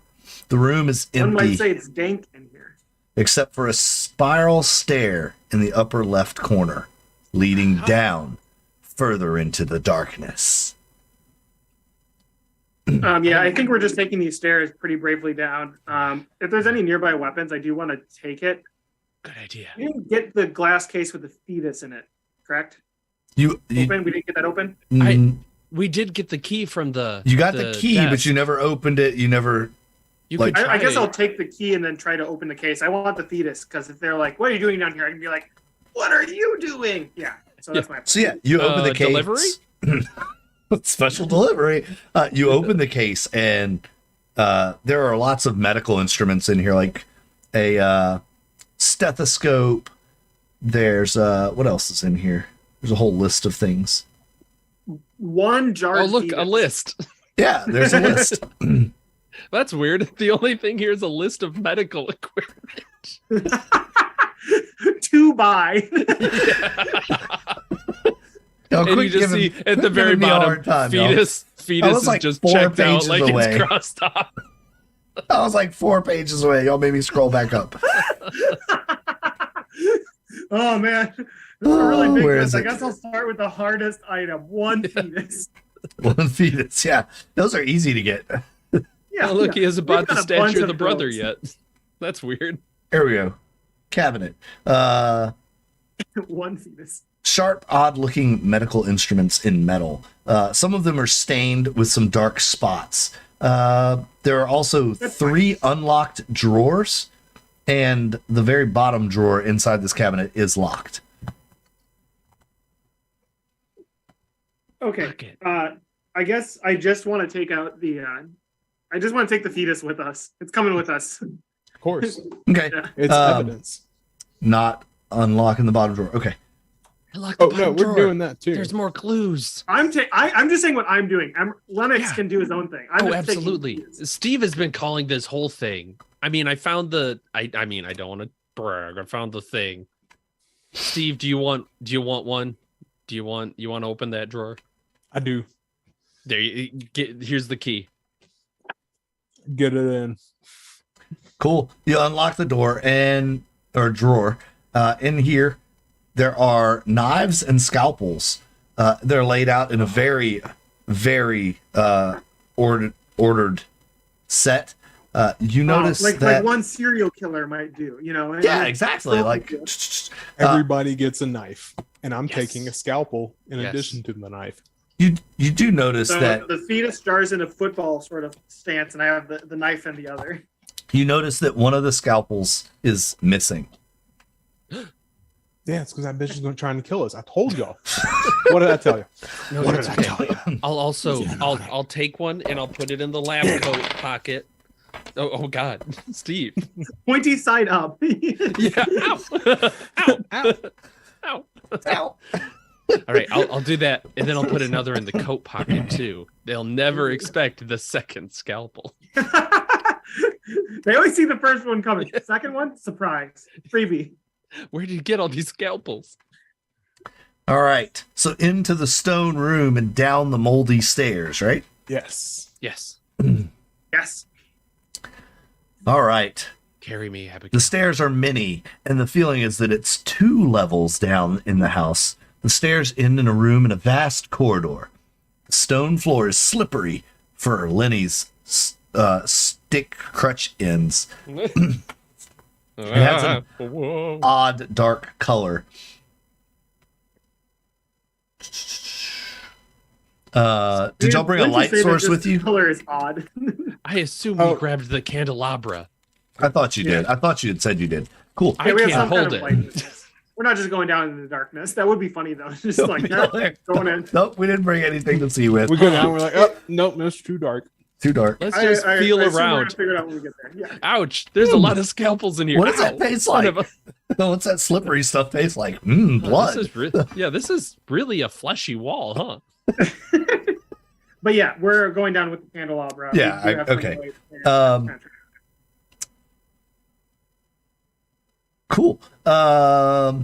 The room is One might empty say it's dank in here. except for a spiral stair in the upper left corner, leading down further into the darkness. Yeah, I think we're just taking these stairs pretty bravely down. If there's any nearby weapons, I do want to take it. Good idea. We didn't get the glass case with the fetus in it, correct? You Open? We didn't get that open? We did get the key from the. you got the key, desk. but you never opened it. You never. You like- could I guess try- I'll take the key and then try to open the case. I want the fetus because if they're like, "What are you doing down here?" I can be like, "What are you doing?" Yeah. So that's my plan. So yeah, you open the case. Delivery? Special delivery. You open the case, and there are lots of medical instruments in here, like a stethoscope. There's what else is in here? There's a whole list of things. One jar. Oh, look, a list. Yeah, there's a list. That's weird. The only thing here is a list of medical equipment. To buy. Y'all And quit you just giving- see at the quit very giving me a bottom, hard time, y'all. fetus was is like just 4 checked out pages like away. it's crossed off. I was like 4 pages away. Y'all made me scroll back up. Oh man, this is a really big Where list. is I it? guess I'll start with the hardest item: one fetus. One fetus. Yeah, those are easy to get. Yeah. Oh, look, he yeah. hasn't bought We've the got a bunch statue of the of brother those. yet. That's weird. Here we go. Cabinet. One fetus. Sharp, odd-looking medical instruments in metal. Some of them are stained with some dark spots. There are also 3 unlocked drawers, and the very bottom drawer inside this cabinet is locked. Okay. Look it. I guess I just want to take out the I just want to take the fetus with us. It's coming with us. Of course. Okay. Yeah. It's evidence. Not unlocking the bottom drawer. Okay. I locked the Oh, no, bottom we're drawer. doing that too. There's more clues. I'm just saying what I'm doing. Lennox Yeah. can do his own thing. I'm Oh, just taking absolutely. the fetus. Steve has been calling this whole thing. I mean, I found the. I mean, I don't want to brag. I found the thing. Steve, do you want one? Do you want to open that drawer? I do. There you get. Here's the key. Get it in. Cool. You unlock the door or drawer. In here, there are knives and scalpels. They're laid out in a very, very ordered set. You notice like that. one serial killer might do. Yeah, exactly. Like Everybody gets a knife, and I'm Yes. taking a scalpel in Yes. addition to the knife. you do notice So that the fetus jars in a football sort of stance, and I have the knife in the other. you notice that one of the scalpels is missing. Yeah, it's because that bitch is going to try and kill us. I told y'all. What did I tell you? No, What that's did I okay. tell you? I'll also Yeah. I'll take one and I'll put it in the lab coat pocket. Oh God, Steve. Pointy side up. Yeah. Ow. Ow. Ow. Ow. Ow. All right, I'll do that, and then I'll put another in the coat pocket too. They'll never expect the second scalpel. They always see the first one coming. Second one, surprise. Freebie. Where did you get all these scalpels? All right. So into the stone room and down the moldy stairs, right? Yes. Yes, Yes. All right. carry me, Abigail. The stairs are many, and the feeling is that it's 2 levels down in the house. The stairs end in a room in a vast corridor. The stone floor is slippery for Lenny's stick crutch ends. has an Whoa. Odd dark color. Did y'all bring a Wouldn't you light say that source this with you? Color is odd. I assume Oh. we grabbed the candelabra. I thought you did. I thought you had said you did. Cool. I we have can't some kind hold of it. light with this. We're not just going down into the darkness. That would be funny though. Just Nope, like no, going in. Nope, we didn't bring anything to see with. We go down. We're like, oh, nope, that's too dark. Too dark. Let's just I feel assume we're gonna around. figure it out when we get there. Yeah. Ouch! There's a lot of scalpels in here. What does that Ow. taste Son like? of a- What's that slippery stuff taste like? Oh, Blood. This is this is really a fleshy wall, huh? But yeah, we're going down with the candelabra. Yeah, We do have some okay. light there. Um, Cool. Y'all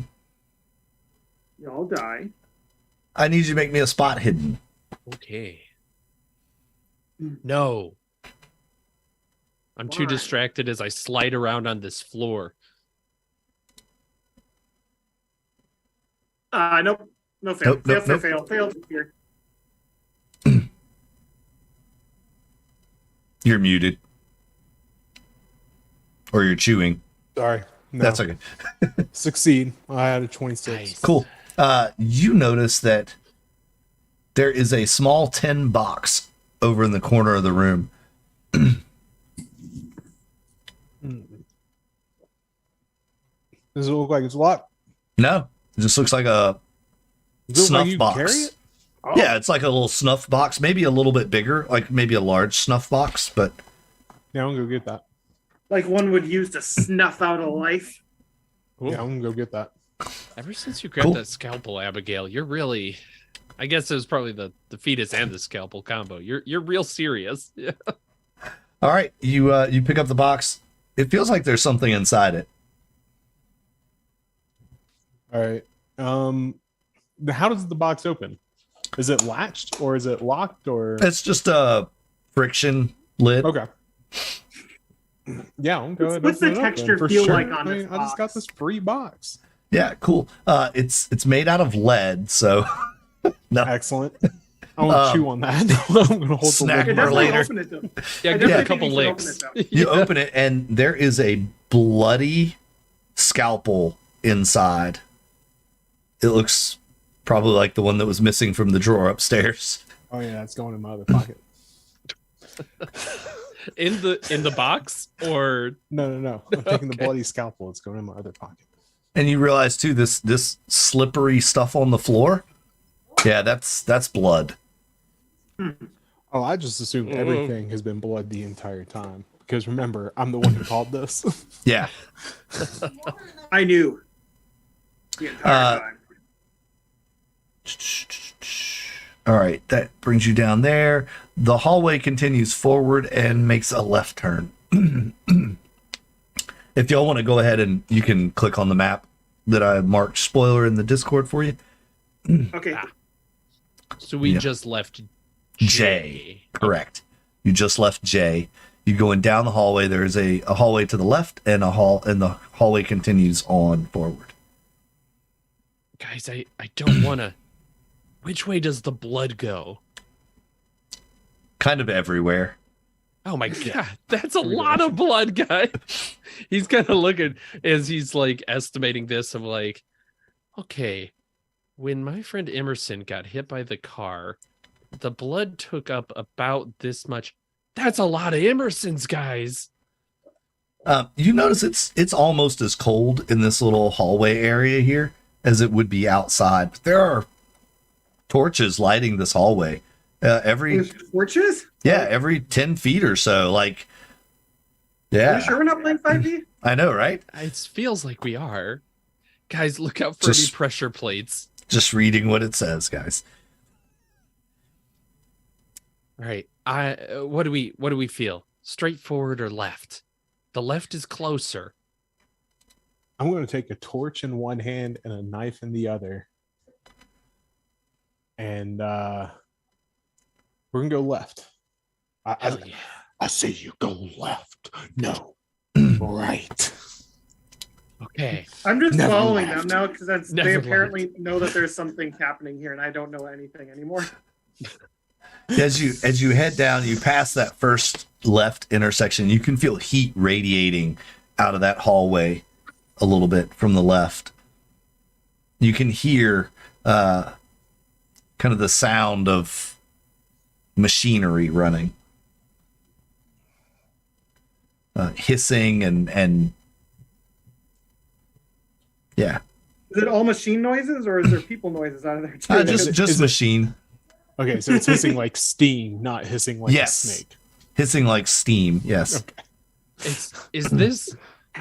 die. I need you to make me a spot hidden. Okay. No. I'm too Why? distracted as I slide around on this floor. Nope. No fail. Nope, Fail here. You're muted. Or you're chewing. Sorry. No. That's okay. Succeed. I had a 26. Nice. Cool. You notice that there is a small tin box over in the corner of the room. Does it look like it's locked? No, it just looks like a Does it look snuff like you box. can carry it? Oh. Yeah, it's like a little snuff box, maybe a little bit bigger, like maybe a large snuff box, but Yeah, I'm gonna go get that. Like one would use to snuff out a life. Cool. Yeah, I'm gonna go get that. Ever since you grabbed Cool. that scalpel, Abigail, you're really I guess it was probably the fetus and the scalpel combo. You're real serious. Yeah. all right, you pick up the box. It feels like there's something inside it. All right. How does the box open? Is it latched or is it locked or? It's just a friction lid. Okay. Yeah, I'm going. What's the texture feel like on I this just got box? this free box. Yeah, cool. It's made out of lead, so no. Excellent. I want to chew on that. I'm gonna hold snack the I Or lid. definitely later. open it though. Yeah, I give it a definitely couple think you should licks. open it, You open it, and there is a bloody scalpel inside. It looks probably like the one that was missing from the drawer upstairs. Oh yeah, it's going in my other pocket. In the box or No. I'm taking the Okay. bloody scalpel. It's going in my other pocket. And you realize too, this slippery stuff on the floor. Yeah, that's blood. Oh, I just assumed everything has been blood the entire time. Because remember, I'm the one who called this. Yeah. I knew the entire time. All right, that brings you down there. The hallway continues forward and makes a left turn. If y'all want to go ahead and you can click on the map that I marked spoiler in the Discord for you. Okay. So we just left J. Correct. You just left J. You're going down the hallway. There's a hallway to the left and the hallway continues on forward. Guys, I don't want to. Which way does the blood go? Kind of everywhere. Oh my god, that's a lot of blood, guys. He's kind of looking as he's like estimating this of like, okay, when my friend Emerson got hit by the car, the blood took up about this much. That's a lot of Emersons, guys. You notice it's almost as cold in this little hallway area here as it would be outside. But there are torches lighting this hallway. There's torches? Yeah, every 10 feet or so. Like, yeah. Are you sure we're not playing 5e? I know, right? It feels like we are. Guys, look out for any pressure plates. Just reading what it says, guys. All right. What do we feel? Straightforward or left? The left is closer. I'm going to take a torch in one hand and a knife in the other. And we're going to go left. Hell yeah. I say you go left. No. Right. Okay. I'm just Never following left. them now because Never they apparently know that there's something happening here and I don't know anything anymore. As you head down, you pass that first left intersection. You can feel heat radiating out of that hallway a little bit from the left. You can hear kind of the sound of machinery running, hissing and yeah. Is it all machine noises or is there people noises out of there too? Just machine. Okay, so it's hissing like steam, not hissing like a snake. Hissing like steam, yes. Okay. Is this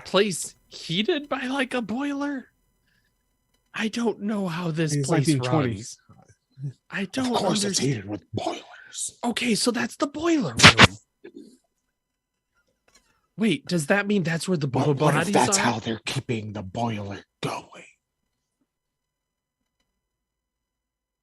place heated by like a boiler? I don't know how this It's place 1920s. runs. I don't Of course it's understand. heated with boilers. Okay, so that's the boiler room. Wait, does that mean that's where the What if bodies that's are? how they're keeping the boiler going?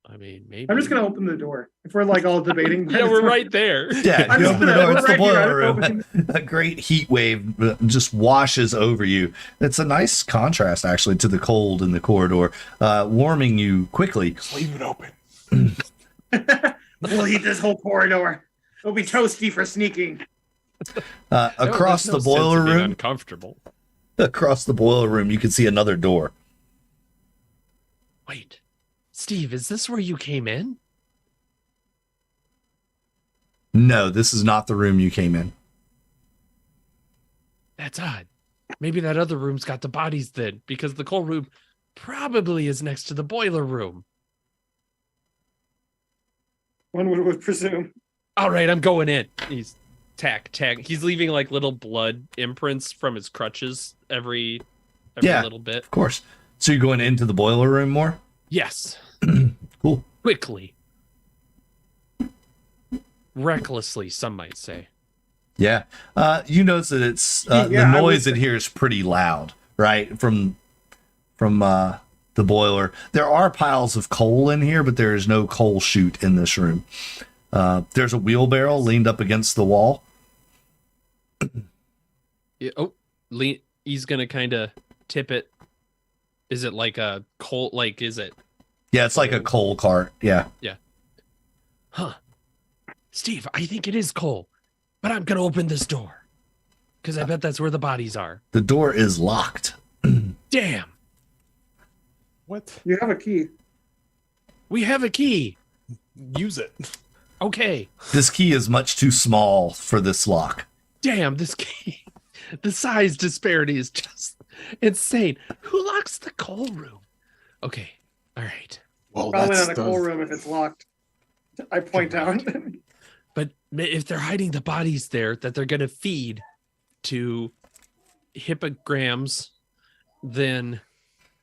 I mean, maybe. I'm just gonna open the door. If we're like all debating. Yeah, we're right there. Yeah, I'm you just open the gonna- door, it's the we're right here. boiler I'm room. opening- A great heat wave just washes over you. It's a nice contrast, actually, to the cold in the corridor, warming you quickly. Just leave it open. We'll heat this whole corridor. It'll be toasty for sneaking. Across There's no the boiler sense of being room, uncomfortable. across the boiler room, you can see another door. Wait, Steve, is this where you came in? No, this is not the room you came in. That's odd. Maybe that other room's got the bodies then, because the coal room probably is next to the boiler room. One would presume. All right, I'm going in. He's tack. He's leaving like little blood imprints from his crutches every Yeah. little bit. Of course. So you're going into the boiler room more? Yes. Cool. Quickly. Recklessly, some might say. Yeah. You notice that it's Yeah, the I noise would in here is pretty loud, right? From the boiler. There are piles of coal in here, but there is no coal chute in this room. There's a wheelbarrow leaned up against the wall. He's gonna kind of tip it. Is it like a coal? Like, is it? Yeah, it's like a coal cart. Yeah. Huh. Steve, I think it is coal, but I'm gonna open this door because I bet that's where the bodies are. The door is locked. Damn. What? You have a key. We have a key. Use it. Okay. This key is much too small for this lock. Damn, this key. The size disparity is just insane. Who locks the coal room? Okay. All right. Well, Probably that's not a coal room if it's locked. I point out. But if they're hiding the bodies there that they're going to feed to hippograms, then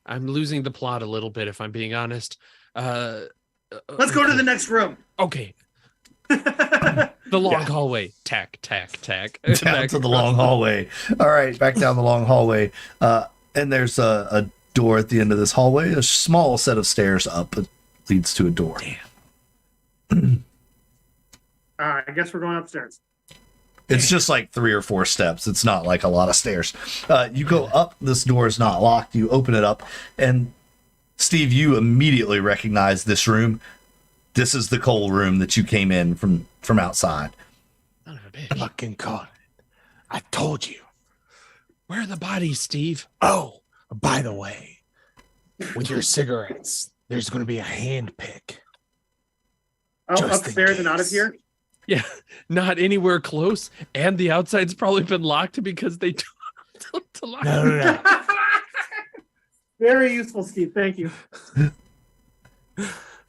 I'm losing the plot a little bit, if I'm being honest. Let's go to the next room. Okay. The long hallway. Tack. Down to the long hallway. All right, back down the long hallway. And there's a door at the end of this hallway. A small set of stairs up leads to a door. Damn. I guess we're going upstairs. It's just like 3 or 4 steps. It's not like a lot of stairs. You go up. This door is not locked. You open it up. And Steve, you immediately recognize this room. This is the coal room that you came in from outside. Son of a bitch. Fucking caught it. I told you. Where are the bodies, Steve? Oh, by the way, with your cigarettes, there's going to be a hand pick. Oh, Just in upstairs and out of case. here? Yeah, not anywhere close. And the outside's probably been locked because they took to lock. No. Very useful, Steve. Thank you.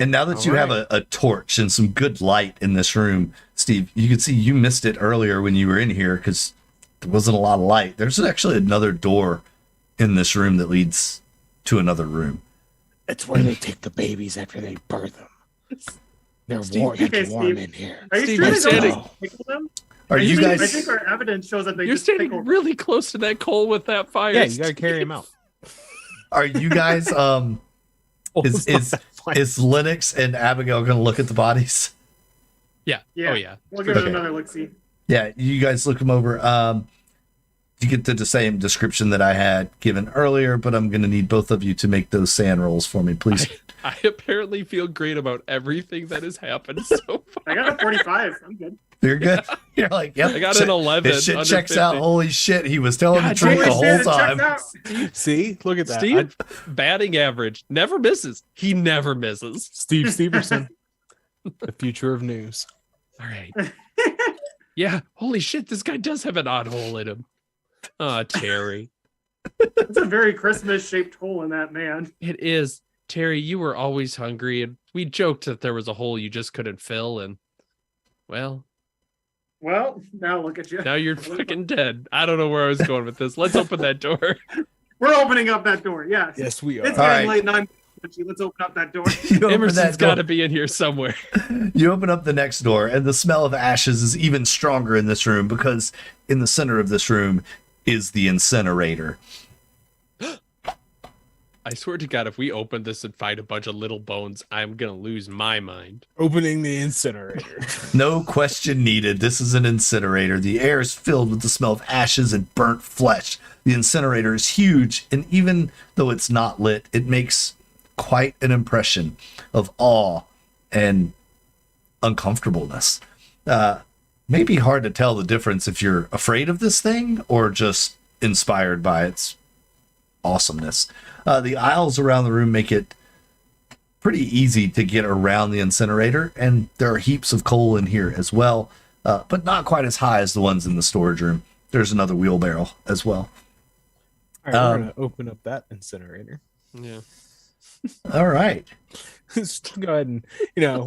And now that you have a torch and some good light in this room, Steve, you can see you missed it earlier when you were in here because there wasn't a lot of light. There's actually another door in this room that leads to another room. It's where they take the babies after they birth them. They're Steve, warm, okay, warm Steve. in here. Are you Steve, sure you're they standing- don't pickle them? Are you I guys? think our evidence shows that they You're just pickle standing really close to that coal with that fire. Yeah, you gotta Steve. carry him out. Are you guys? Is Lennox and Abigail going to look at the bodies? Yeah. Yeah. Oh, yeah. We'll give it Okay. another look-see. Yeah, you guys look them over. You get the same description that I had given earlier, but I'm going to need both of you to make those sand rolls for me, please. I apparently feel great about everything that has happened so far. I got a 45. I'm good. You're good. You're like, yep. I got an 11. This shit under checks out. 50. Holy shit, he was telling the God truth damn the it, whole It time. checked out. See, look at that. Steve, batting average, never misses. He never misses. Steve Steverson, the future of news. All right. Yeah. Holy shit, this guy does have an odd hole in him. Oh, Terry. It's a very Christmas-shaped hole in that man. It is. Terry, you were always hungry, and we joked that there was a hole you just couldn't fill, and well, now look at you. now you're fucking dead. I don't know where I was going with this. Let's open that door. We're opening up that door. Yes. Yes, we It's are. All getting right. late, 9. Let's open up that door. You open Emerson's that door. got to be in here somewhere. You open up the next door, and the smell of ashes is even stronger in this room because in the center of this room is the incinerator. I swear to God, if we open this and find a bunch of little bones, I'm going to lose my mind. Opening the incinerator. No question needed. This is an incinerator. The air is filled with the smell of ashes and burnt flesh. The incinerator is huge, and even though it's not lit, it makes quite an impression of awe and uncomfortableness. Maybe hard to tell the difference if you're afraid of this thing or just inspired by its awesomeness. The aisles around the room make it pretty easy to get around the incinerator, and there are heaps of coal in here as well, but not quite as high as the ones in the storage room. There's another wheelbarrow as well. All right, we're gonna open up that incinerator. Yeah. All right. Just go ahead and,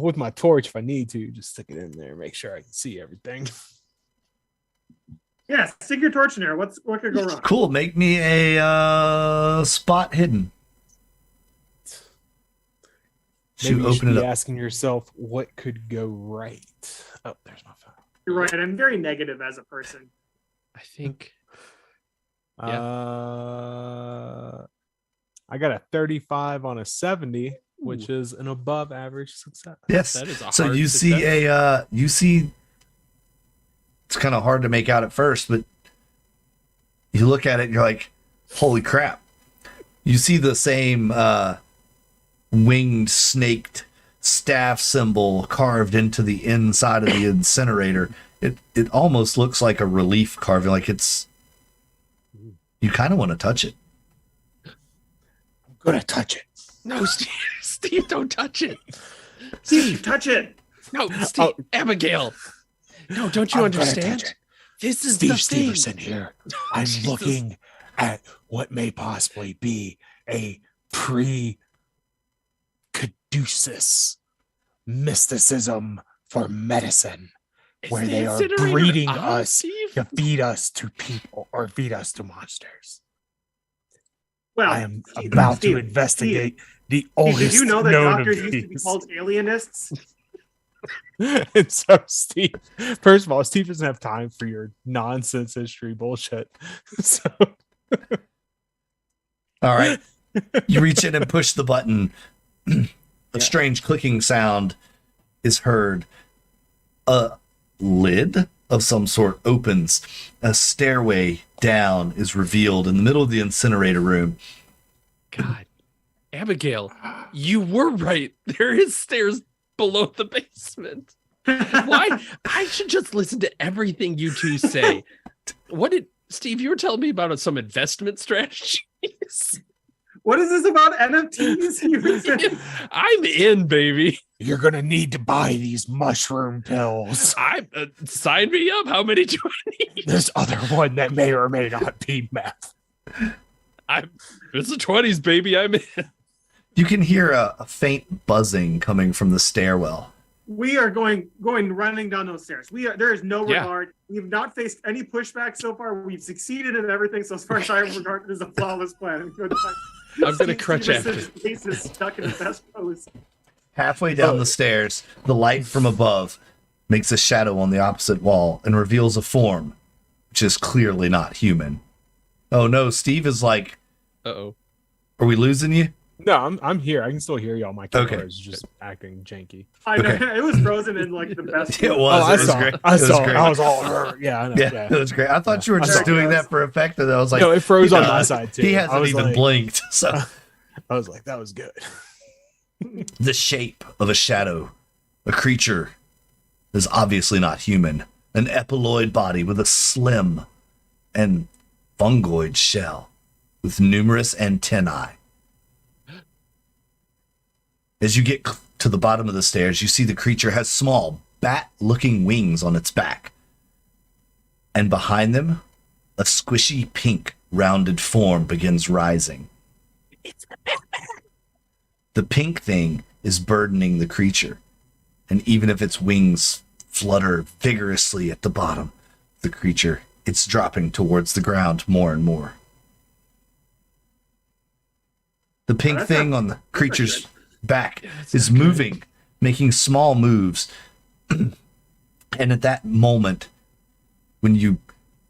with my torch, if I need to, just stick it in there, make sure I can see everything. Yeah, stick your torch in there. What could go wrong? Cool. Make me a spot hidden. Maybe To you should open it be up. asking yourself, what could go right? Oh, there's my phone. You're right. I'm very negative as a person. I think. I got a 35 on a 70, which is an above average success. Yes. That is a So hard you success. see it's kind of hard to make out at first, but you look at it and you're like, holy crap. You see the same winged snaked staff symbol carved into the inside of the incinerator. It almost looks like a relief carving, like it's you kind of want to touch it. I'm going to touch it. No, Steve, Steve, don't touch it. Steve, touch it. No, Steve, Abigail. No, don't you I'm gonna understand? touch it. This is Steve the thing. Steverson here. I'm Jesus. looking at what may possibly be a pre-caduceus mysticism for medicine. where the they are incinerator breeding on, us Steve? to feed us to people or feed us to monsters. Well, I am about to Steve, investigate the Steve, oldest did you know that known doctors of used to be these. called alienists? And so Steve, first of all, Steve doesn't have time for your nonsense history bullshit. So All right. You reach in and push the button. A strange clicking sound is heard. A lid of some sort opens. A stairway down is revealed in the middle of the incinerator room. God, Abigail, you were right. There is stairs below the basement. Why? I should just listen to everything you two say. What did Steve? You were telling me about some investment strategies. What is this about NFTs? I'm in, baby. You're gonna need to buy these mushroom pills. I sign me up. How many do I need? This other one that may or may not be meth. It's the 20s, baby. I'm in. You can hear a faint buzzing coming from the stairwell. We are going running down those stairs. There is no Yeah. regard. We have not faced any pushback so far. We've succeeded in everything. So as far as I regard, it is a flawless plan. I'm gonna crutch after. His face is stuck in the best pose. Halfway down the stairs, the light from above makes a shadow on the opposite wall and reveals a form, which is clearly not human. Oh no, Steve is like, Uh-oh. are we losing you? no, I'm here. I can still hear y'all. My camera Okay. is just acting janky. I know Okay. it was frozen in like the best. It pose. was. I It was saw. great. I It was saw. great. I was all. Yeah, I know. Yeah, Yeah. it was great. I thought you were I just saw. doing that for effect, and I was like, No, it froze on uh, my side too. he I hasn't was even like- blinked. So I was like, that was good. the shape of a shadow, a creature, is obviously not human. An epauloid body with a slim and fungoid shell with numerous antennae. As you get to the bottom of the stairs, you see the creature has small, bat-looking wings on its back. And behind them, a squishy pink, rounded form begins rising. The pink thing is burdening the creature, and even if its wings flutter vigorously at the bottom of the creature, it's dropping towards the ground more and more. The pink that's thing not- on the creature's good. back that's is not good. moving, making small moves. And at that moment, when you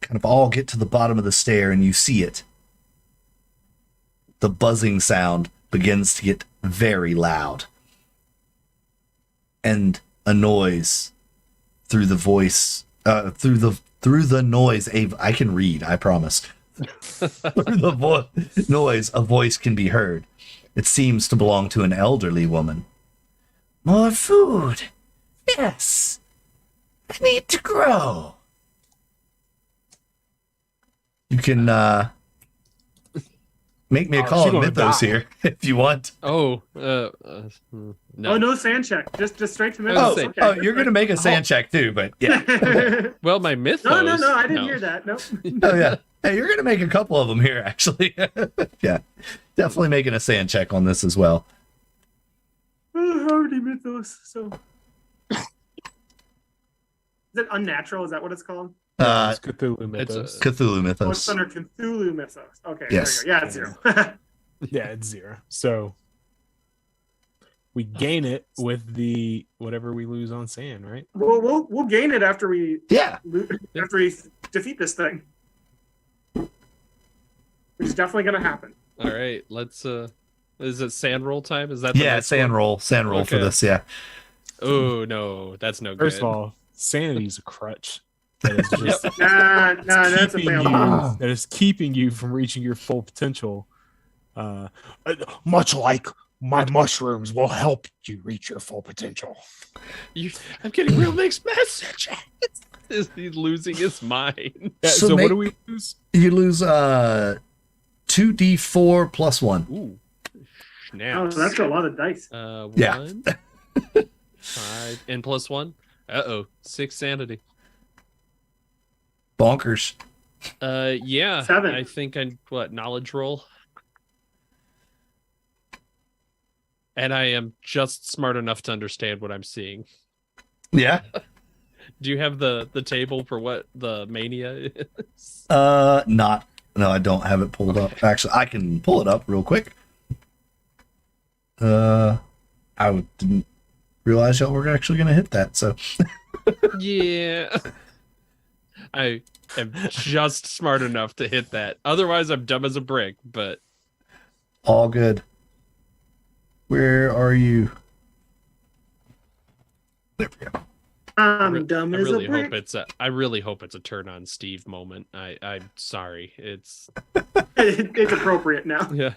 kind of all get to the bottom of the stair and you see it, the buzzing sound begins to get very loud. And a noise through the voice, through the noise, I can read, I promise. Through the noise, a voice can be heard. It seems to belong to an elderly woman. More food. Yes. I need to grow. You can make me a Oh, call she on gonna Mythos die. here if you want. No. Oh no, sand check. Just straight to I was Mythos. gonna Okay. Oh, you're gonna make a sand check too, but yeah. Well, my mythos. no, I didn't hear that. Nope. Oh yeah. Hey, you're gonna make a couple of them here, actually. Yeah, definitely making a sand check on this as well. Oh, already Mythos. So, is it unnatural? Is that what it's called? It's Cthulhu it's Mythos. Cthulhu Oh, it's Mythos. under Cthulhu Mythos. Okay. Yes. There we go. Yeah, it's 0. Yeah, it's 0. So we gain it with the whatever we lose on sand, right? we'll gain it after we Yeah. defeat this thing, which is definitely going to happen. All right, let's. Is it sand roll time? Is that the Yeah, next sand one? roll for Okay. this. Yeah. Oh no, that's no good. First of all, sanity's a crutch. That is just Nah, that's a keeping fail. you, that is keeping you from reaching your full potential. Much like my mushrooms will help you reach your full potential. I'm getting real mixed messages. He's losing his mind. Yeah, So so make- what do we lose? You lose 2d4 plus 1. Ooh, Oh, snaps. that's a lot of dice. Yeah. 1, 5, and plus 1. 6 sanity. Bonkers. Yeah. 7. I think knowledge roll. And I am just smart enough to understand what I'm seeing. Yeah. Do you have the table for what the mania is? Not. No, I don't have it pulled up. Actually, I can pull it up real quick. I didn't realize y'all were actually going to hit that. So. Yeah. I am just smart enough to hit that. Otherwise, I'm dumb as a brick, but. All good. Where are you? There we go. I'm dumb as a brick. I really hope it's a turn on Steve moment. I'm sorry. It's appropriate now. Yeah.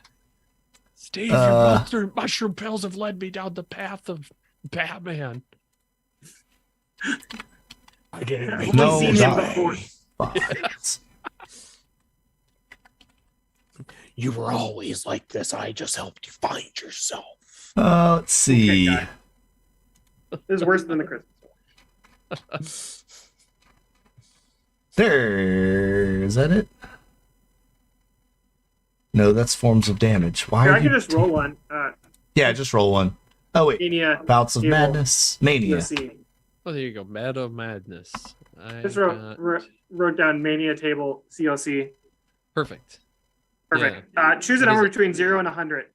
Steve, your mushroom pills have led me down the path of Batman. I didn't make No, seen him before. You were always like this. I just helped you find yourself. Let's see. Okay, this is worse than the Christmas one. There. Is that it? No, that's forms of damage. Why Here, are I you can just roll one. Yeah, just roll one. Oh, wait. Mania. Bouts of Table. Madness. Mania. Let's see. Oh, there you go. Mad of Madness. Just wrote down Mania table COC. Perfect. Perfect. Choose a What number is it? between 0 and 100.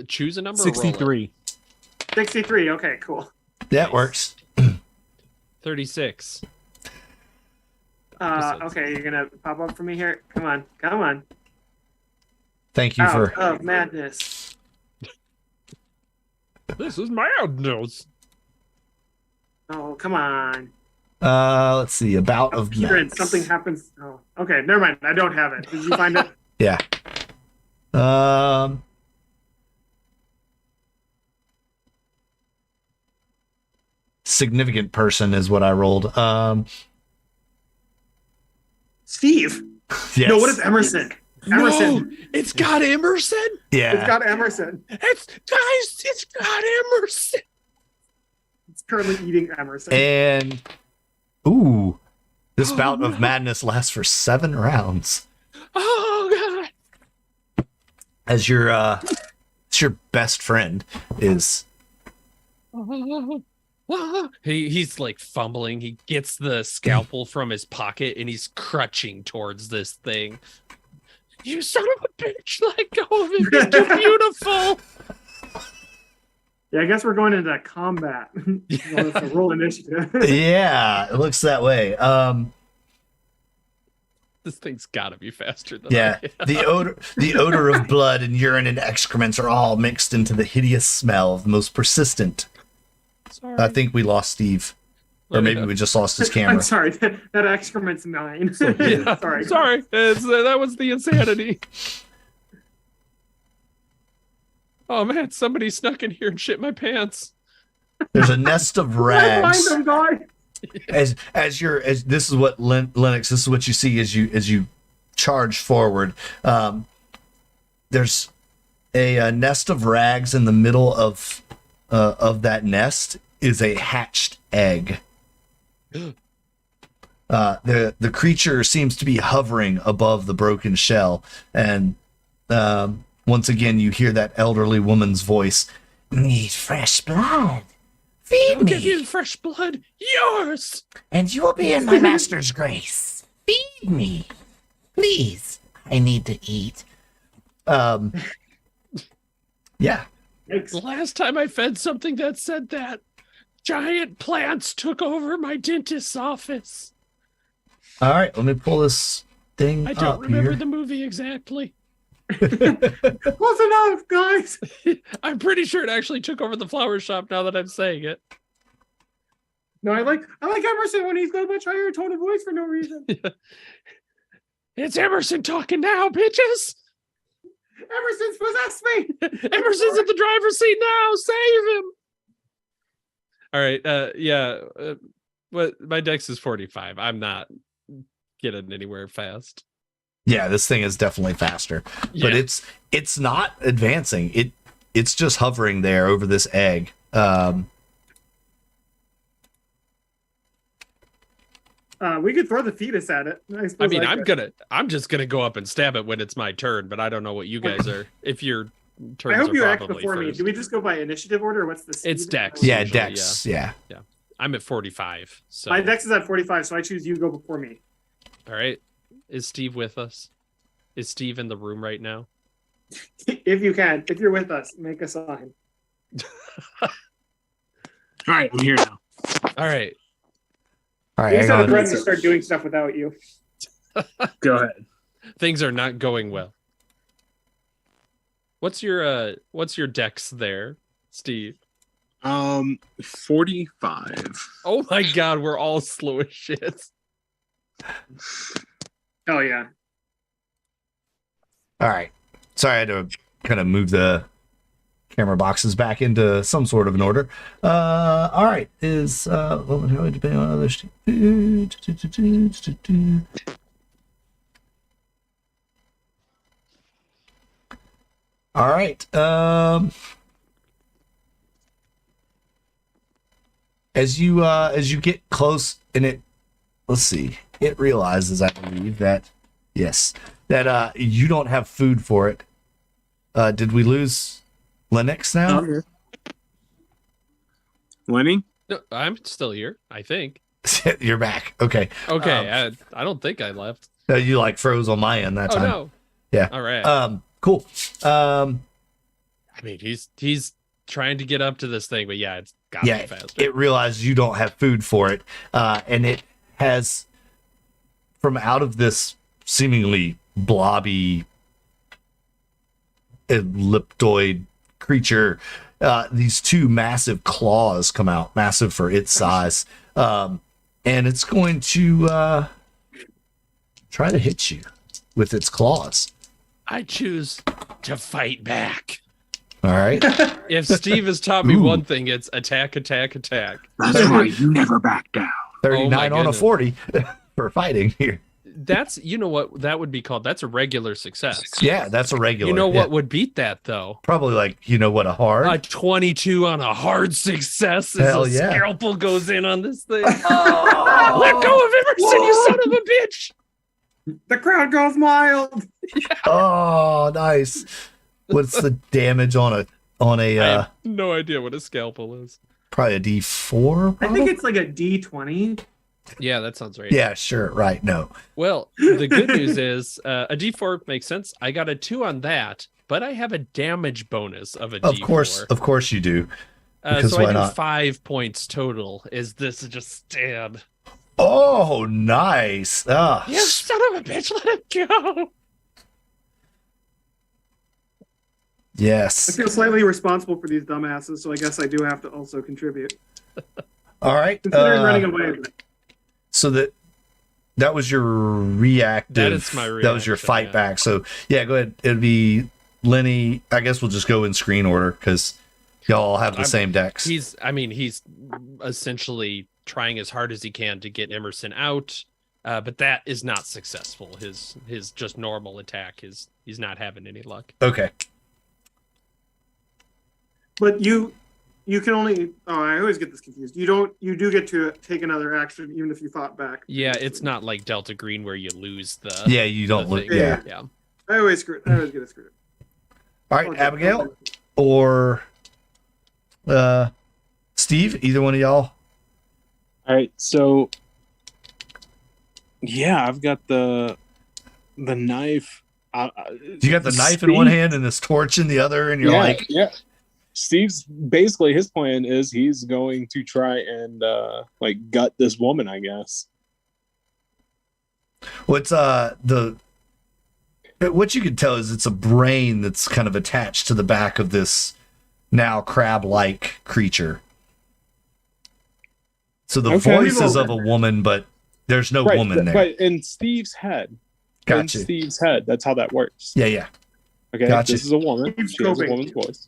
Choose a number. or roll it? 63. 63. Okay, cool. That works. 36. Okay, you're gonna pop up for me here. Come on. Thank you Out for. of madness. This is madness. Oh, come on. Let's see. A bout of Peter, and madness. something happens. Oh, okay, never mind. I don't have it. Did you find it? Yeah. Significant person is what I rolled. Steve. Yes. No, what is Emerson? Emerson. No, it's got Emerson. Yeah. It's got Emerson. It's got Emerson. It's currently eating Emerson. And ooh, this bout of madness lasts for 7 rounds. Oh God. As your best friend is. He's like fumbling. He gets the scalpel from his pocket and he's crutching towards this thing. You son of a bitch! Let go of it. It's too beautiful. Yeah, I guess we're going into combat. Well, it's a roll initiative. Yeah, it looks that way. This thing's got to be faster than Yeah, I am. the odor of blood and urine and excrements are all mixed into the hideous smell, the most persistent. Sorry. I think we lost Steve, or maybe we just lost his I'm camera. sorry. That excrement's mine. Yeah. Sorry. That was the insanity. Oh man, somebody snuck in here and shit my pants. There's a nest of I rags. find them, guy. As this is what Lennox. This is what you see as you charge forward. There's a nest of rags in the middle of that nest is a hatched egg. The creature seems to be hovering above the broken shell, and once again you hear that elderly woman's voice. Need fresh blood. Feed I'll give me, you fresh blood. Yours. and you will be in my master's grace. Feed me, please. I need to eat. Yeah. Thanks. The last time I fed something that said that, giant plants took over my dentist's office. All right, let me pull this thing I up don't remember here. the movie exactly. Close enough, guys. I'm pretty sure it actually took over the flower shop now that I'm saying it. No, I like Emerson when he's got a much higher tone of voice for no reason. It's Emerson talking now, bitches. Emerson's possessed me. Emerson's at the driver's seat now. Save him. All right. What my dex is 45. I'm not getting anywhere fast. Yeah, this thing is definitely faster, but Yeah. it's not advancing. It's just hovering there over this egg. We could throw the fetus at it. I suppose mean, could. I'm just gonna go up and stab it when it's my turn, but I don't know what you guys are. If your turns I hope are you act probably before me. first. Do we just go by initiative order? Or what's the speed? It's Dex. Yeah, usually, Dex. Yeah. I'm at 45. So My dex is at 45, so I choose you go before me. all right. Is Steve with us? Is Steve in the room right now? If you can, if you're with us, make a sign. All right, I'm here now. All right. All right, You hang said a on. threat to start doing stuff without you. Go ahead. Things are not going well. What's your dex there, Steve? 45. Oh my god, we're all slow as shit. Hell yeah. All right. Sorry, I had to kind of move the camera boxes back into some sort of an order. All right. Is depending on others. All right. As you get close, and let's see, it realizes, I believe, that you don't have food for it. Did we lose Linux now? Lenny? No, I'm still here, I think. You're back. Okay. Okay, I don't think I left. You like froze on my end that Oh time. no. Yeah. All right. Cool. I mean, he's trying to get up to this thing, but yeah, it's got to be faster. It realizes you don't have food for it, and it has, from out of this seemingly blobby elliptoid creature, these two massive claws come out, massive for its size, and it's going to try to hit you with its claws. I choose to fight back. All right. If Steve has taught me Ooh. one thing, it's attack, attack, attack. That's right. You never back down. 39 on a goodness. 40 for fighting here. That's, you know what that would be called? That's a regular success. Yeah, that's a regular. You know yeah. what would beat that though? Probably like, a hard. A 22 on a hard success as Hell a yeah. scalpel goes in on this thing. Let go of Emerson, you son of a bitch! The crowd goes wild. Oh, nice. What's the damage on a I have no idea what a scalpel is. probably a D4? I think it's like a D20. Yeah, that sounds right. Yeah, sure. Right. No. Well, the good news is a D4 makes sense. I got a 2 on that, but I have a damage bonus of a D4. Of course you do. Because so I why do not? 5 points total. Is this just stab? Oh, nice. Ah, You son of a bitch, let it go. I yes. feel slightly responsible for these dumbasses, so I guess I do have to also contribute. All right. Considering running away. So that was your reactive. That is my That was your reaction, fight yeah. back. So yeah, go ahead. It'd be Lenny. I guess we'll just go in screen order because y'all all have the same decks. He's essentially trying as hard as he can to get Emerson out, but that is not successful. His just normal attack he's not having any luck. Okay. But you can only. Oh, I always get this confused. You do get to take another action even if you fought back. Yeah, it's not like Delta Green where you lose the. Yeah, you don't the look. thing. Yeah. Yeah. I always get it screwed. All right, Okay. Abigail or Steve. Either one of y'all. All right, so yeah, I've got the knife. You got the knife in one hand and this torch in the other, and you're like, yeah. Steve's basically his plan is he's going to try and like gut this woman, I guess. what's what you can tell is it's a brain that's kind of attached to the back of this now crab-like creature. So the Okay. voice is of a woman, but there's no woman there. But in Steve's head, Gotcha. in Steve's head, that's how that works. Yeah. Okay, Gotcha. this is a woman. Steve's She has a coping. woman's voice.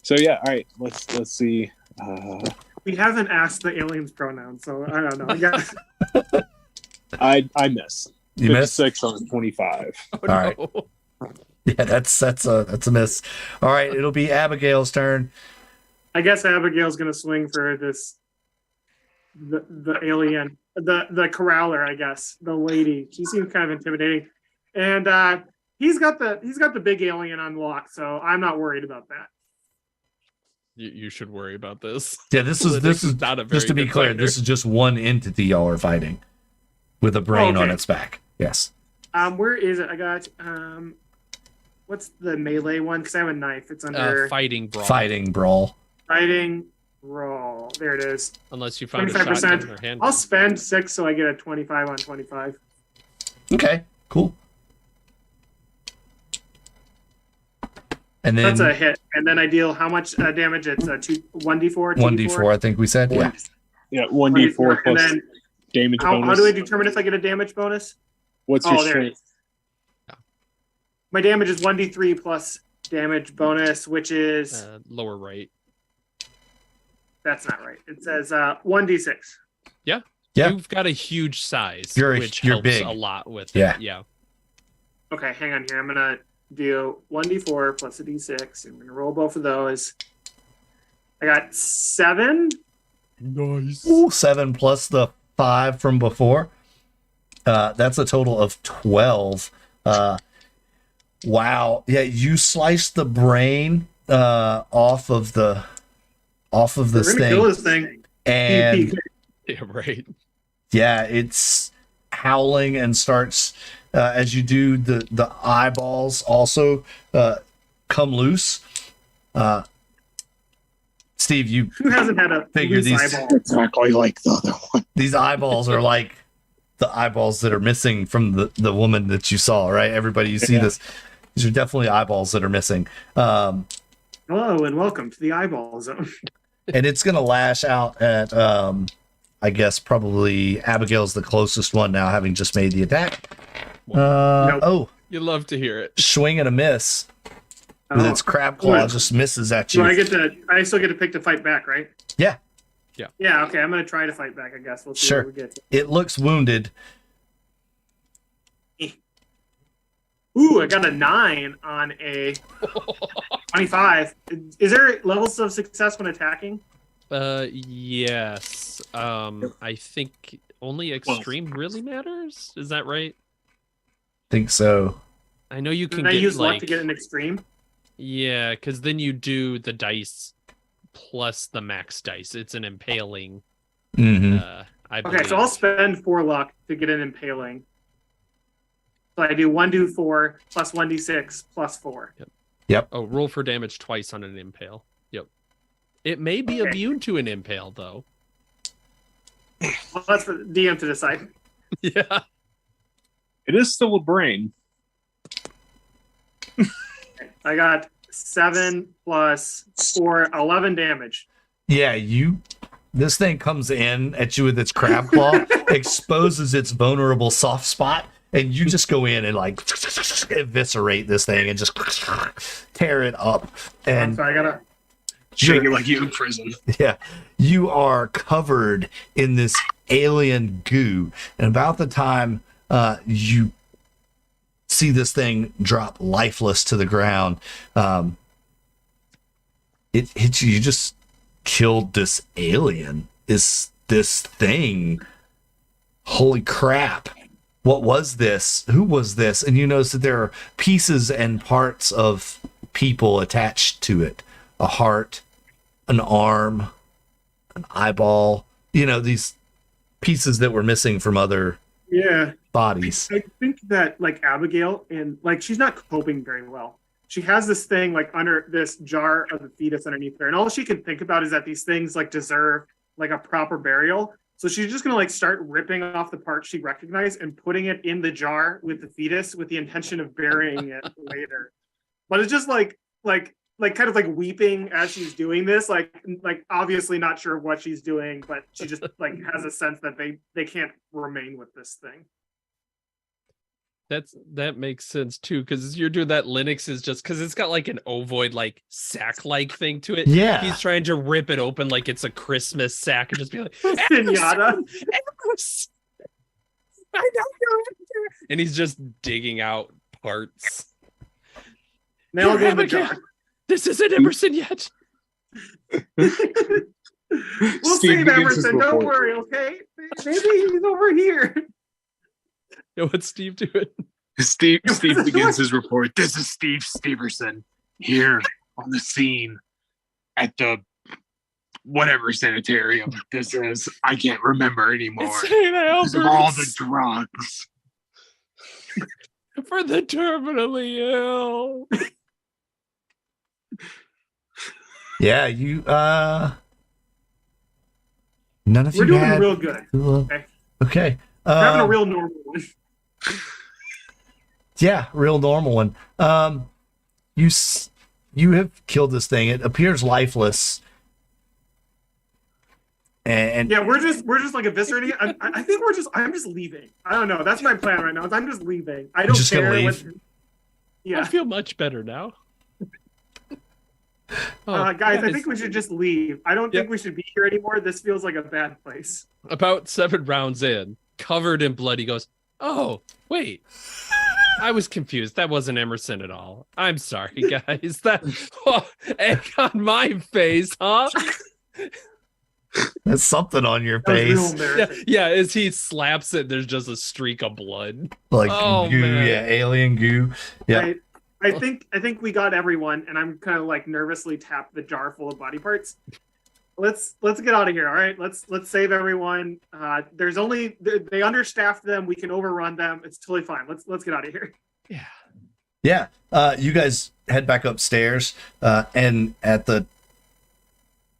So yeah, all right. Let's see. We haven't asked the aliens' pronouns, so I don't know. Yeah. I miss. You missed. 56 on 25. Oh, All right. no. Yeah, that's a miss. All right, it'll be Abigail's turn. I guess Abigail's gonna swing for the alien, the corraler. I guess the lady. She seems kind of intimidating, and he's got the big alien on lock, so I'm not worried about that. you should worry about this. Yeah, this is not a very just to be good clear, fighter. this is just one entity y'all are fighting with a brain on Okay. its back. Yes. Where is it? I got what's the melee one? Because I have a knife. It's under Fighting brawl. Fighting brawl. fighting roll. There it is. Unless you find a 25%. shotgun or handgun. I'll spend 6 so I get a 25 on 25. Okay, cool. And then That's a hit. And then I deal how much damage? It's 1d4. 1d4, I think we said. Yeah. Yeah, 1d4 And plus then damage how bonus. do I determine if I get a damage bonus? What's your Oh, there it strength? is. My damage is 1d3 plus damage bonus, which is Lower right. that's not right. It says 1d6. Yeah. You've got a huge size, You're which you're helps big. a lot with Yeah. it. Yeah. Okay, hang on here. I'm gonna do 1d4 plus a d6. I'm gonna roll both of those. I got 7. Nice. Ooh, 7 plus the 5 from before. That's a total of 12. Wow. Yeah, you sliced the brain off of this We're gonna kill this thing. and Yeah, right. yeah, it's howling and starts as you do. The eyeballs also come loose. Steve, you Who hasn't had a Figure loose these- eyeball? Exactly like the other one. these eyeballs are like the eyeballs that are missing from the woman that you saw, right? Everybody, you see Yeah. this. These are definitely eyeballs that are missing. Hello and welcome to the eyeball zone. And it's going to lash out at, I guess, probably Abigail's the closest one now, having just made the attack. Nope. Oh, You love to hear it. swing and a miss with its crab claw, Well, just misses at So you. I still get to pick to fight back, right? Yeah. Yeah, okay, I'm gonna try to fight back, I guess. We'll see Sure. what we get. It looks wounded. Ooh, I got a 9 on a 25. Is there levels of success when attacking? Yes. I think only extreme really matters. Is that right? Think so. I know you can Can I get use luck like to get an extreme? yeah, because then you do the dice plus the max dice. It's an impaling. Hmm. I Okay, believe. so I'll spend 4 luck to get an impaling. So I do 1d4 plus 1d6 plus 4. Oh, roll for damage twice on an impale. Yep. It may be Okay. immune to an impale though. Well, that's for the DM to decide. Yeah. It is still a brain. I got 7 plus 4, 11 damage. Yeah, this thing comes in at you with its crab claw, exposes its vulnerable soft spot, and you just go in and like eviscerate this thing and just tear it up. And So I gotta. Shake it like you in prison. yeah, you are covered in this alien goo. And about the time you see this thing drop lifeless to the ground, it hits you. You just killed this alien. Is this thing? Holy crap. What was this? Who was this? And you notice that there are pieces and parts of people attached to it. A heart, an arm, an eyeball. You know, these pieces that were missing from other Yeah. bodies. I think that like Abigail and like she's not coping very well. She has this thing like under this jar of the fetus underneath her, and all she can think about is that these things like deserve like a proper burial. So she's just gonna like start ripping off the parts she recognized and putting it in the jar with the fetus with the intention of burying it later. But it's just like kind of like weeping as she's doing this, like obviously not sure what she's doing, but she just like has a sense that they can't remain with this thing. That makes sense too, because you're doing that. Linux is just because it's got like an ovoid, like sack-like thing to it. Yeah. He's trying to rip it open like it's a Christmas sack and just be like, Pinata. Emerson, I know you're in there. And he's just digging out parts. Now You're in the Abigail. jar. This isn't Emerson yet. We'll Steve save begins his Emerson. Don't report. worry, okay? Maybe he's over here. Yo, what's Steve doing? Steve begins his report. This is Steve Steverson here on the scene at the whatever sanitarium this is. I can't remember anymore. It's St. Because of all the Albert's drugs. for the terminally ill. Yeah, you none of We're you doing had real good. Cthulhu. Okay. We're having a real normal one. Yeah, real normal one. You have killed this thing. It appears lifeless. And Yeah, we're just like eviscerating it. I think I'm just leaving. I don't know. That's my plan right now. Is I'm just leaving. I don't Just gonna care. leave? I Yeah, feel much better now. guys, I think we should just leave. I don't Yep. think we should be here anymore. This feels like a bad place. About 7 rounds in, covered in blood, he goes, "Oh, wait. I was confused. That wasn't Emerson at all. I'm sorry, guys. That egg on my face, huh?" there's something on your That was real face. embarrassing. Yeah, as he slaps it, there's just a streak of blood. Like Oh, goo, man. yeah, alien goo. Yeah. I think we got everyone, and I'm kind of like nervously tap the jar full of body parts. Let's get out of here. All right, let's save everyone. There's only they understaffed them. We can overrun them. It's totally fine. Let's get out of here. Yeah. Yeah. You guys head back upstairs, and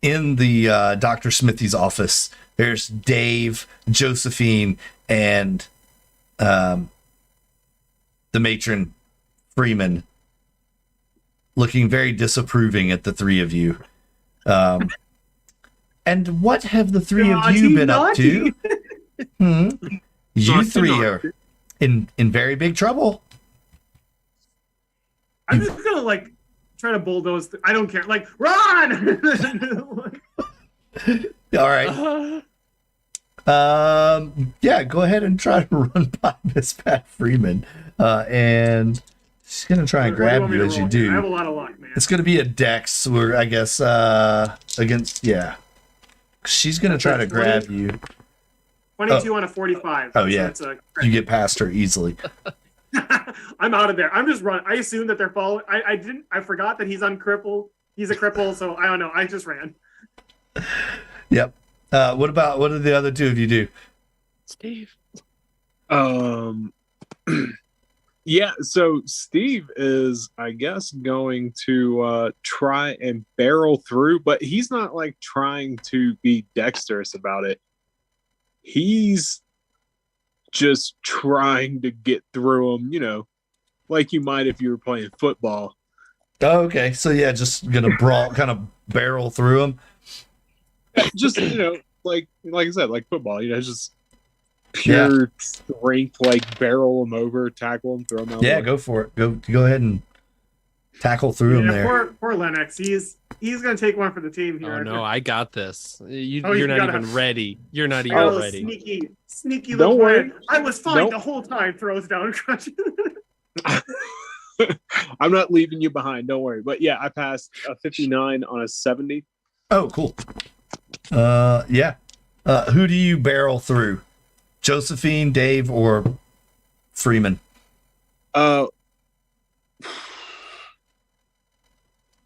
in the Dr. Smithy's office, there's Dave, Josephine, and the matron Freeman looking very disapproving at the three of you. And what have the three of you been up to? You three are in very big trouble. I'm just gonna like try to bulldoze. I don't care. Like run. All right. Yeah, go ahead and try to run by Miss Pat Freeman. And she's gonna try and What do grab want me you to as you roll? do. I have a lot of luck, man. It's gonna be a dex, or I guess against, yeah. She's gonna try to grab you. 22 on a 45. Oh, yeah. So it's You get past her easily. I'm out of there. I'm just running. I assume that they're following. I forgot that he's uncrippled. He's a cripple, so I don't know. I just ran. Yep. What did the other two of you do? Steve. Yeah, so Steve is, I guess, going to try and barrel through, but he's not like trying to be dexterous about it. He's just trying to get through them, like you might if you were playing football. Oh, okay. So yeah, just gonna kind of barrel through them. Just, like I said, like football, just pure strength, like barrel them over, tackle them, throw them out. Yeah, go for it. Go ahead and tackle through them there. Poor Lennox. He's gonna take one for the team here. Oh no, I got this. you You're not gotta- even ready. You're not even Oh, ready. sneaky Don't little worry. man. I was fine Nope. the whole time. Throws down crunches. I'm not leaving you behind. Don't worry. But yeah, I passed a 59 on a 70. Oh, cool. Yeah. Who do you barrel through? Josephine, Dave, or Freeman? I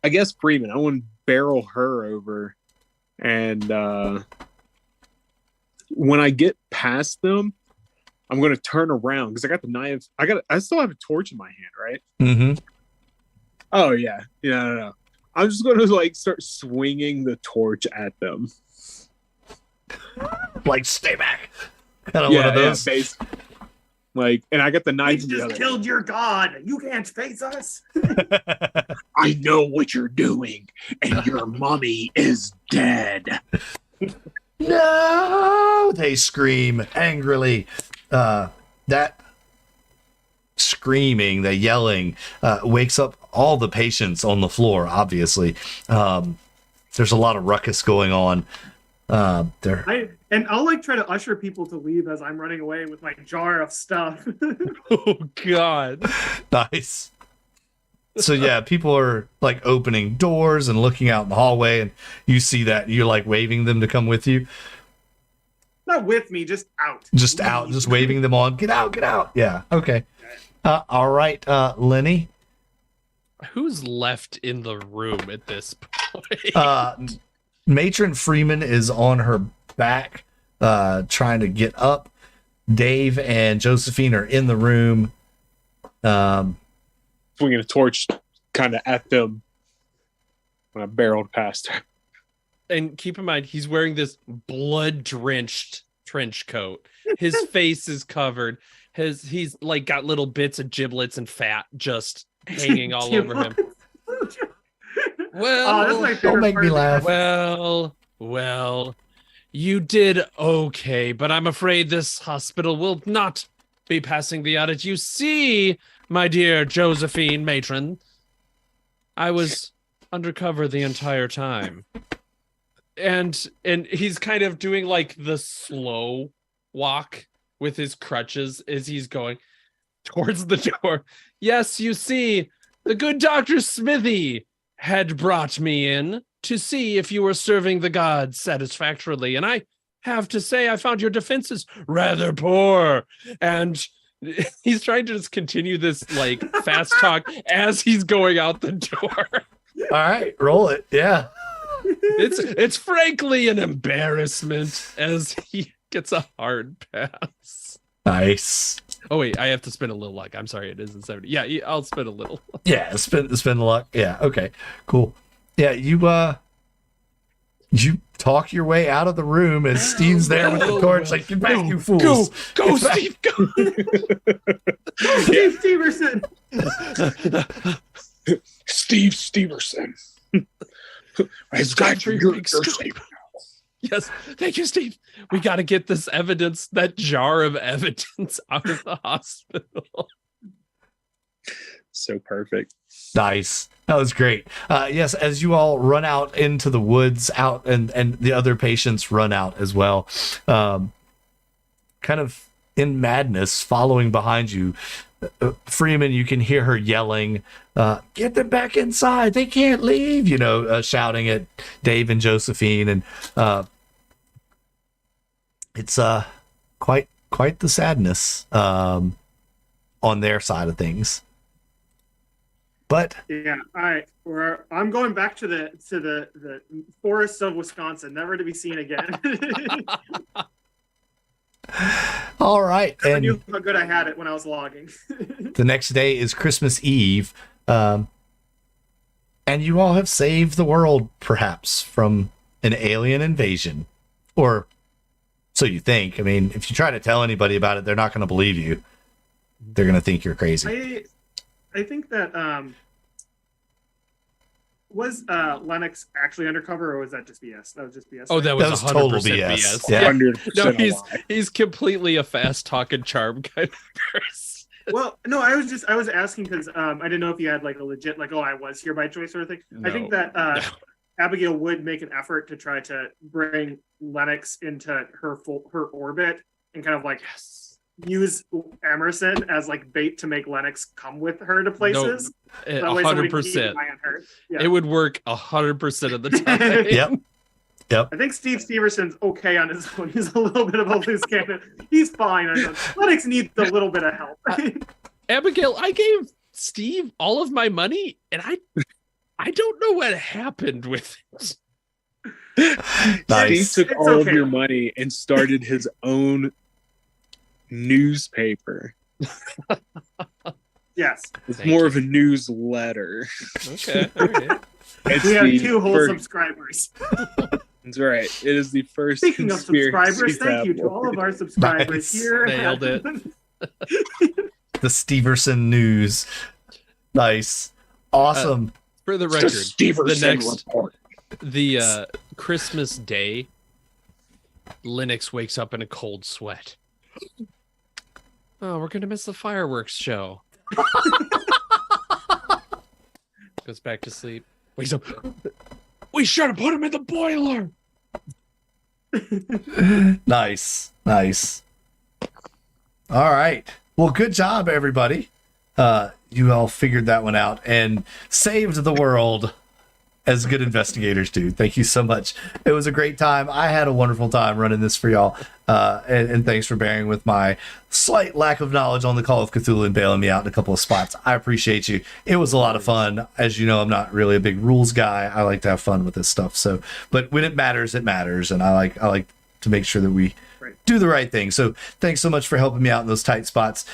guess Freeman. I want to barrel her over, and when I get past them, I'm going to turn around because I got the knife. I still have a torch in my hand, right? Mm-hmm. Oh yeah, no. I'm just going to start swinging the torch at them. Like, stay back. Kind of one of those. Yeah, and I got the We knife in the just other. killed your god. You can't face us. I know what you're doing, and your mummy is dead. No! They scream angrily. That screaming, the yelling, wakes up all the patients on the floor, obviously. There's a lot of ruckus going on. I'll try to usher people to leave as I'm running away with my jar of stuff. Oh God. Nice. So yeah, people are opening doors and looking out in the hallway, and you see that, you're waving them to come with you. Not with me, just out. Just out, just waving them on. Get out, get out. Yeah. Okay. All right, Lenny. Who's left in the room at this point? Matron Freeman is on her back, trying to get up. Dave and Josephine are in the room. Swinging a torch kind of at them when I barreled past her. And keep in mind, he's wearing this blood-drenched trench coat. His face is covered. He's like got little bits of giblets and fat just hanging all over him. Well, that's my Don't favorite make part me of the laugh. well, you did okay, but I'm afraid this hospital will not be passing the audit. You see, my dear Josephine matron, I was undercover the entire time. And he's kind of doing like the slow walk with his crutches as he's going towards the door. Yes, you see, the good Dr. Smithy had brought me in to see if you were serving the gods satisfactorily. And I have to say, I found your defenses rather poor. And he's trying to just continue this like fast talk as he's going out the door. All right, roll it. Yeah. It's frankly an embarrassment as he gets a hard pass. Nice. Oh wait, I have to spend a little luck. I'm sorry, it isn't 70. Yeah, I'll spend a little. Yeah, spin the luck. Yeah, okay, cool. Yeah, you talk your way out of the room as Steve's there with the torch, like, get back, you fools. Go, Get back. Steve, go. Steve Steverson. Steve Steverson. It's got for your big scoop. Yes, thank you, Steve. We got to get this evidence, that jar of evidence, out of the hospital. So perfect. Nice. That was great. Yes, as you all run out into the woods, out and the other patients run out as well, kind of in madness, following behind you. Freeman, you can hear her yelling, "Get them back inside! They can't leave!" Shouting at Dave and Josephine, and it's quite the sadness on their side of things. But Yeah, all right. I'm going back to the forests of Wisconsin, never to be seen again. all right, I and knew how good I had it when I was logging. the next day is Christmas Eve, and you all have saved the world, perhaps, from an alien invasion, or so you think. I mean, if you try to tell anybody about it, they're not going to believe you. They're going to think you're crazy. I think that was Lennox actually undercover, or was that just BS? That was just BS. Oh, that That was was 100% total BS. BS. Yeah. 100% No, a lie. he's completely a fast talking charm kind of person. Well, no, I was asking because I didn't know if you had like a legit like, oh, I was here by choice sort of thing. I think that Abigail would make an effort to try to bring Lennox into her orbit and kind of like use Emerson as like bait to make Lennox come with her to places. No, That way somebody can keep 100%. an eye on her. Yeah. It would work 100% of the time. Yep. I think Steve Steverson's okay on his own. He's a little bit of a loose cannon. He's fine on his own. Lennox needs a little bit of help. Abigail, I gave Steve all of my money, and I don't know what happened with it. Nice. Steve took It's all of okay. your money and started his own newspaper. Yes. It's Thank more you. of a newsletter. Okay, all right. It's We have the 2 whole first- subscribers. That's right. It is the first. Speaking of conspiracy subscribers, thank you to all of our subscribers Nice. here. Nailed it. The Steverson news. Nice. Awesome. For the It's record, Steverson the next report. the Christmas day, Linux wakes up in a cold sweat. Oh, we're gonna miss the fireworks show. Goes back to sleep. Wakes up. We should have put him in the boiler. Nice. All right. Well, good job, everybody. You all figured that one out and saved the world as good investigators do. Thank you so much. It was a great time. I had a wonderful time running this for y'all. And thanks for bearing with my slight lack of knowledge on the Call of Cthulhu and bailing me out in a couple of spots. I appreciate you. It was a lot of fun. As you know, I'm not really a big rules guy. I like to have fun with this stuff. So, but when it matters, it matters. And I like to make sure that we do the right thing. So thanks so much for helping me out in those tight spots.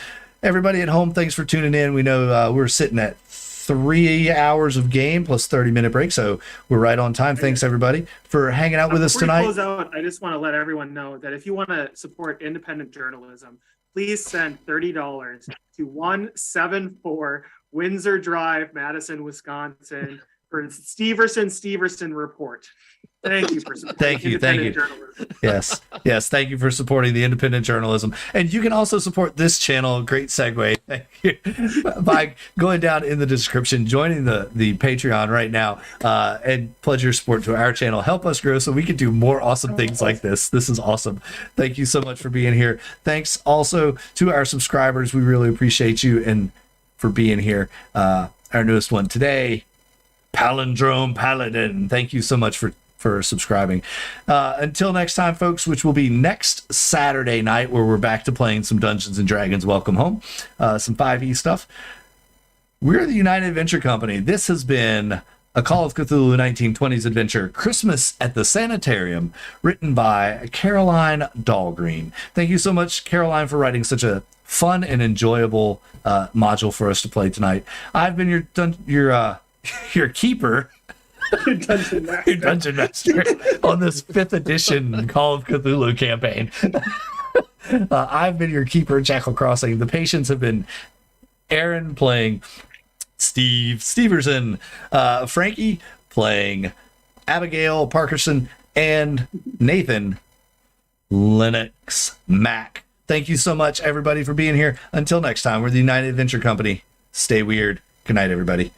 Everybody at home, thanks for tuning in. We know we're sitting at 3 hours of game plus 30-minute break, so we're right on time. Thanks everybody for hanging out with us tonight. Before we close out, I just want to let everyone know that if you want to support independent journalism, please send $30 to 174 Windsor Drive, Madison, Wisconsin, for Steverson Report. Thank you for supporting independent journalism. Yes. Thank you for supporting the independent journalism. And you can also support this channel. Great segue. Thank you. By going down in the description, joining the Patreon right now, and pledge your support to our channel. Help us grow so we can do more awesome things like this. This is awesome. Thank you so much for being here. Thanks also to our subscribers. We really appreciate you and for being here. Our newest one today, Palindrome Paladin. Thank you so much for subscribing. Until next time, folks, which will be next Saturday night, where we're back to playing some Dungeons and Dragons Welcome Home, some 5e stuff. We're the United Adventure Company. This has been a Call of Cthulhu 1920s adventure, Christmas at the Sanatorium, written by Caroline Dahlgreen. Thank you so much, Caroline, for writing such a fun and enjoyable module for us to play tonight. I've been your keeper, your dungeon master on this 5th edition Call of Cthulhu campaign. I've been your keeper, Jackal Crossing. The patients have been Aaron playing Steve Steverson, Frankie playing Abigail Parkerson, and Nathan Lennox Mack. Thank you so much, everybody, for being here. Until next time, we're the United Adventure Company. Stay weird. Good night, everybody.